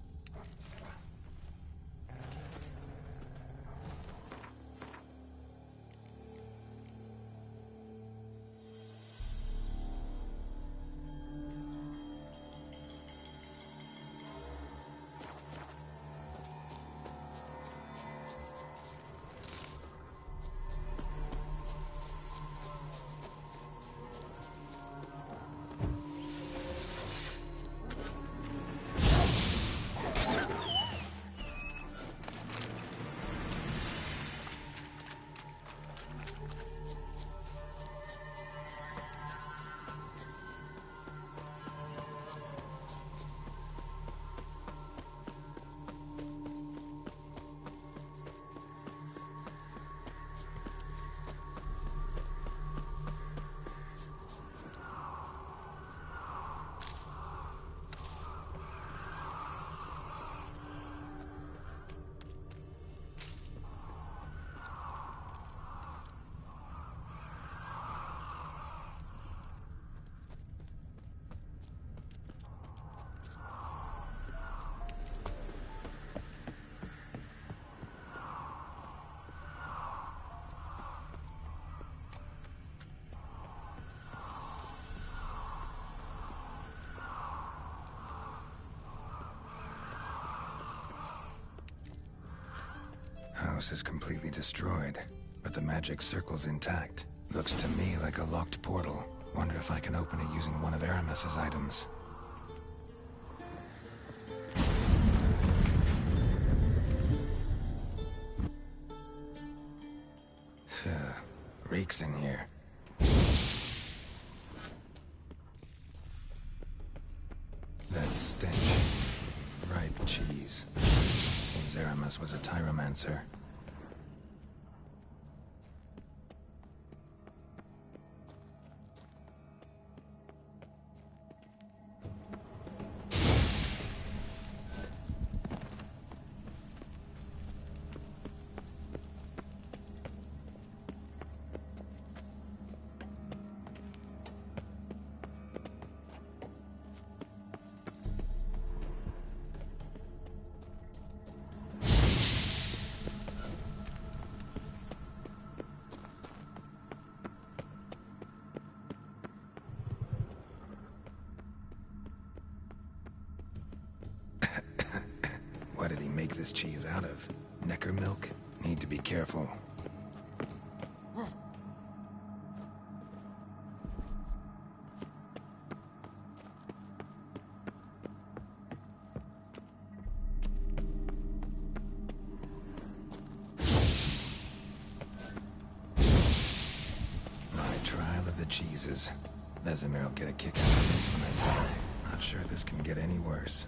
House is completely destroyed, but the magic circle's intact. Looks to me like a locked portal. Wonder if I can open it using one of Aramis's items. Reeks in here. That stench. Ripe cheese. Seems Aramis was a tyromancer. What did he make this cheese out of? Necker milk? Need to be careful. My trial of the cheeses. Vesemir will get a kick out of this when I tell him. Not sure this can get any worse.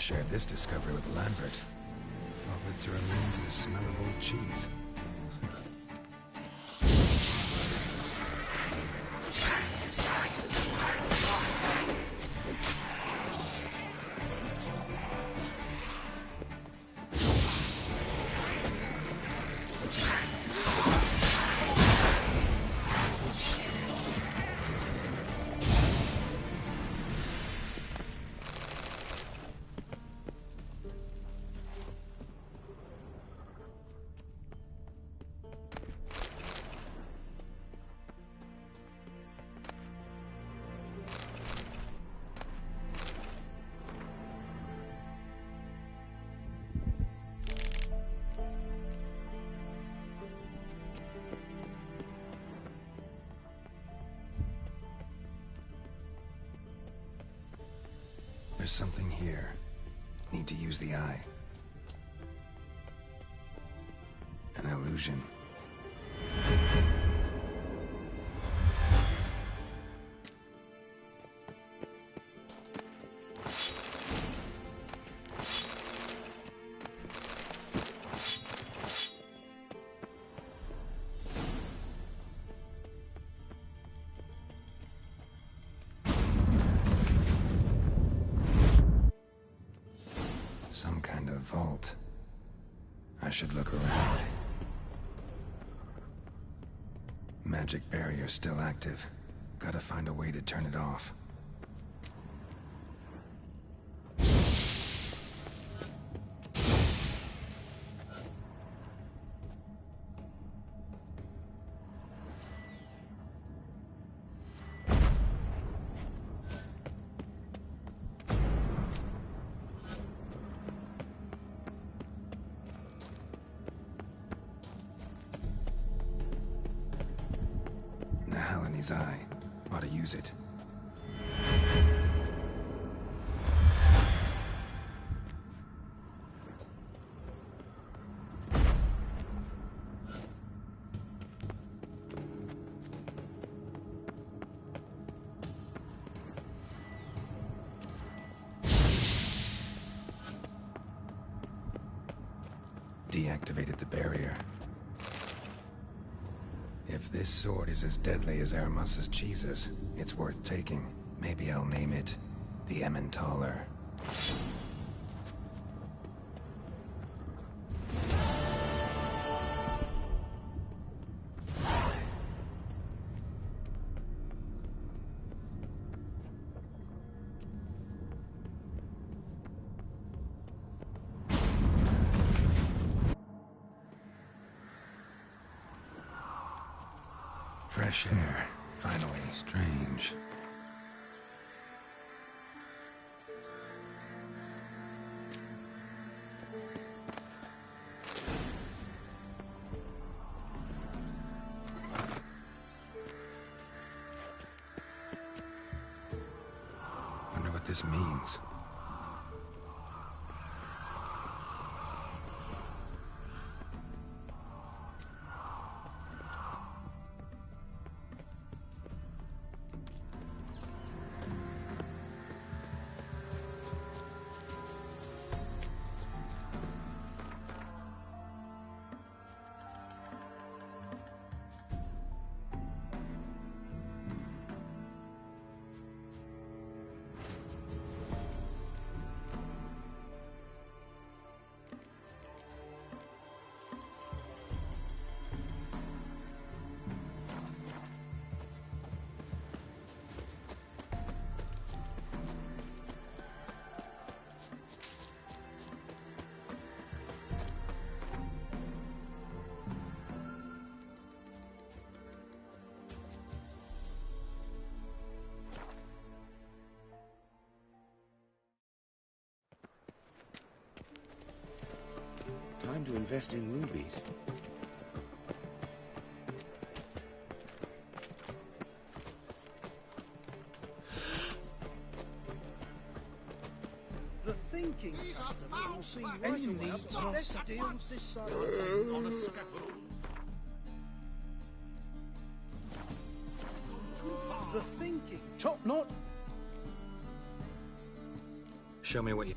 share this discovery with Lambert. Follets are immune to the smell of old cheese. There's something here. Need to use the eye. An illusion. Some kind of vault. I should look around. Magic barrier still active. Gotta find a way to turn it off. Nahalani's eye. Ought to use it. Deactivated the barrier. If this sword is as deadly as Aramus's cheeses, it's worth taking. Maybe I'll name it the Emmentaler. Fresh air, finally. Strange. Wonder what this means. Time to invest in rubies. The thinking customer will see right away the best deals this side on a scaffold. The thinking top knot. Show me what you...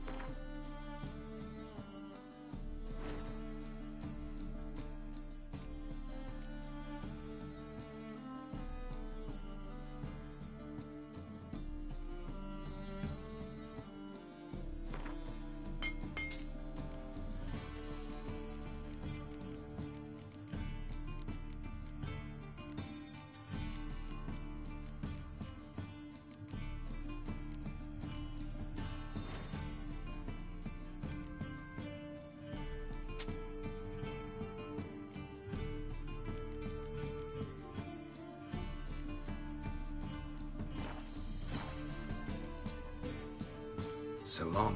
So long.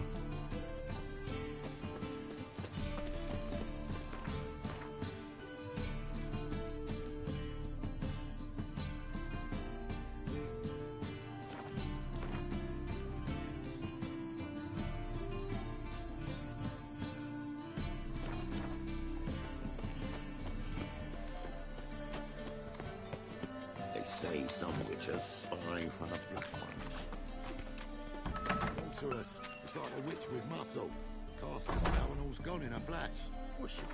They say some witches spy from the Black Ones. Torturous. It's like a witch with muscle. Cast the spell and all's gone in a flash. Wish you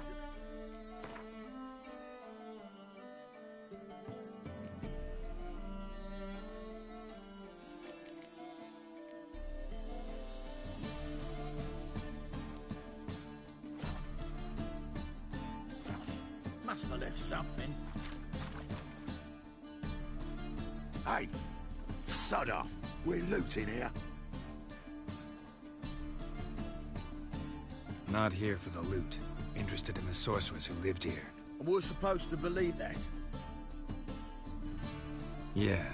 Must have left something. Hey, sod off. We're looting here. Not here for the loot. Interested in the sorcerers who lived here. And we're supposed to believe that. Yeah.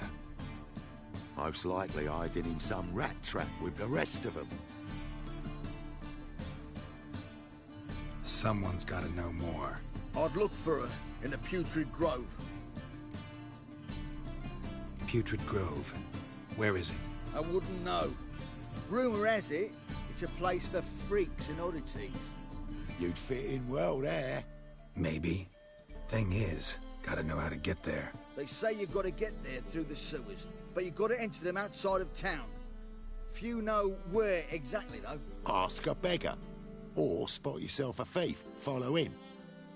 Most likely hiding in some rat trap with the rest of them. Someone's gotta know more. I'd look for her in the Putrid Grove. Putrid Grove. Where is it? I wouldn't know. Rumour has it, it's a place for freaks and oddities. You'd fit in well there. Maybe. Thing is, gotta know how to get there. They say you've got to get there through the sewers, but you've got to enter them outside of town. Few know where exactly, though. Ask a beggar. Or spot yourself a thief. Follow him.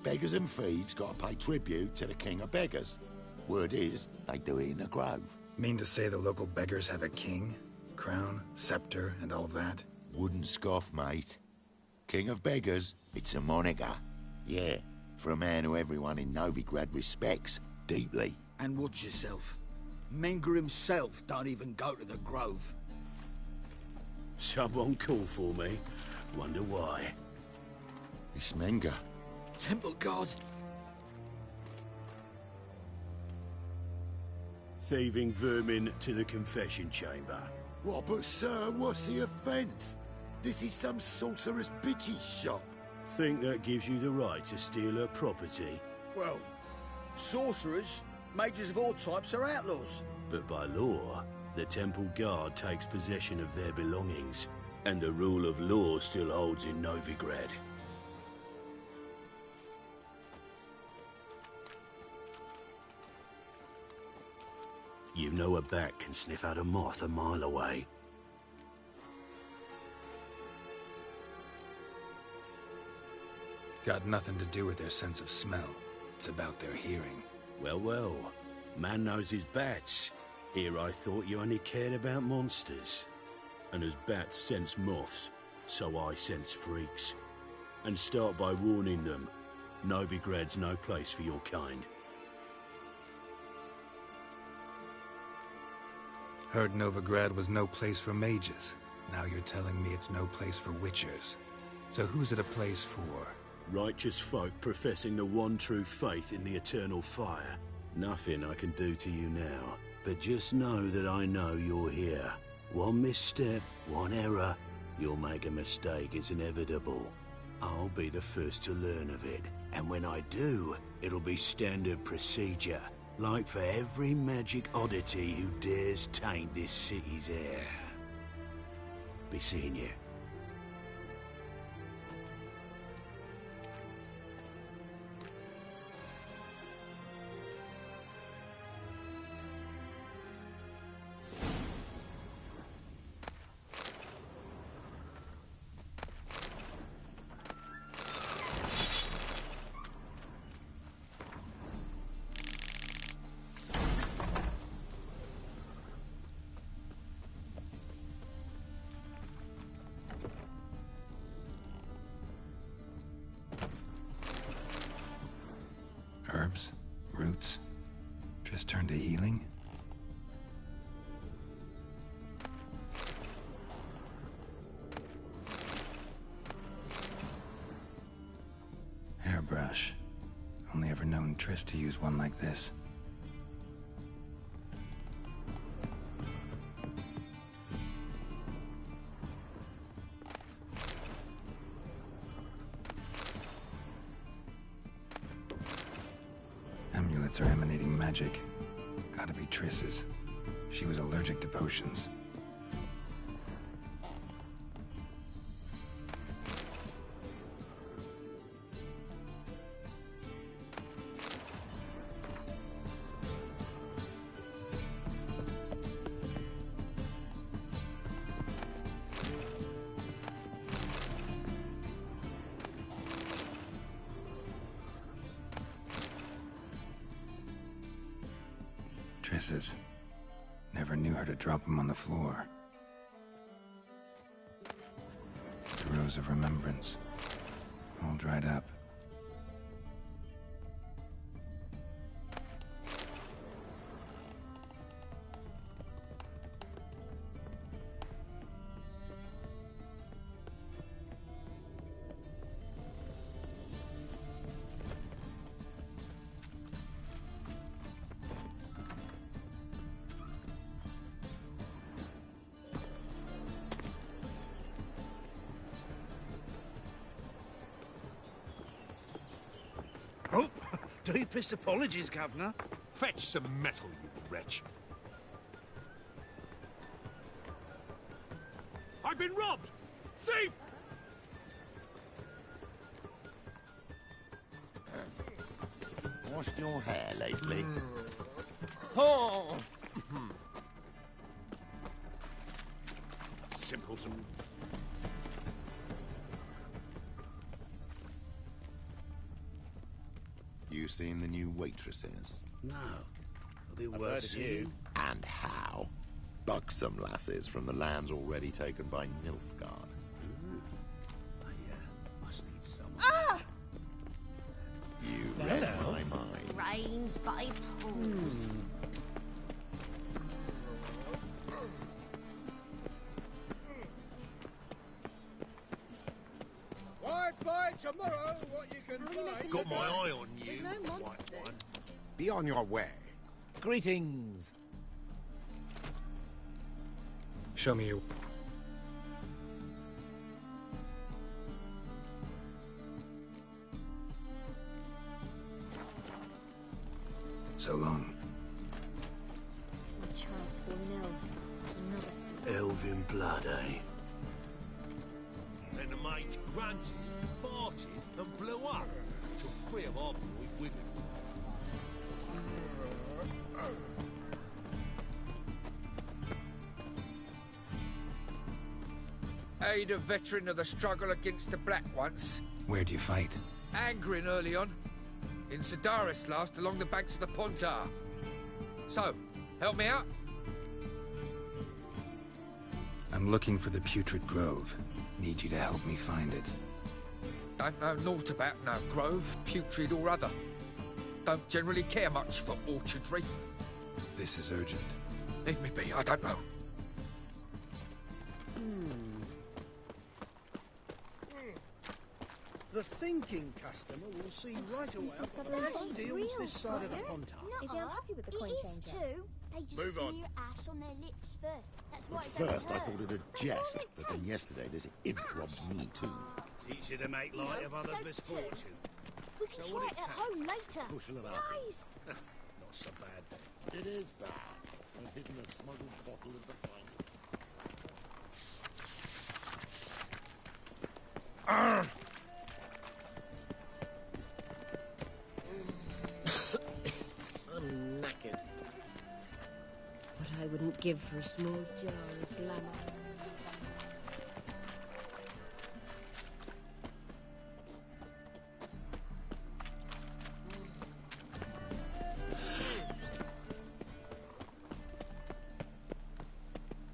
Beggars and thieves got to pay tribute to the king of beggars. Word is, they do it in the grove. Mean to say the local beggars have a king? Crown, scepter, and all of that? Wouldn't scoff, mate. King of beggars, it's a moniker. Yeah, for a man who everyone in Novigrad respects deeply. And watch yourself. Menger himself don't even go to the Grove. Someone call for me. Wonder why. It's Menger. Temple God. Thieving vermin to the confession chamber. What, but sir, what's the offence? This is some sorcerer's bitchy shop. Think that gives you the right to steal her property? Well, sorcerers, mages of all types are outlaws. But by law, the temple guard takes possession of their belongings, and the rule of law still holds in Novigrad. You know a bat can sniff out a moth a mile away. Got nothing to do with their sense of smell. It's about their hearing. Well, well. Man knows his bats. Here I thought you only cared about monsters. And as bats sense moths, so I sense freaks. And start by warning them. Novigrad's no place for your kind. Heard Novigrad was no place for mages. Now you're telling me it's no place for witchers. So who's it a place for? Righteous folk professing the one true faith in the eternal fire. Nothing I can do to you now, but just know that I know you're here. One misstep, one error, you'll make a mistake, it's inevitable. I'll be the first to learn of it, and when I do, it'll be standard procedure, like for every magic oddity who dares taint this city's air. Be seeing you. Herbs? Roots? Just turn to healing? Hairbrush. Only ever known Triss to use one like this. Clothes are emanating magic. Gotta be Triss's. She was allergic to potions. Triss's. Never knew her to drop them on the floor. The Rose of Remembrance. All dried up. Oh, deepest apologies, Governor. Fetch some metal, you wretch. I've been robbed! Thief! Washed your hair lately? Oh! Simpleton. You seen the new waitresses? No. Are they I've worth heard of seeing? you. And how? Buxom lasses from the lands already taken by Nilfgaard. Must need someone. Ah! You read my mind. Rains by pools. Wide buy tomorrow what you can buy. Got my eye on you, There's no white monsters. one. Be on your way. Greetings. Show me your... So long. My child's fallen ill. Another sleep. Elven blood, eh? Then the mate grunted, farted, and blew up. Took 3 of our boys with him. Aid a veteran of the struggle against the Black once. Where'd you fight? Angrin early on. In Sedaris last, along the banks of the Pontar. So, help me out? I'm looking for the Putrid Grove. Need you to help me find it. Don't know naught about no grove, putrid or other. Don't generally care much for orchardry. This is urgent. Leave me be, I don't know. The thinking customer will see right away Since what I've the best been deals real this side of the fire. Pontar. Is he unhappy with the coin It is changer? too. They just Move on. smear ash on their lips first. That's why At it don't first, I hurt. thought it a jest, but then yesterday this imp robbed me too. Teach you to make light of others' so misfortune. We can So try what it it at take? home later. Bushel of Nice. Not so bad then. It is bad. I've hidden a smuggled bottle of the finest. I'm knackered. What I wouldn't give for a small jar of glamour.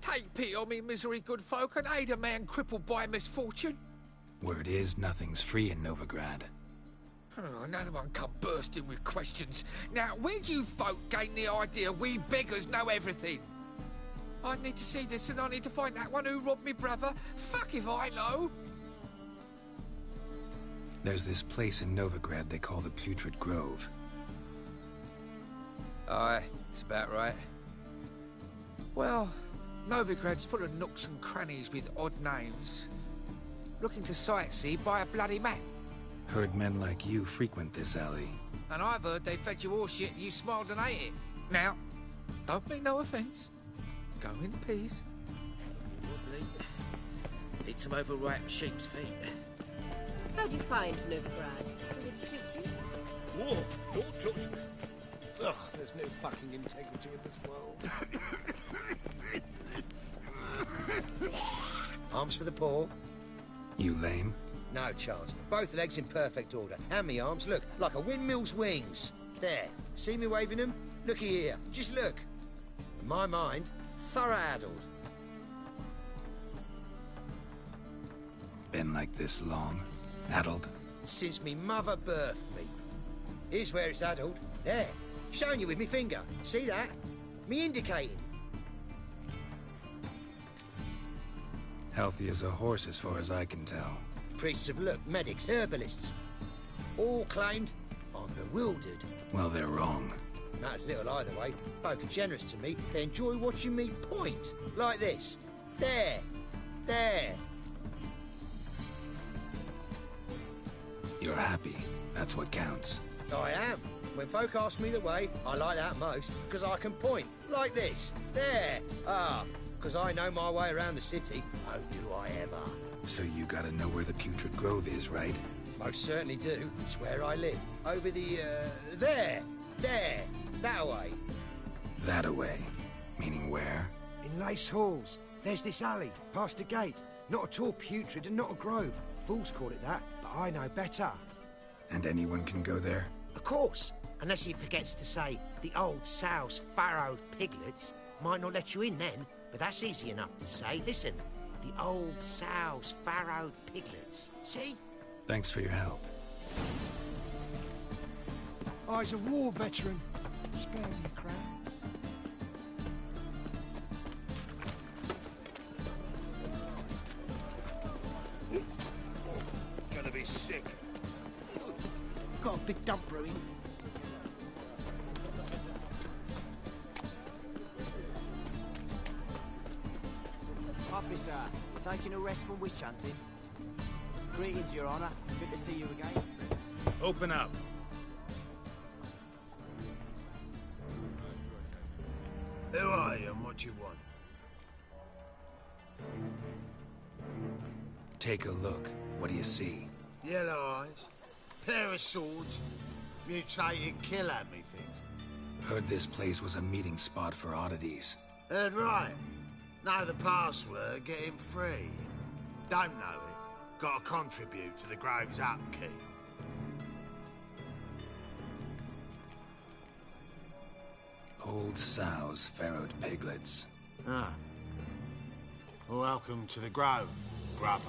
Take pity on me, misery good folk, and aid a man crippled by misfortune. Word is, nothing's free in Novigrad. Oh, no one come bursting with questions. Now, where do you folk gain the idea we beggars know everything? I need to see this and I need to find that one who robbed me brother. Fuck if I know. There's this place in Novigrad they call the Putrid Grove. Aye, it's about right. Well, Novigrad's full of nooks and crannies with odd names. Looking to sightsee by a bloody map. Heard men like you frequent this alley. And I've heard they fed you all shit and you smiled and ate it. Now, don't mean no offence. Go in peace. Lovely. Eat some overripe sheep's feet. How'd you find Novigrad? Does it suit you? Whoa, don't touch me. Ugh, there's no fucking integrity in this world. Arms for the poor. You lame? No chance. Both legs in perfect order. And me arms, look, like a windmill's wings. There. See me waving them? Looky here. Just look. In my mind, thorough addled. Been like this long? Addled? Since me mother birthed me. Here's where it's addled. There. Showing you with me finger. See that? Me indicating. Healthy as a horse as far as I can tell. Priests of look, medics, herbalists. All claimed I'm bewildered. Well, they're wrong. Matters little either way. Folk are generous to me. They enjoy watching me point. Like this. There. There. You're happy. That's what counts. I am. When folk ask me the way, I like that most, because I can point. Like this. There. Ah. Because I know my way around the city. Oh, do I ever. So you gotta know where the Putrid Grove is, right? Most certainly do. It's where I live. Over the, there. There. That way. That away. Meaning where? In Lace Halls. There's this alley, past the gate. Not at all putrid and not a grove. Fools call it that, but I know better. And anyone can go there? Of course. Unless he forgets to say, the old sow's farrowed piglets. Might not let you in then, but that's easy enough to say. Listen, the old sow's farrowed piglets. See? Thanks for your help. Oh, he's a war veteran. Spare me the crown. Gonna be sick. Got a big dump brewing. Officer, taking a rest from witch hunting. Greetings, Your Honor. Good to see you again. Open up. Who are you and what do you want? Take a look. What do you see? Yellow eyes, pair of swords, mutated killer me things. Heard this place was a meeting spot for oddities. Heard right. Know the password, get him free. Don't know it, gotta contribute to the Grove's upkeep. Old sows, farrowed piglets. Ah. Welcome to the Grove, brother.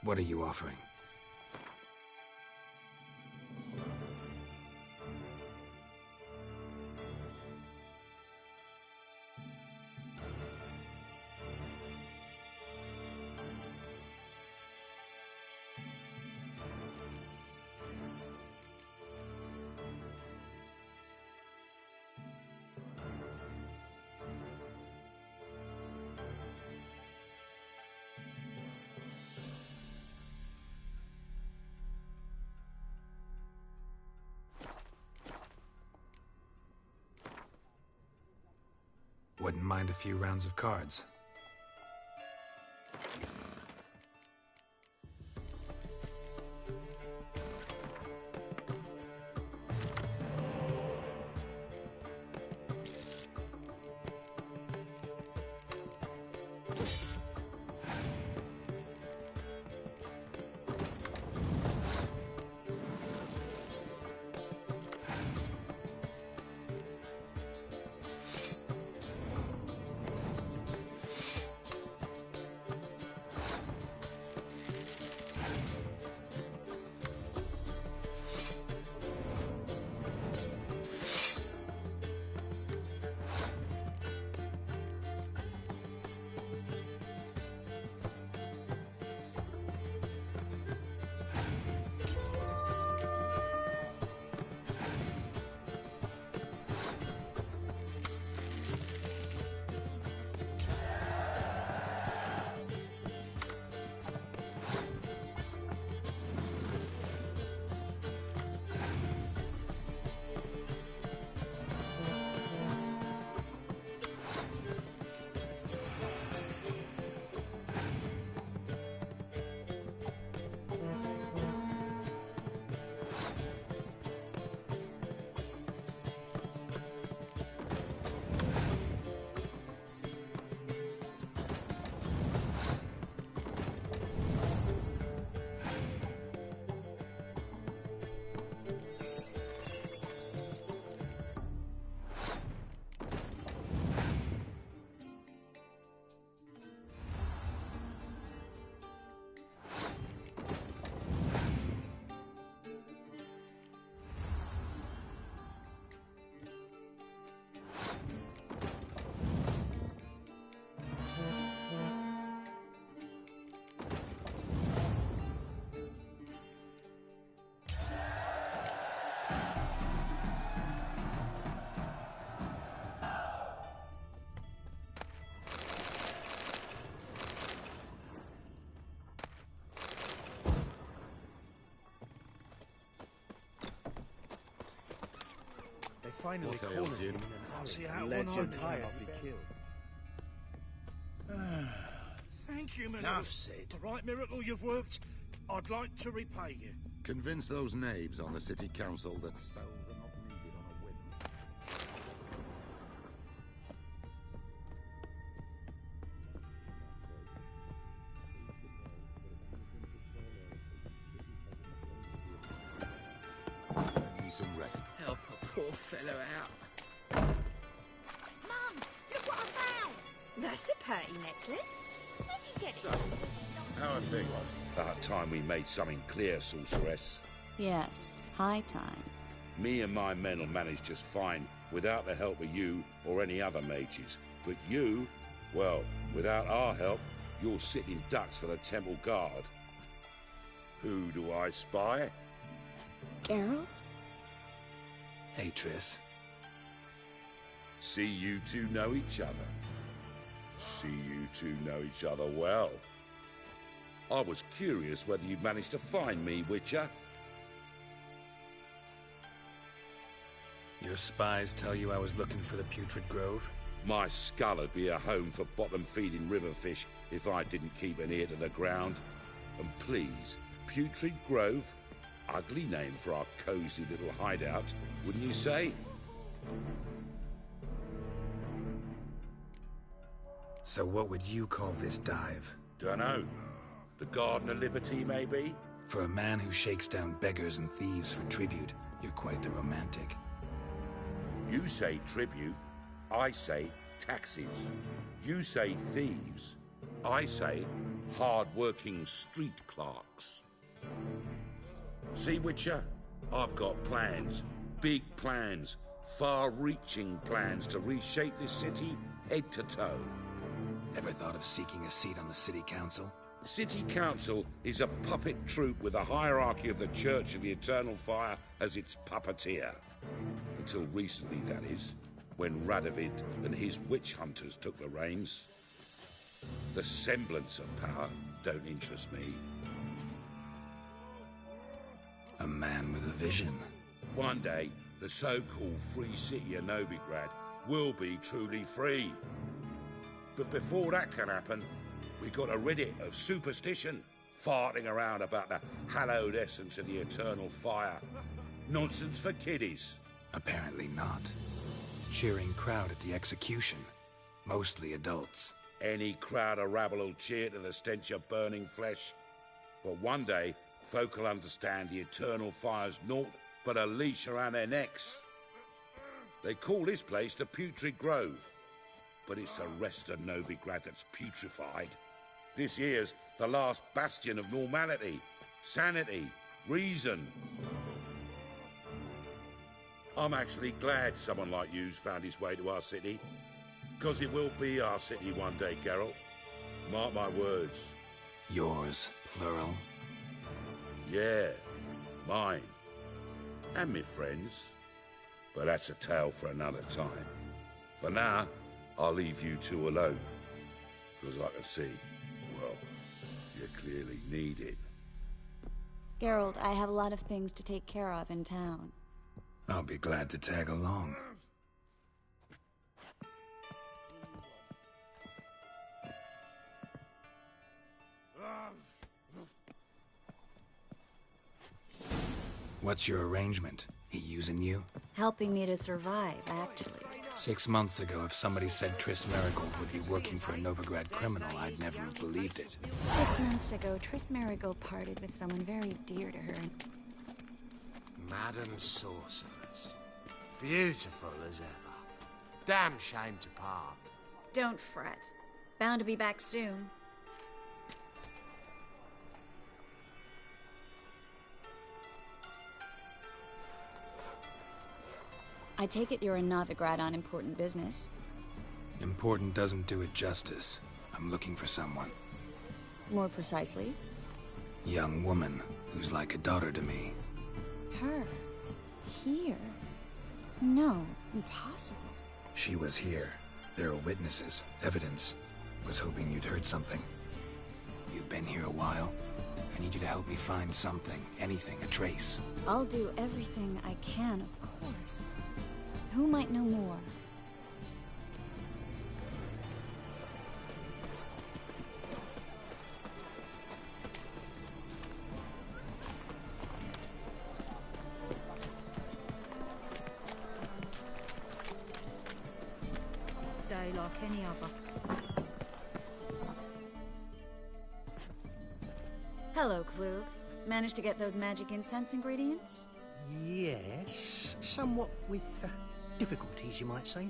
What are you offering? Wouldn't mind a few rounds of cards. finally What cornered ails you? him in an Can't see alley how and one led him eye to tired. be killed. Thank you, Miracle. Enough said. The right miracle you've worked. I'd like to repay you. Convince those knaves on the city council that spells are not needed on a whim. Need some rest. Help a poor fellow out. Mum, look what I found! That's a pretty necklace. Where'd you get it? How I feel? About time we made something clear, sorceress. Yes, high time. Me and my men will manage just fine without the help of you or any other mages. But you, well, without our help, you're sitting ducks for the temple guard. Who do I spy? Geralt? Hey, Triss. See you two know each other. See you two know each other well. I was curious whether you'd managed to find me, Witcher. Your spies tell you I was looking for the Putrid Grove? My skull would be a home for bottom-feeding river fish if I didn't keep an ear to the ground. And please, Putrid Grove? Ugly name for our cozy little hideout, wouldn't you say? So what would you call this dive? Dunno. The Garden of Liberty, maybe? For a man who shakes down beggars and thieves for tribute, you're quite the romantic. You say tribute, I say taxes. You say thieves, I say hard-working street clerks. See, Witcher? I've got plans. Big plans. Far-reaching plans to reshape this city head to toe. Ever thought of seeking a seat on the city council? City Council is a puppet troupe with a hierarchy of the Church of the Eternal Fire as its puppeteer. Until recently, that is, when Radovid and his witch hunters took the reins. The semblance of power don't interest me. A man with a vision. One day, the so-called free city of Novigrad will be truly free. But before that can happen, we got to rid it of superstition, farting around about the hallowed essence of the eternal fire. Nonsense for kiddies. Apparently not. Cheering crowd at the execution. Mostly adults. Any crowd of rabble will cheer to the stench of burning flesh. But one day, folk will understand the eternal fire's naught but a leash around their necks. They call this place the Putrid Grove. But it's the rest of Novigrad that's putrefied. This here's the last bastion of normality, sanity, reason. I'm actually glad someone like you's found his way to our city. Because it will be our city one day, Geralt. Mark my words. Yours, plural? Yeah, mine. And me friends. But that's a tale for another time. For now, I'll leave you two alone. Because I can see, well, you clearly need it. Geralt, I have a lot of things to take care of in town. I'll be glad to tag along. What's your arrangement? He using you? Helping me to survive, actually. 6 months ago, if somebody said Triss Merigold would be working for a Novigrad criminal, I'd never have believed it. 6 months ago, Triss Merigold parted with someone very dear to her. Madam Sorceress. Beautiful as ever. Damn shame to part. Don't fret. Bound to be back soon. I take it you're in Novigrad on important business. Important doesn't do it justice. I'm looking for someone. More precisely? Young woman who's like a daughter to me. Her? Here? No, impossible. She was here. There are witnesses, evidence. Was hoping you'd heard something. You've been here a while. I need you to help me find something, anything, a trace. I'll do everything I can, of course. Who might know more? Day like any other. Hello, Klug. Managed to get those magic incense ingredients? Yes, somewhat with difficulties, you might say.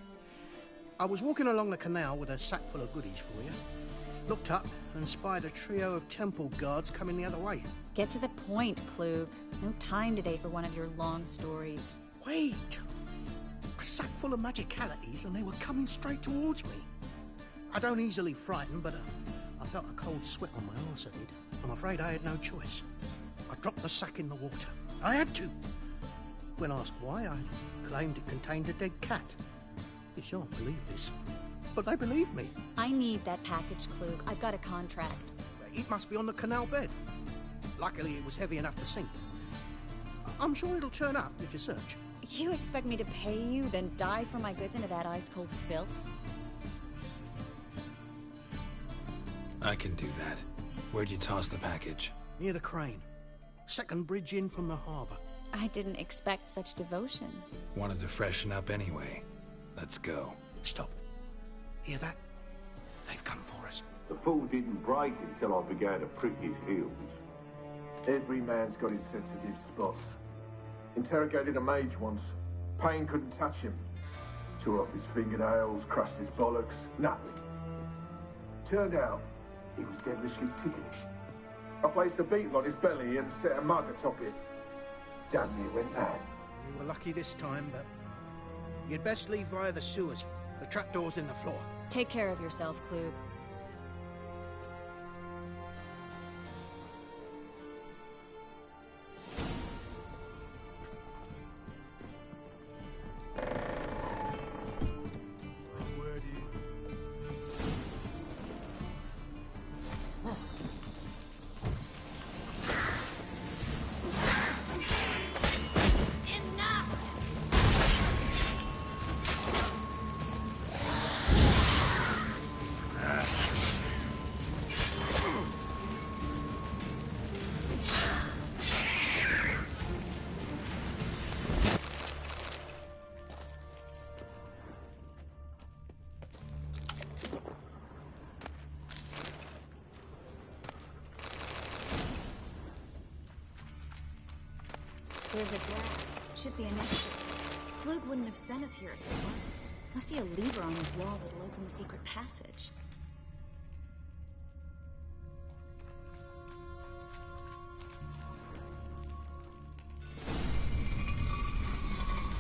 I was walking along the canal with a sack full of goodies for you. Looked up and spied a trio of temple guards coming the other way. Get to the point, Klug. No time today for one of your long stories. Wait! A sack full of magicalities and they were coming straight towards me. I don't easily frighten, but I felt a cold sweat on my arse, I did. I'm afraid I had no choice. I dropped the sack in the water. I had to. When asked why, I claimed it contained a dead cat. You shan't believe this, but they believed me. I need that package, Klug. I've got a contract. It must be on the canal bed. Luckily, it was heavy enough to sink. I'm sure it'll turn up if you search. You expect me to pay you, then dive for my goods into that ice-cold filth? I can do that. Where'd you toss the package? Near the crane. Second bridge in from the harbour. I didn't expect such devotion. Wanted to freshen up anyway. Let's go. Stop. Hear that? They've come for us. The fool didn't break until I began to prick his heels. Every man's got his sensitive spots. Interrogated a mage once. Pain couldn't touch him. Tore off his fingernails, crushed his bollocks, nothing. Turned out, he was devilishly ticklish. I placed a beetle on his belly and set a mug atop it. Damn near went mad. We were lucky this time, but you'd best leave via the sewers. The trapdoor's in the floor. Take care of yourself, Klug. There's a grab. Should be an exit. Klug wouldn't have sent us here if there wasn't. Must be a lever on this wall that'll open the secret passage.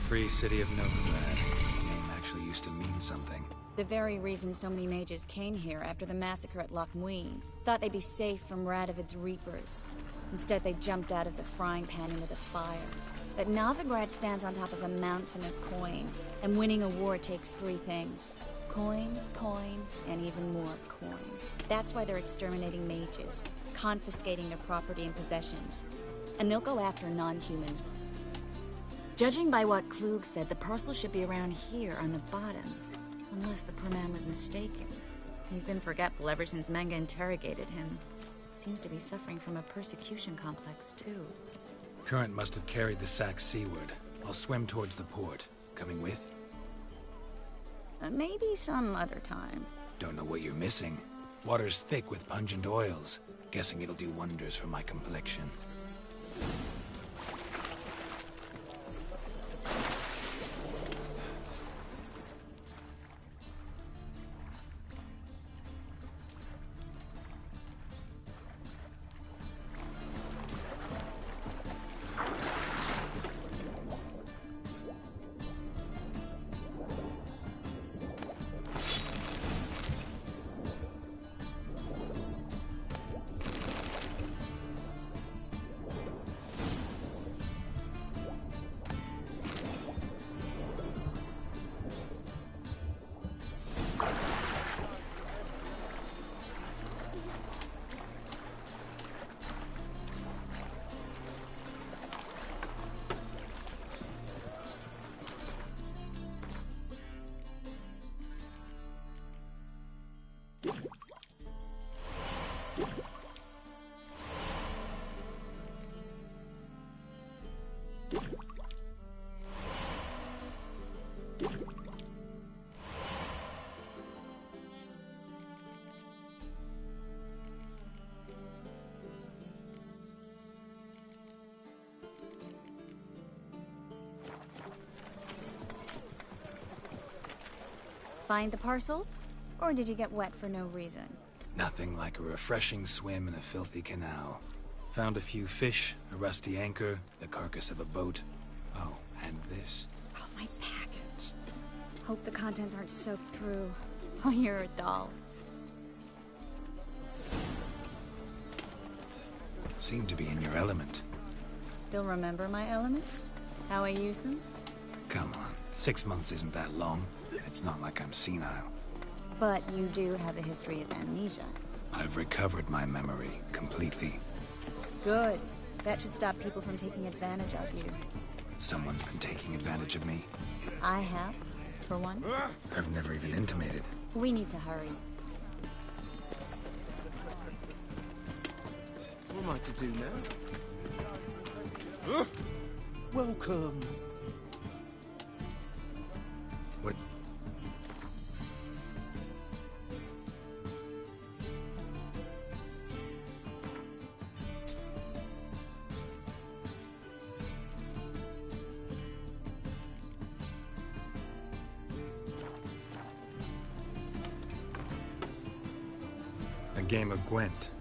Free City of Novigrad. The name actually used to mean something. The very reason so many mages came here after the massacre at Loch Muin. Thought they'd be safe from Radovid's reapers. Instead, they jumped out of the frying pan into the fire. But Novigrad stands on top of a mountain of coin, and winning a war takes three things. Coin, coin, and even more coin. That's why they're exterminating mages, confiscating their property and possessions. And they'll go after non-humans. Judging by what Klug said, the parcel should be around here on the bottom. Unless the poor man was mistaken. He's been forgetful ever since Manga interrogated him. Seems to be suffering from a persecution complex, too. Current must have carried the sack seaward. I'll swim towards the port. Coming with? Maybe some other time. Don't know what you're missing. Water's thick with pungent oils. Guessing it'll do wonders for my complexion. Find the parcel? Or did you get wet for no reason? Nothing like a refreshing swim in a filthy canal. Found a few fish, a rusty anchor, the carcass of a boat. Oh, and this. Oh, my package. Hope the contents aren't soaked through. Oh, you're a doll. Seem to be in your element. Still remember my elements? How I use them? Come on, 6 months isn't that long. It's not like I'm senile. But you do have a history of amnesia. I've recovered my memory completely. Good. That should stop people from taking advantage of you. Someone's been taking advantage of me. I have, for one. I've never even intimated. We need to hurry. What am I to do now? Welcome. What? A game of Gwent.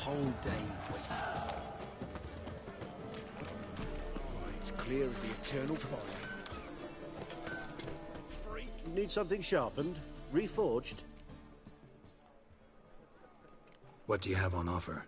Whole day wasted. It's clear as the eternal fire. Freak. Need something sharpened? Reforged? What do you have on offer?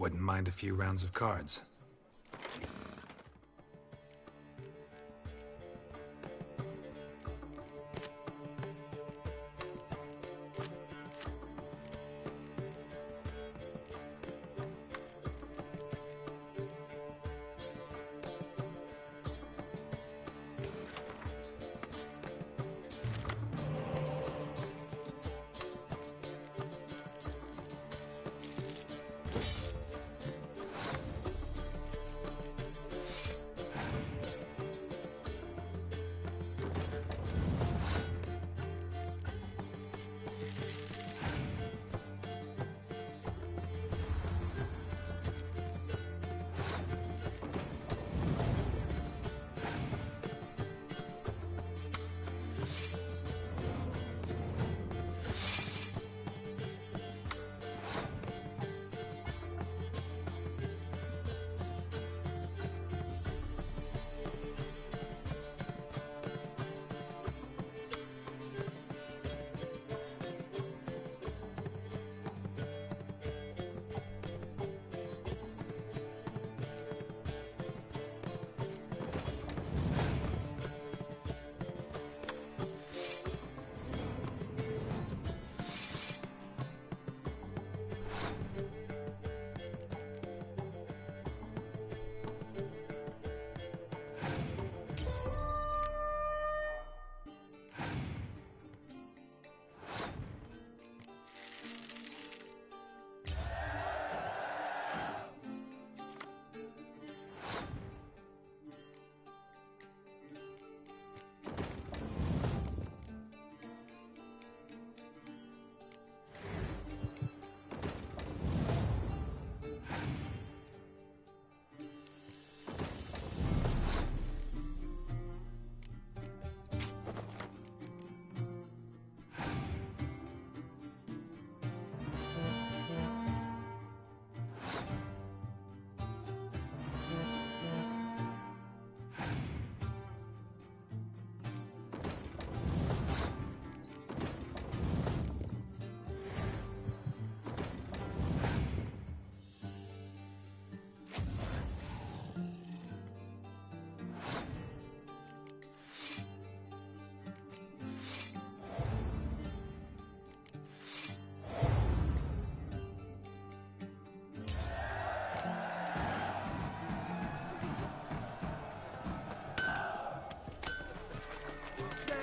Wouldn't mind a few rounds of cards.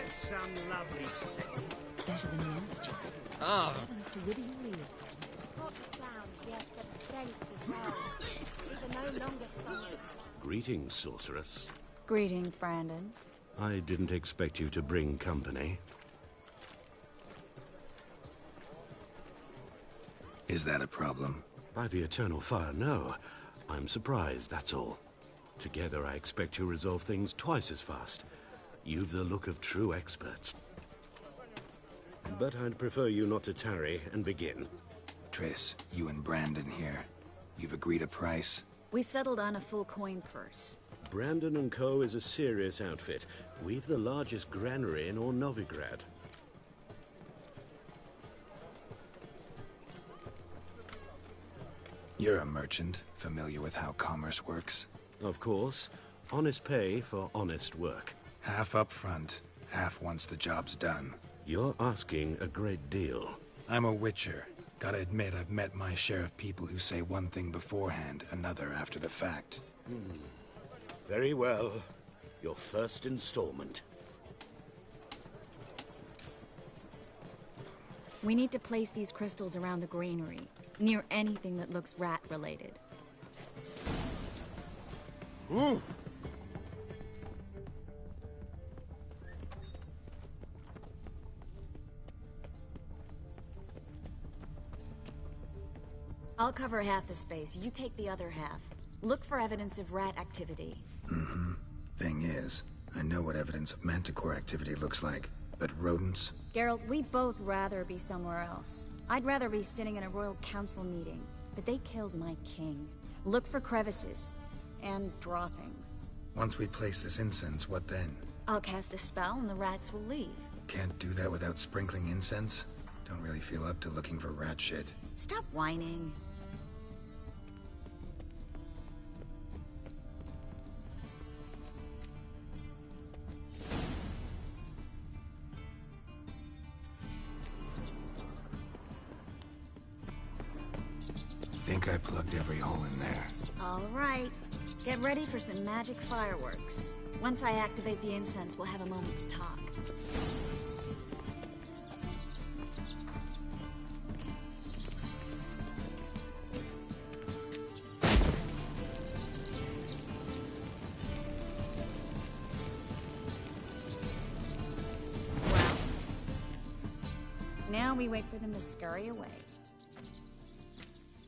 Some lovely setting. Better than last year. Ah. Bad enough to wither your ears. Not the sounds, yes, but the scents as well. These are no longer fun. Greetings, sorceress. Greetings, Brandon. I didn't expect you to bring company. Is that a problem? By the Eternal Fire, no. I'm surprised, that's all. Together, I expect to resolve things twice as fast. You've the look of true experts. But I'd prefer you not to tarry and begin. Triss, you and Brandon here. You've agreed a price? We settled on a full coin purse. Brandon & Co. is a serious outfit. We've the largest granary in all Novigrad. You're a merchant, familiar with how commerce works? Of course. Honest pay for honest work. Half up front, half once the job's done. You're asking a great deal. I'm a witcher. Gotta admit, I've met my share of people who say one thing beforehand, another after the fact. Very well. Your first installment. We need to place these crystals around the granary, near anything that looks rat-related. Ooh! I'll cover half the space, you take the other half. Look for evidence of rat activity. Mm-hmm. Thing is, I know what evidence of manticore activity looks like, but rodents? Geralt, we'd both rather be somewhere else. I'd rather be sitting in a royal council meeting, but they killed my king. Look for crevices, and droppings. Once we place this incense, what then? I'll cast a spell and the rats will leave. Can't do that without sprinkling incense? Don't really feel up to looking for rat shit. Stop whining. Think I plugged every hole in there. All right. Get ready for some magic fireworks. Once I activate the incense, we'll have a moment to talk. Well, now we wait for them to scurry away.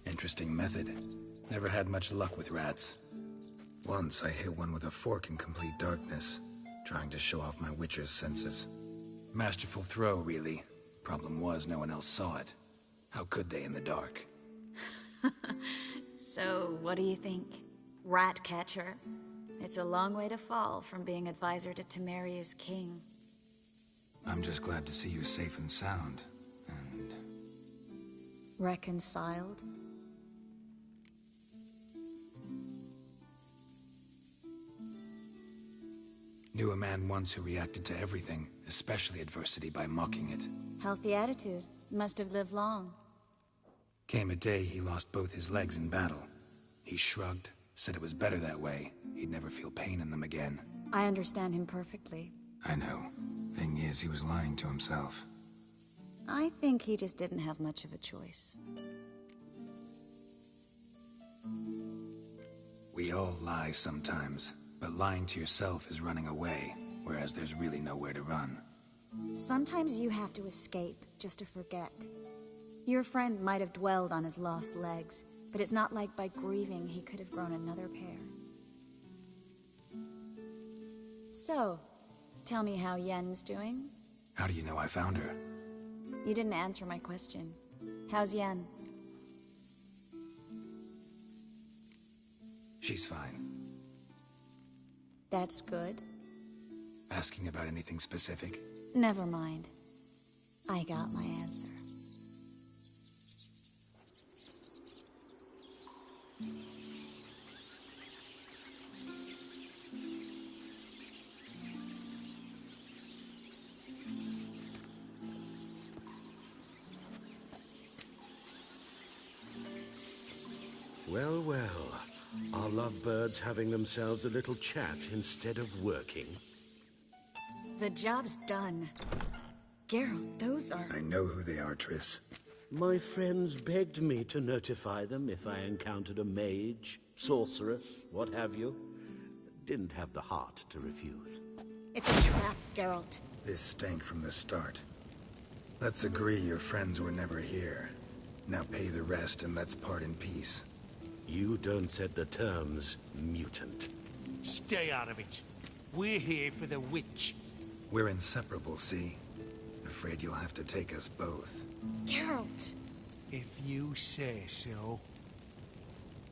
Interesting method. Never had much luck with rats. Once I hit one with a fork in complete darkness, trying to show off my witcher's senses. Masterful throw, really. Problem was, no one else saw it. How could they in the dark? So, what do you think? Rat catcher? It's a long way to fall from being advisor to Temeria's king. I'm just glad to see you safe and sound. And... reconciled? Knew a man once who reacted to everything, especially adversity, by mocking it. Healthy attitude. Must have lived long. Came a day he lost both his legs in battle. He shrugged, said it was better that way. He'd never feel pain in them again. I understand him perfectly. I know. Thing is, he was lying to himself. I think he just didn't have much of a choice. We all lie sometimes, but lying to yourself is running away, whereas there's really nowhere to run. Sometimes you have to escape just to forget. Your friend might have dwelled on his lost legs, but it's not like by grieving he could have grown another pair. So, tell me how Yen's doing? How do you know I found her? You didn't answer my question. How's Yen? She's fine. That's good. Asking about anything specific? Never mind. I got my answer. Well, well. Are lovebirds having themselves a little chat instead of working? The job's done. Geralt, those are... I know who they are, Triss. My friends begged me to notify them if I encountered a mage, sorceress, what have you. Didn't have the heart to refuse. It's a trap, Geralt. This stank from the start. Let's agree your friends were never here. Now pay the rest and let's part in peace. You don't set the terms, mutant. Stay out of it. We're here for the witch. We're inseparable, see? Afraid you'll have to take us both. Geralt! If you say so.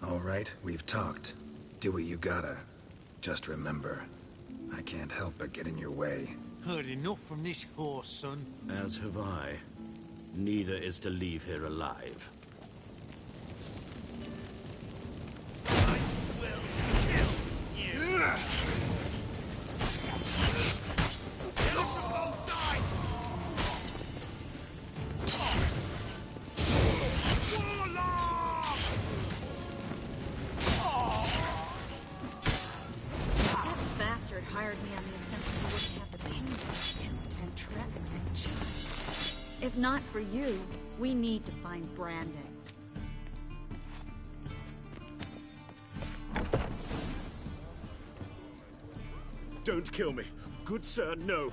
All right, we've talked. Do what you gotta. Just remember, I can't help but get in your way. Heard enough from this horse, son. As have I. Neither is to leave here alive. If not for you, we need to find Brandon. Don't kill me. Good sir, no.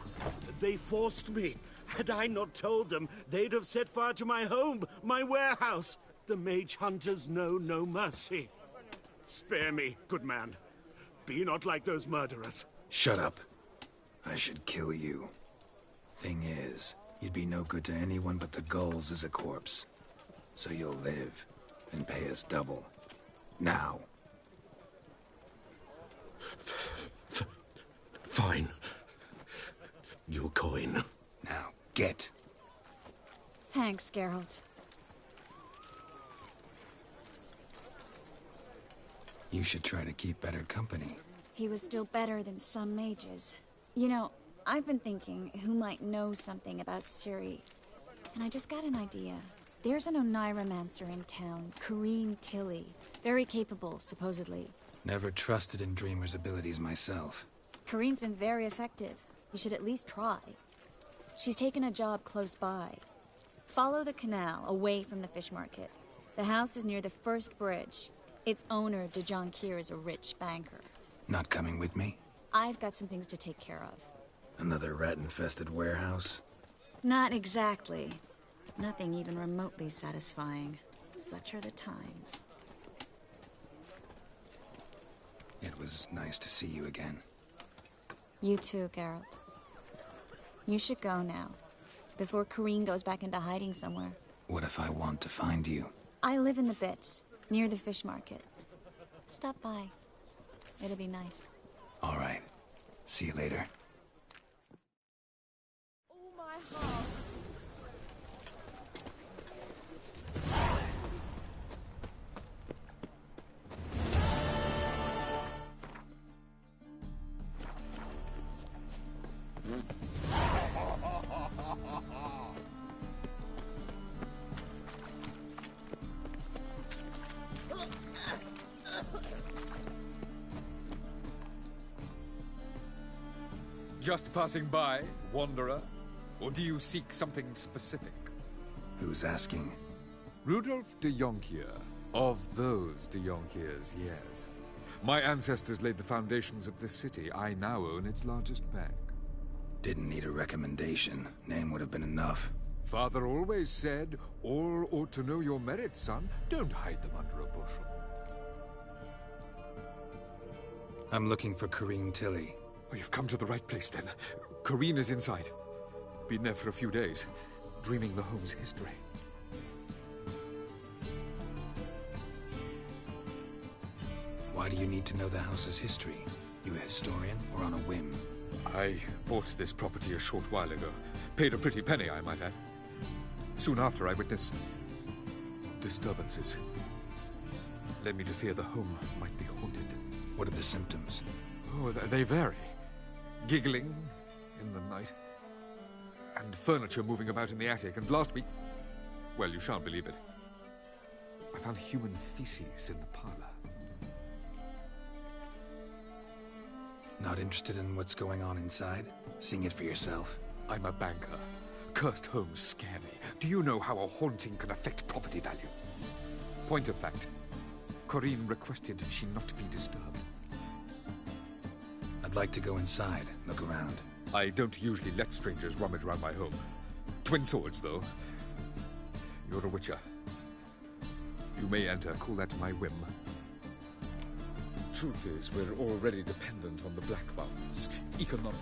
They forced me. Had I not told them, they'd have set fire to my home, my warehouse. The mage hunters know no mercy. Spare me, good man. Be not like those murderers. Shut up. I should kill you. Thing is, you'd be no good to anyone but the gulls as a corpse. So you'll live, and pay us double. Now. Fine. Your coin. Now, get. Thanks, Geralt. You should try to keep better company. He was still better than some mages. You know, I've been thinking who might know something about Ciri. And I just got an idea. There's an Oneiromancer in town, Corrine Tilly. Very capable, supposedly. Never trusted in Dreamer's abilities myself. Corrine's been very effective. You should at least try. She's taken a job close by. Follow the canal, away from the fish market. The house is near the first bridge. Its owner, De Jonquier, is a rich banker. Not coming with me? I've got some things to take care of. Another rat-infested warehouse? Not exactly. Nothing even remotely satisfying. Such are the times. It was nice to see you again. You too, Geralt. You should go now, before Corrine goes back into hiding somewhere. What if I want to find you? I live in the Bits, near the fish market. Stop by. It'll be nice. All right. See you later. All my heart. Just passing by, wanderer? Or do you seek something specific? Who's asking? Rudolf de Jonquier. Of those de Jonquiers, yes. My ancestors laid the foundations of this city. I now own its largest bank. Didn't need a recommendation. Name would have been enough. Father always said, all ought to know your merits, son. Don't hide them under a bushel. I'm looking for Corrine Tilly. Oh, you've come to the right place, then. Corrine is inside. Been there for a few days, dreaming the home's history. Why do you need to know the house's history? You a historian or on a whim? I bought this property a short while ago. Paid a pretty penny, I might add. Soon after, I witnessed disturbances. Led me to fear the home might be haunted. What are the symptoms? Oh, they vary. Giggling in the night. And furniture moving about in the attic. And last week... well, you shan't believe it. I found human feces in the parlor. Not interested in what's going on inside? Seeing it for yourself? I'm a banker. Cursed homes scare me. Do you know how a haunting can affect property value? Point of fact, Corrine requested she not be disturbed. I'd like to go inside, look around. I don't usually let strangers rummage around my home. Twin swords, though. You're a witcher. You may enter, call that my whim. Truth is, we're already dependent on the Black Ones. Economic.